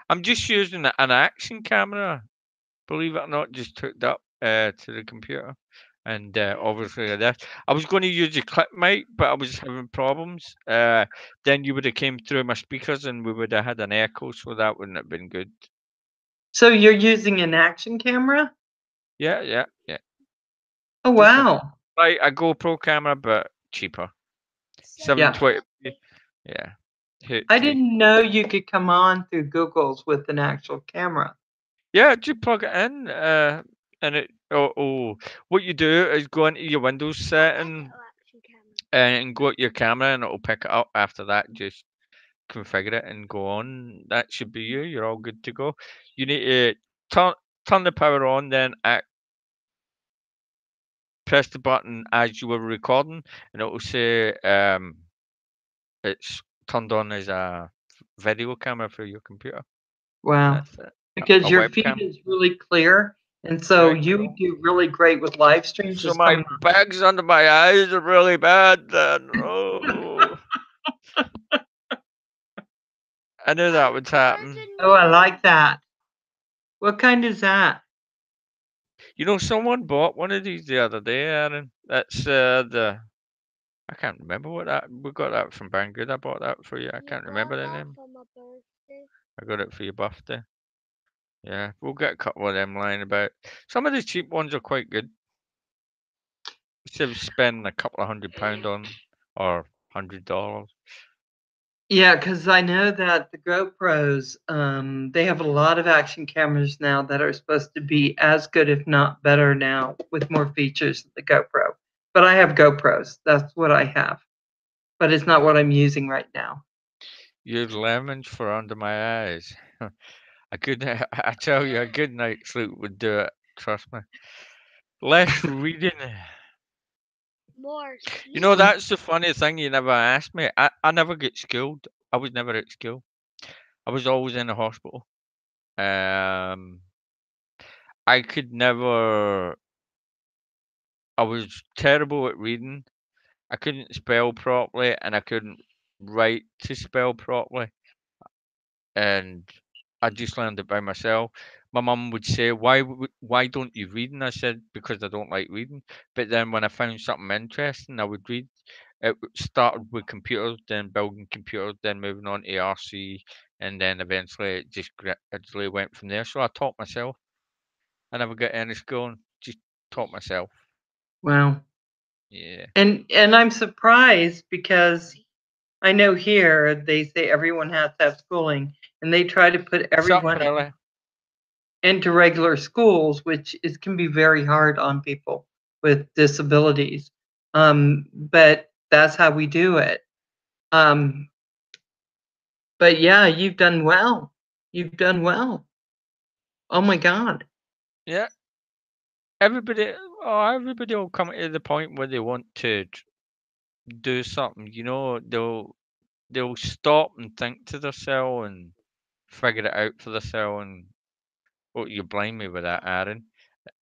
I'm just using an action camera, believe it or not, just hooked up to the computer. And obviously this. I was going to use a clip mic, but I was having problems. Then you would have came through my speakers and we would have had an echo, so that wouldn't have been good. So you're using an action camera? Yeah. Oh Just wow! like a GoPro camera, but cheaper. 720p. Yeah. I didn't know you could come on through Google's with an actual camera. Yeah, just plug it in, and it. What you do is go into your Windows setting and go to your camera, and it'll pick it up. After that, just configure it and go on. That should be you. You're all good to go. You need to turn the power on, then press the button as you were recording, and it will say it's turned on as a video camera for your computer. Wow! That's it. Because A your webcam. feed is really clear, and so Very you cool. do really great with live streams. So Just my coming on. bags under my eyes are really bad then. Oh. I knew that would happen. Oh, I like that. What kind is that? You know, someone bought one of these the other day, Aaron. That's I can't remember what that. We got that from Banggood. I bought that for you. I can't remember the name. I got it for your birthday. Yeah, we'll get a couple of them lying about. Some of the cheap ones are quite good. Instead of spending a couple of £100 on or $100. Yeah, because I know that the GoPros, they have a lot of action cameras now that are supposed to be as good, if not better now, with more features than the GoPro. But I have GoPros. That's what I have. But it's not what I'm using right now. You're lemons for under my eyes. I tell you, a good night's sleep would do it. Trust me. Less reading. More You know, sleep. that's the funny thing you never asked me. I never get schooled. I was never at school. I was always in the hospital. Um, I could never. I was terrible at reading. I couldn't spell properly, and I couldn't write to spell properly. And I just learned it by myself. My mum would say, why don't you read?" And I said, "Because I don't like reading." But then when I found something interesting, I would read. Started with computers, then building computers, then moving on to RC, and then eventually it just gradually went from there. So I taught myself. I never got any school, and just taught myself. Wow. Yeah. And I'm surprised because I know here they say everyone has to have schooling, and they try to put What's up, everyone fella? into regular schools, which can be very hard on people with disabilities. But that's how we do it. But yeah, you've done well. You've done well. Oh my God. Yeah. Everybody will come to the point where they want to do something. You know, they'll stop and think to themselves and figure it out for themselves. And oh, you blame me with that, Aaron.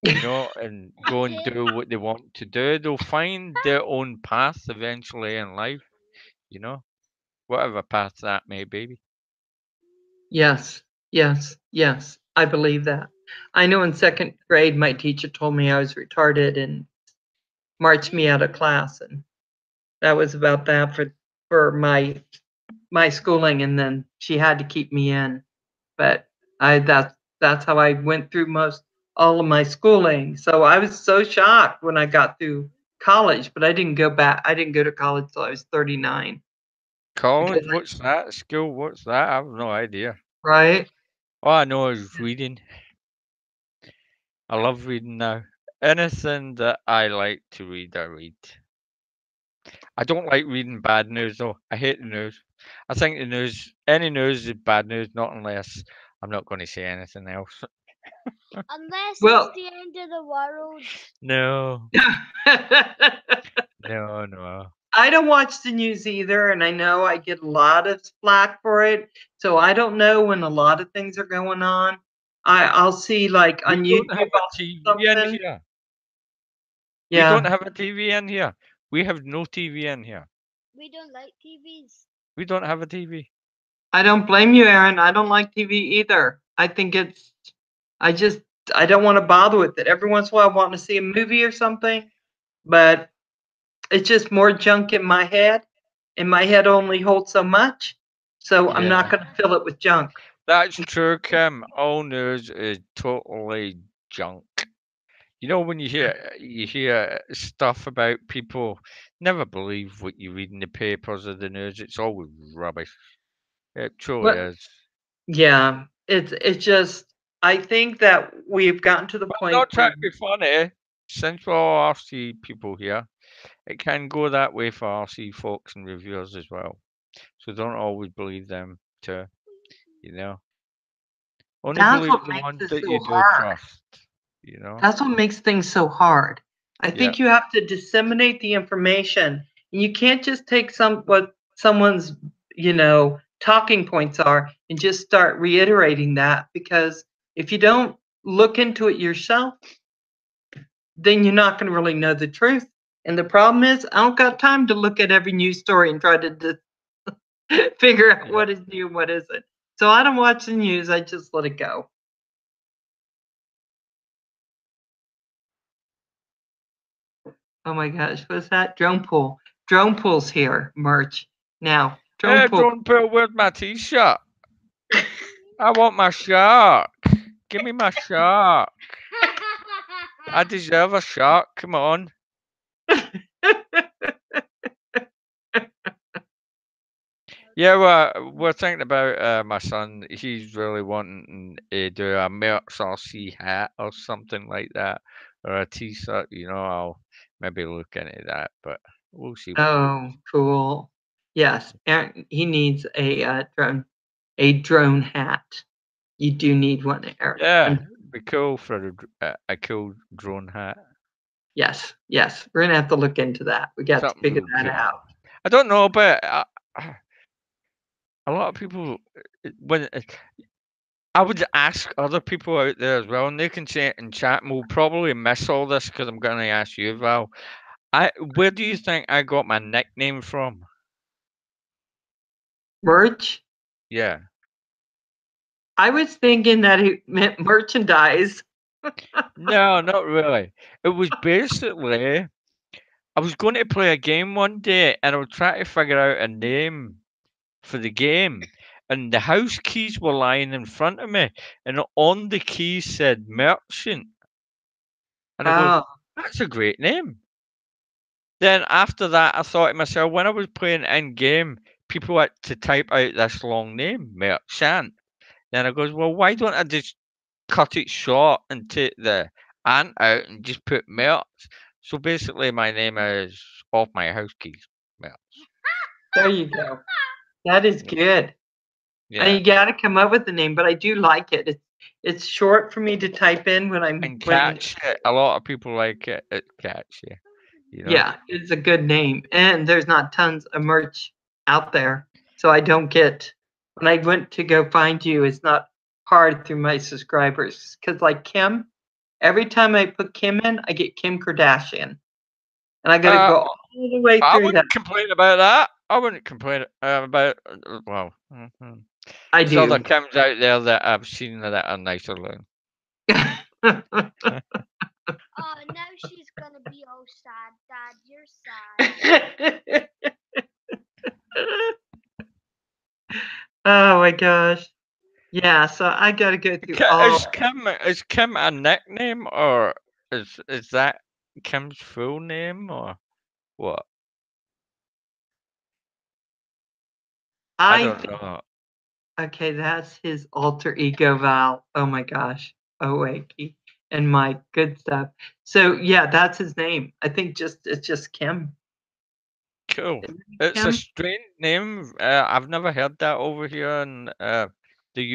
You know, and go and do what they want to do. They'll find their own path eventually in life. You know, whatever path that may be. Yes, yes, yes. I believe that. I know in second grade, my teacher told me I was retarded and marched me out of class, and that was about that for my schooling. And then she had to keep me in. But that's how I went through most all of my schooling. So I was so shocked when I got through college, but I didn't go back. I didn't go to college till I was 39. College? Because What's that? School? What's that? I have no idea. right? All I know is reading. I love reading now. Anything that I like to read, I read. I don't like reading bad news though. I hate the news. I think the news, any news is bad news, not unless I'm not going to say anything else. Unless it's Well, the end of the world. No, no, no. I don't watch the news either, and I know I get a lot of flack for it. So I don't know when a lot of things are going on. I'll see like We on don't have YouTube a I'll see TV in something. here. We don't Yeah, have a TV in here. We have no TV in here. We don't like TVs. We don't have a TV. I don't blame you, Aaron. I don't like TV either. I think I just, I don't want to bother with it. Every once in a while, I want to see a movie or something, but it's just more junk in my head, and my head only holds so much. So I'm not Yeah, going to fill it with junk. that's true, Kim. All news is totally junk. You know, when you hear stuff about people, never believe what you read in the papers or the news. It's always rubbish. It truly What? is. Yeah, it's just I think that we've gotten to the But point not where trying to be funny. Since we're all RC people here, it can go that way for RC folks and reviewers as well. So don't always believe them too. You know, only that's believe what the makes ones it that so you do hard. trust. You know. That's what makes things so hard. I Yeah. think you have to disseminate the information. And you can't just take what someone's, talking points are and just start reiterating that, because if you don't look into it yourself, then you're not going to really know the truth. And the problem is, I don't got time to look at every news story and try to figure out Yeah. what is new and what isn't. So I don't watch the news. I just let it go. Oh my gosh, what's that? Drone pool. Drone pool's here, merch. Now, drone Hey, pool. don't put with my t-shirt. I want my shark. Give me my shark. I deserve a shark. Come on. Yeah, well, we're thinking about my son. He's really wanting to do a Mercs RC hat or something like that, or a T-shirt. I'll maybe look into that, but we'll see what. Oh, cool. Yes, Aaron, he needs a drone hat. You do need one, Aaron. Yeah, And it'd be cool for a cool drone hat. yes, we're gonna have to look into that. We got to Something figure really that cool. out. I don't know, but a lot of people when I would ask other people out there as well, and they can say it in chat, and we'll probably miss all this because I'm going to ask you, Val. Where do you think I got my nickname from? Merch? Yeah. I was thinking that it meant merchandise. No, not really. It was basically I was going to play a game one day, and I was trying to figure out a name for the game, and the house keys were lying in front of me, and on the keys said merchant, and I go, Oh, "That's a great name." Then after that, I thought to myself, when I was playing in game, people had to type out this long name, Merchant. Then I goes, well, why don't I just cut it short and take the ant out and just put Merch? So basically, my name is off my house keys, Merch. there you go. That is good. And Yeah, you got to come up with a name, but I do like it. It's short for me to type in when I'm and when catchy. A lot of people like it. It's catchy, yeah, it's a good name. And there's not tons of merch out there. So I don't get when I went to go find you, it's not hard through my subscribers. Cause like Kim, every time I put Kim in, I get Kim Kardashian. And I gotta Uh, go all the way I through that. wouldn't complain about that. I wouldn't complain about well. I There's other do. Kims out there that I've seen that are nicer looking. Oh, now she's gonna be all sad, Dad. You're sad. Oh my gosh. Yeah, so I gotta go through all. Is Kim a nickname or is that Kim's full name or what? I I don't think, know. okay, that's his alter ego Val. Oh my gosh. Oh wait, and Mike, good stuff. So yeah, that's his name. I think it's just Kim. Cool. Isn't it It's a Kim? strange name. I've never heard that over here in the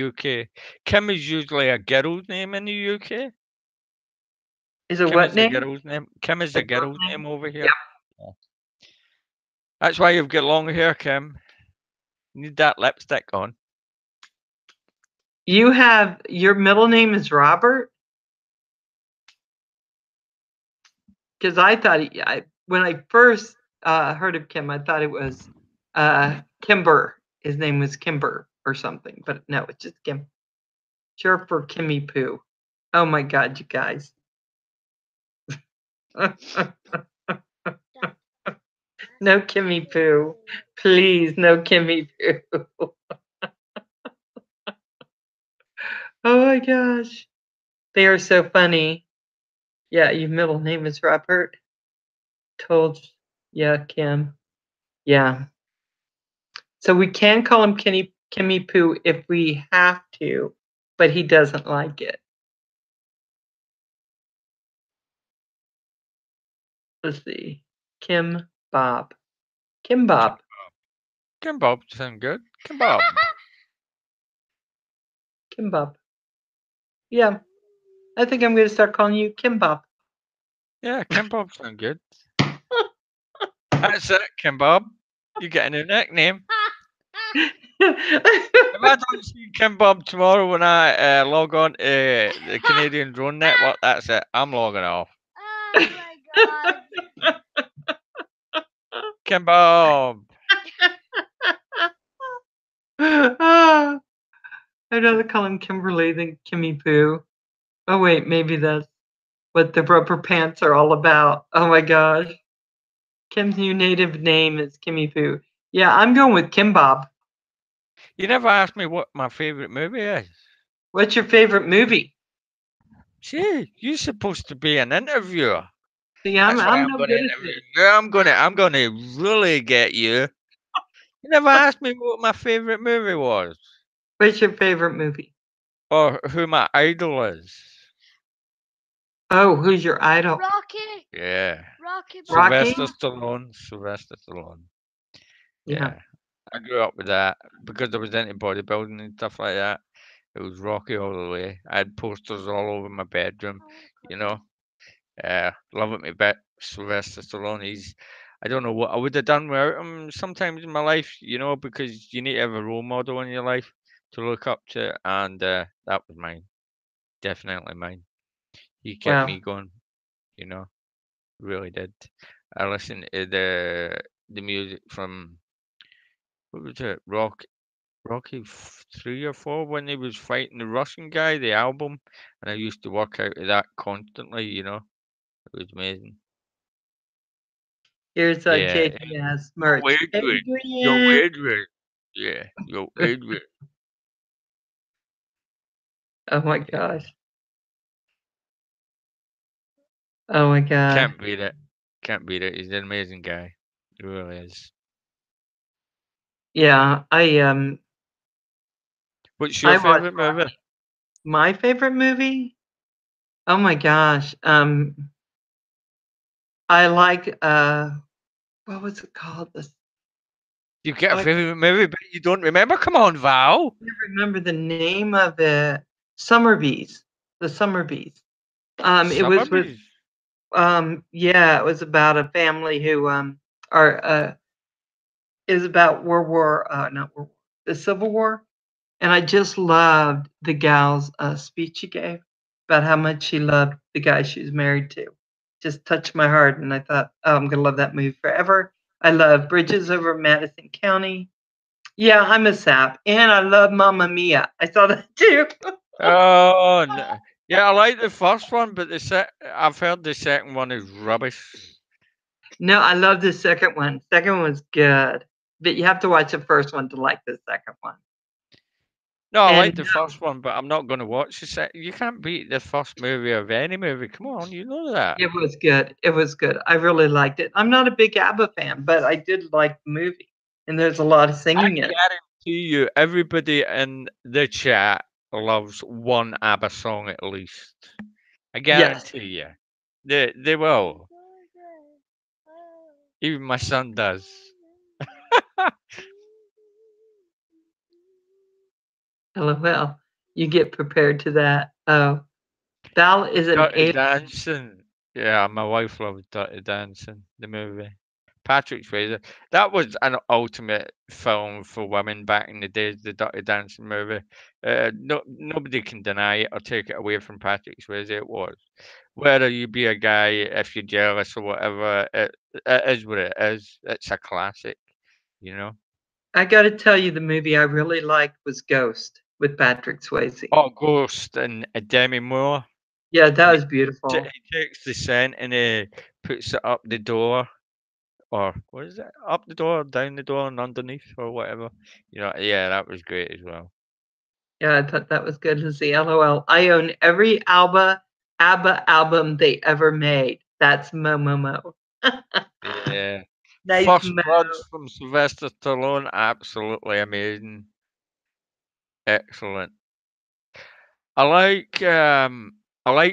UK. Kim is usually a girl's name in the UK. Is it Kim what is a name? girl's name. Kim is A a girl girl's name? name over Yeah. here. Yeah. That's why you've got long hair, Kim. You need that lipstick on. You have your middle name is Robert? Because I thought when I first heard of Kim, I thought it was Kimber. His name was Kimber or something, but no, it's just Kim. Short for Kimmy Poo. Oh my God, you guys. No Kimmy Poo. Please, no Kimmy Poo. Oh my gosh. They are so funny. Yeah, your middle name is Robert. Told yeah, Kim. Yeah. So we can call him Kimmy Poo if we have to, but he doesn't like it. Let's see. Kim Bob. Kim Bob. Kim Bob sound good. Kim Bob. Kim Bob. Yeah. I think I'm gonna start calling you Kim Bob. Yeah, Kim Bob sound good. That's it, Kim Bob. You get a new nickname. If I don't see Kim Bob tomorrow when I log on to the Canadian Drone Network, that's it. I'm logging off. Oh my God. Kim Bob. I'd rather call him Kimberly than Kimmy Poo. Oh wait, maybe that's what the rubber pants are all about. Oh my gosh. Kim's new native name is Kimmy Poo. Yeah, I'm going with Kim Bob. You never asked me what my favorite movie is. What's your favorite movie? Gee, you're supposed to be an interviewer. See, That's why I'm I'm no going good to at interview this. you. I'm going to really get you. You never asked me what my favorite movie was, What's your favorite movie? or who my idol is. Oh, who's your idol? Rocky. Yeah, Rocky. Rocky? Sylvester Stallone. Sylvester Stallone. Yeah. Yeah, I grew up with that because I was into bodybuilding and stuff like that. It was Rocky all the way. I had posters all over my bedroom. You know, love it, me bit. Sylvester Stallone. I don't know what I would have done without him sometimes in my life, because you need to have a role model in your life to look up to, and that was mine. Definitely mine. He kept Wow. me going, you know, really did. I listened to the music from, what was it, Rocky 3 or 4, when he was fighting the Russian guy, the album, and I used to work out of that constantly. It was amazing. Here's Yeah, JPS merch. Adrian. Yo, Adrian. Adrian. Yeah, yo, Adrian. Oh my Yeah. gosh. Oh my god. Can't beat it. Can't beat it. He's an amazing guy. He really is. Yeah, What's I your watched favorite movie? my favorite movie. Oh my gosh. I like what was it called? This You've got a I favorite movie, but you don't remember? Come on, Val. can't remember the name of it. Summerbees. The Summerbees. It was with Summerbees. yeah, it was about a family who are is about not World War, the Civil War. And I just loved the gal's speech she gave about how much she loved the guy she was married to. Just touched my heart, and I thought, oh, I'm gonna love that movie forever. I love Bridges Over Madison County. Yeah, I'm a sap, and I love Mamma Mia. I saw that too. Oh, no. Yeah, I like the first one, but I've heard the second one is rubbish. No, I love the second one. Second one was good, but you have to watch the first one to like the second one. No, I like And the first one, but I'm not going to watch the second. You can't beat the first movie of any movie. Come on, you know that. it was good. It was good. I really liked it. I'm not a big ABBA fan, but I did like the movie, and there's a lot of I singing in it. guarantee you, everybody in the chat loves one ABBA song at least. I Yes. guarantee you. They will. Even my son does. LOL. You get prepared to that. Oh, Val is an Dirty alien. Dancing. Yeah, my wife loves Dirty Dancing, the movie. Patrick Swayze. That was an ultimate film for women back in the days, the Dirty Dancing movie. Nobody can deny it or take it away from Patrick Swayze. It was. Whether you be a guy, if you're jealous or whatever, it is what it is. It's a classic, you know? I got to tell you, the movie I really liked was Ghost with Patrick Swayze. Oh, Ghost and Demi Moore. Yeah, that And was beautiful. he takes the scent and he puts it up the door. Or what is it? Up the door, down the door, and underneath, or whatever. Yeah, that was great as well. Yeah, I thought that was good to see. LOL. I own every ABBA album they ever made. That's Mo Mo Mo. Yeah. Nice First Mo. Blood from Sylvester Stallone, absolutely amazing. Excellent. I like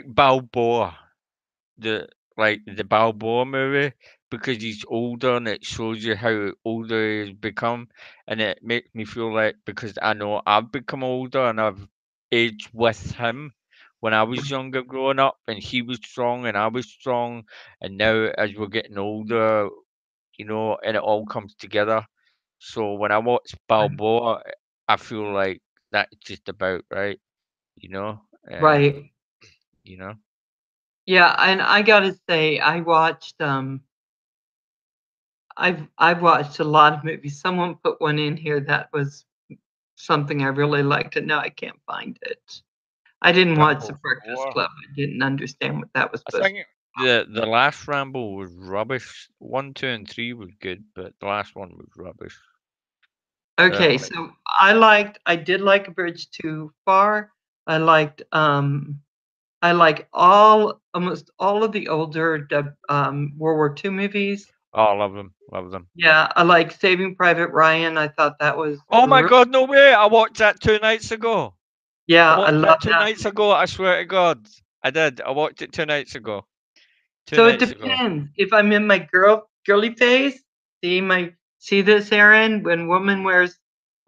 Balboa, the Balboa movie, because he's older and it shows you how older he's become, and it makes me feel like, because I know I've become older and I've aged with him when I was younger growing up, and he was strong and I was strong, and now as we're getting older, and it all comes together. So when I watch Balboa, I feel like that's just about right, you know. Um, Right. you know. Yeah, and I gotta say, I've watched a lot of movies. Someone put one in here that was something I really liked, and now I can't find it. I didn't watch The Rambo Breakfast 4. Club. I didn't understand what that was I supposed to think the last Rambo was rubbish. 1, 2, and 3 was good, but the last one was rubbish. be. Okay, Certainly. so I did like A Bridge Too Far. I like almost all of the older World War II movies. Oh, I love them. Love them. Yeah, I like Saving Private Ryan. I thought that was Oh my re- God, no way! I watched that 2 nights ago. yeah, I I watched love that 2 that. nights ago. I swear to God, I did. I watched it 2 nights ago. 2 So it nights ago. depends. If I'm in my girly phase, see this, Aaron? When woman wears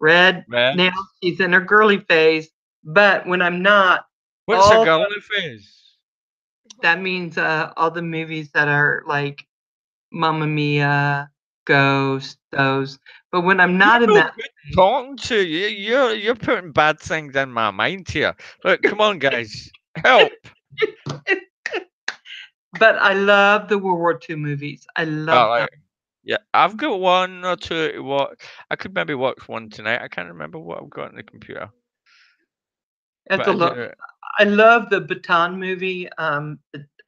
red Right? nails, she's in her girly phase. But when I'm not, What's a all girly phase? that means all the movies that are like Mamma Mia, Ghost, those. But when I'm not You're in no that, good talking to you. You're putting bad things in my mind here. Look, come on, guys, help! but I love the World War II movies. I Oh, love them. like, yeah, I've got 1 or 2 to watch. I could maybe watch one tonight. I can't remember what I've got on the computer, It's but a I lot. do. I love the Baton movie, and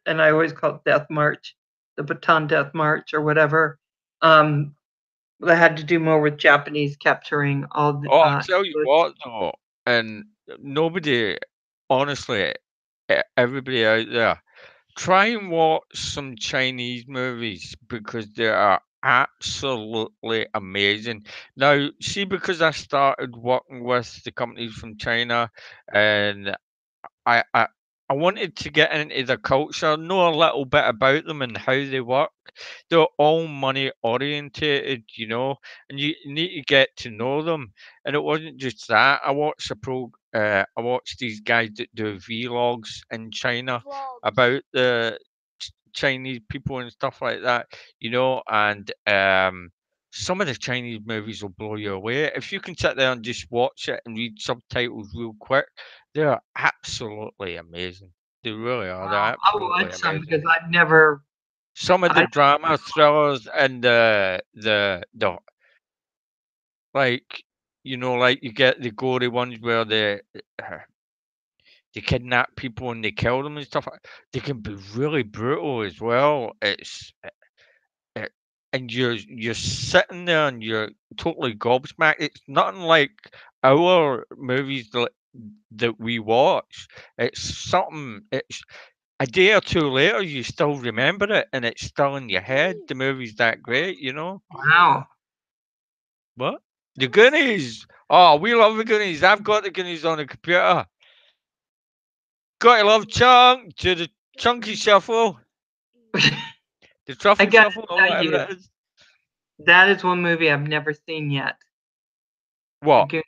I always call it Death March, the Baton Death March or whatever. That had to do more with Japanese capturing all the. Oh, I tell you what, though, and nobody, honestly, everybody out there, try and watch some Chinese movies because they are absolutely amazing. Now, see, because I started working with the companies from China, and I I I wanted to get into the culture, know a little bit about them and how they work. They're all money orientated, and you need to get to know them. And it wasn't just that. I watched these guys that do vlogs in China Vlogs. about the Chinese people and stuff like that, and some of the Chinese movies will blow you away. If you can sit there and just watch it and read subtitles real quick, they're absolutely amazing. They really are. They're I'll absolutely watch some amazing. because I've never. Some of the I drama thrillers and the like, like you get the gory ones where they kidnap people and they kill them and stuff. They can be really brutal as well. Uh, and you're sitting there and you're totally gobsmacked. It's nothing like our movies that we watch. It's something. It's a day or two later, you still remember it, and it's still in your head. The movie's that great, wow. What? The Goonies. Oh, we love the Goonies. I've got the Goonies on the computer. Gotta love Chunk to the Chunky Shuffle, the I Truffle gotta Shuffle, or tell whatever you, it is. that is one movie I've never seen yet. What? Again,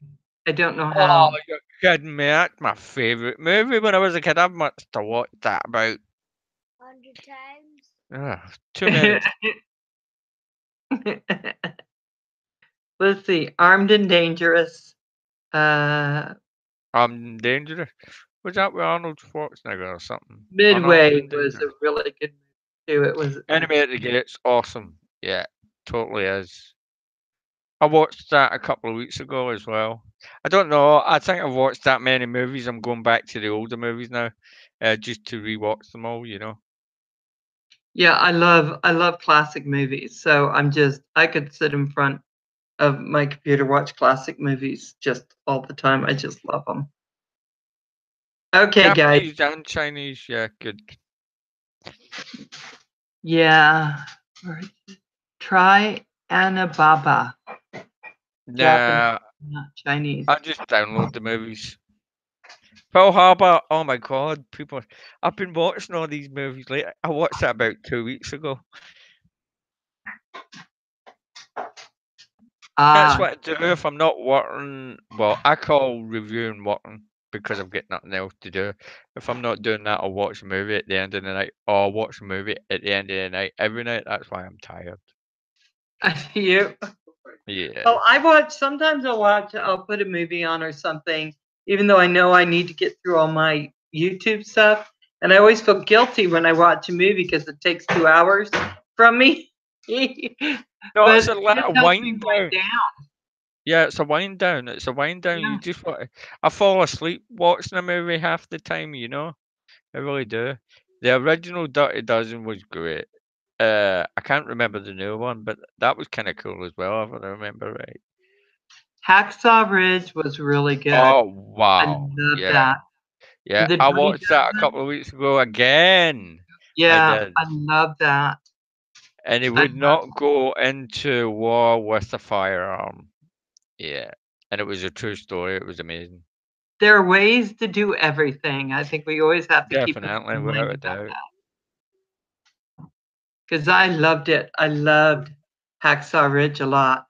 I don't know Oh, how. you're kidding me. That's my favourite movie when I was a kid. I've must have watched that about 100 times. 2 minutes. Let's see. Armed and Dangerous. Uh, I'm Dangerous. Was that with Arnold Schwarzenegger or something? Unarmed Midway and was a Dangerous. really good movie too. It was. Animated Gates, awesome. Yeah, totally is. I watched that a couple of weeks ago as well. I don't know. I think I've watched that many movies. I'm going back to the older movies now, just to rewatch them all. Yeah, I love classic movies. So I could sit in front of my computer, watch classic movies just all the time. I just love them. Okay, guys. Japanese and Chinese, yeah, good. Yeah. Try Anababa. Japanese, Nah, not Chinese. I just download the movies. Pearl Harbor, oh my god, people! I've been watching all these movies lately. I watched that about 2 weeks ago. That's Ah, what I do if I'm not working. Well, I call reviewing working because I've got nothing else to do. If I'm not doing that, I'll watch a movie at the end of the night, or I'll watch a movie at the end of the night every night. That's why I'm tired. you. Yeah. Well, sometimes I'll put a movie on or something, even though I know I need to get through all my YouTube stuff. And I always feel guilty when I watch a movie because it takes 2 hours from me. No, But it's a it little helps me wind wind down. down. Yeah, it's a wind down. It's a wind down. Yeah. You just want. I fall asleep watching a movie half the time. I really do. The original Dirty Dozen was great. I can't remember the new one, but that was kind of cool as well, if I remember right. Hacksaw Ridge was really good. Oh I wow! love Yeah, that. yeah. The I Dirty watched that a Dozen. couple of weeks ago again. I Yeah, did. I love that. and he I would love not go into war with a firearm. Yeah, and it was a true story. It was amazing. There are ways to do everything. I think we always have to keep Definitely, in without mind a about doubt. that. Because I loved it. I loved Hacksaw Ridge a lot.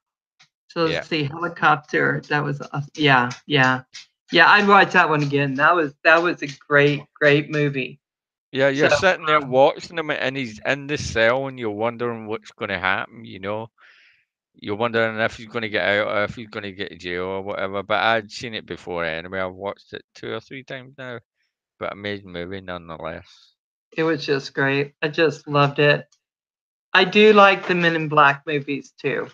So Yeah. let's see, Helicopter. That was yeah. I'd watch that one again. That was a great movie. Yeah, you're So sitting there watching him, and he's in the cell, and you're wondering what's going to happen. You know, you're wondering if he's going to get out, or if he's going to get to jail, or whatever. But I'd seen it before anyway. I've watched it 2 or 3 times now. But amazing movie nonetheless. it was just great. I just loved it. I do like the Men in Black movies too.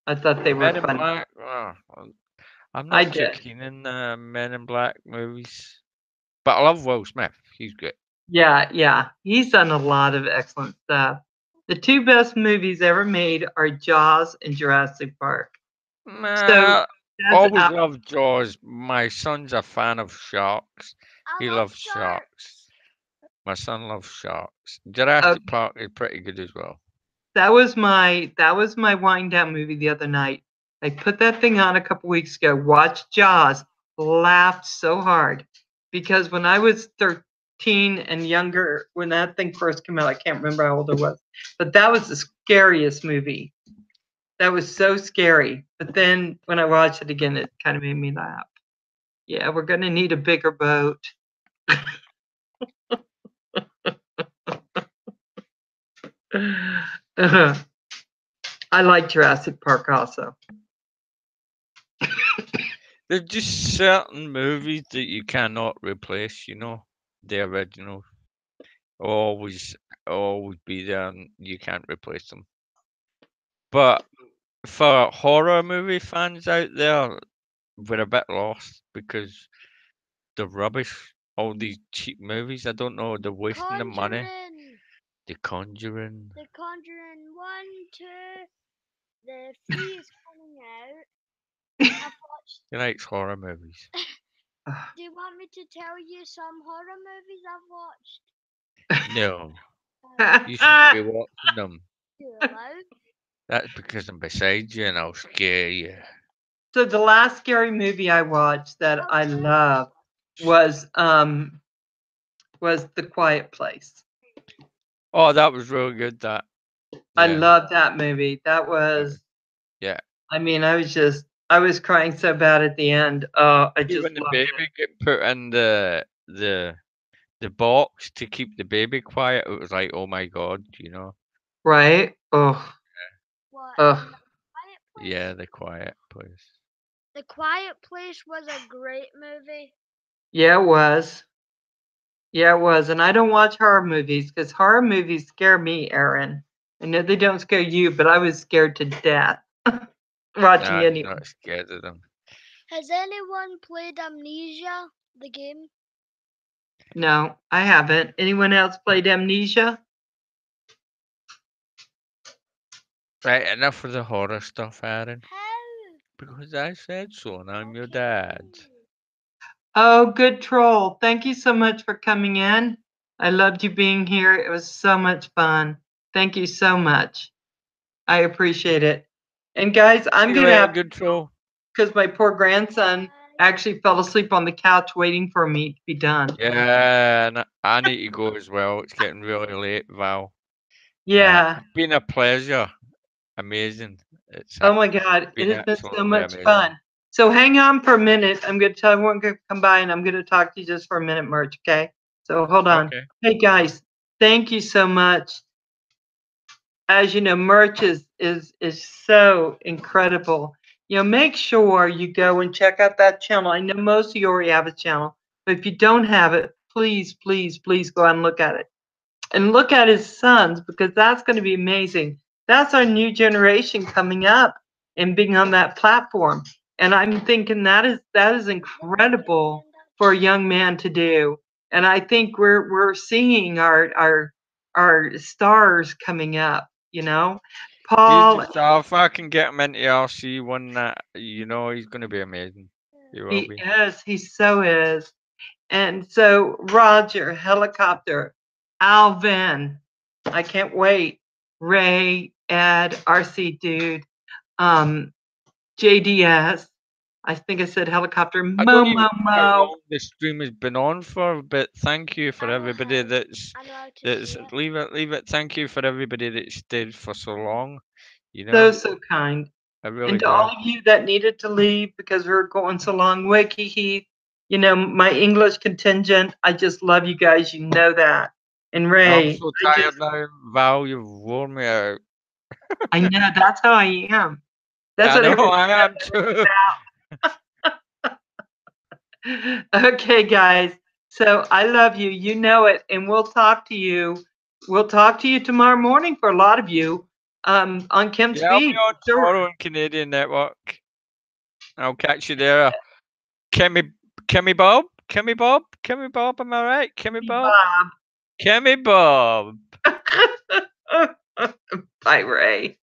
I thought they were Men in funny. Black. Oh, I'm I not too did. keen in Men in Black movies, but I love Will Smith. He's good. Yeah. He's done a lot of excellent stuff. The two best movies ever made are Jaws and Jurassic Park. So that's Always loved Jaws. My son's a fan of sharks. I He love loves sharks. My son loves sharks. Jurassic Park is pretty good as well. That was my wind down movie the other night. I put that thing on a couple weeks ago, watched Jaws, laughed so hard because when I was 13 and younger, when that thing first came out, I can't remember how old I was, but that was the scariest movie. That was so scary. But then when I watched it again, it kind of made me laugh. Yeah, we're gonna need a bigger boat. I like Jurassic Park also. There's just certain movies that you cannot replace, you know, the original. Always, always be there, and you can't replace them. But for horror movie fans out there, we're a bit lost because the rubbish, all these cheap movies. I don't know, they're wasting the money. Conjuring. The Conjuring. The Conjuring 1, 2, the 3 is coming out. I've watched. He likes horror movies. Do you want me to tell you some horror movies I've watched? No, you should be watching them. You allowed? That's because I'm beside you and I'll scare you. So the last scary movie I watched that I loved was The Quiet Place. Oh, that was really good. That. I Yeah. loved that movie. That was Yeah. I mean, I was crying so bad at the end. I See, just when the loved baby it. get put in the box to keep the baby quiet, it was like, oh my god, you know. Right? Oh. What? Oh. The Quiet Place? Yeah, The Quiet Place. The Quiet Place was a great movie. Yeah, it was. Yeah, it was. And I don't watch horror movies because horror movies scare me, Aaron. I know they don't scare you, but I was scared to death watching Nah, any. I'm not scared of them. Has anyone played Amnesia, the game? No, I haven't. Anyone else played Amnesia? Right, enough of the horror stuff, Aaron. How? Because I said so, and I'm your dad. Oh, good troll. Thank you so much for coming in. I loved you being here. It was so much fun. Thank you so much. I appreciate it. And guys, I'm See you going to later, have good troll. because my poor grandson actually fell asleep on the couch waiting for me to be done. Yeah, and I need to go as well. It's getting really late, Val. Yeah. It's been a pleasure. Amazing. Oh my God. been It has been so absolutely much amazing. fun. So hang on for a minute. I'm going to tell everyone to come by and I'm going to talk to you just for a minute, Merch. Okay. So hold on. Okay. Hey guys, thank you so much. As you know, Merch is so incredible. You know, make sure you go and check out that channel. I know most of you already have a channel, but if you don't have it, please go out and look at it. And look at his sons, because that's going to be amazing. That's our new generation coming up and being on that platform. And I'm thinking that is incredible for a young man to do. And I think we're seeing our stars coming up, you know. Paul, If I can get him into RC one that, you know, he's going to be amazing. He will be. he so is. And so Roger, Helicopter, Alvin, I can't wait. Ray, Ed, RC Dude, JDS. I think I said helicopter. I don't even Mo. know how long the stream has been on for, but thank you for I know everybody how- that's I know how to see it. leave it. Thank you for everybody that stayed for so long. You know, So kind. I really And to do. all of you that needed to leave because we were going so long, Wakey Heath, you know, my English contingent, I just love you guys. You know that. And I'm Ray, so I tired just, now, Val. You've worn me out. I know that's how I am. That's I what I know really I am too. Okay, guys. So I love you. You know it. And we'll talk to you. We'll talk to you tomorrow morning for a lot of you on Kim's Yeah, I'll be feed. on Sure. tomorrow on Canadian Network. I'll catch you there. Kimmy Bob? Kimmy Bob? Kimmy Bob, am I right? Kimmy Bob? Bob. Kimmy Bob. Bye, Ray.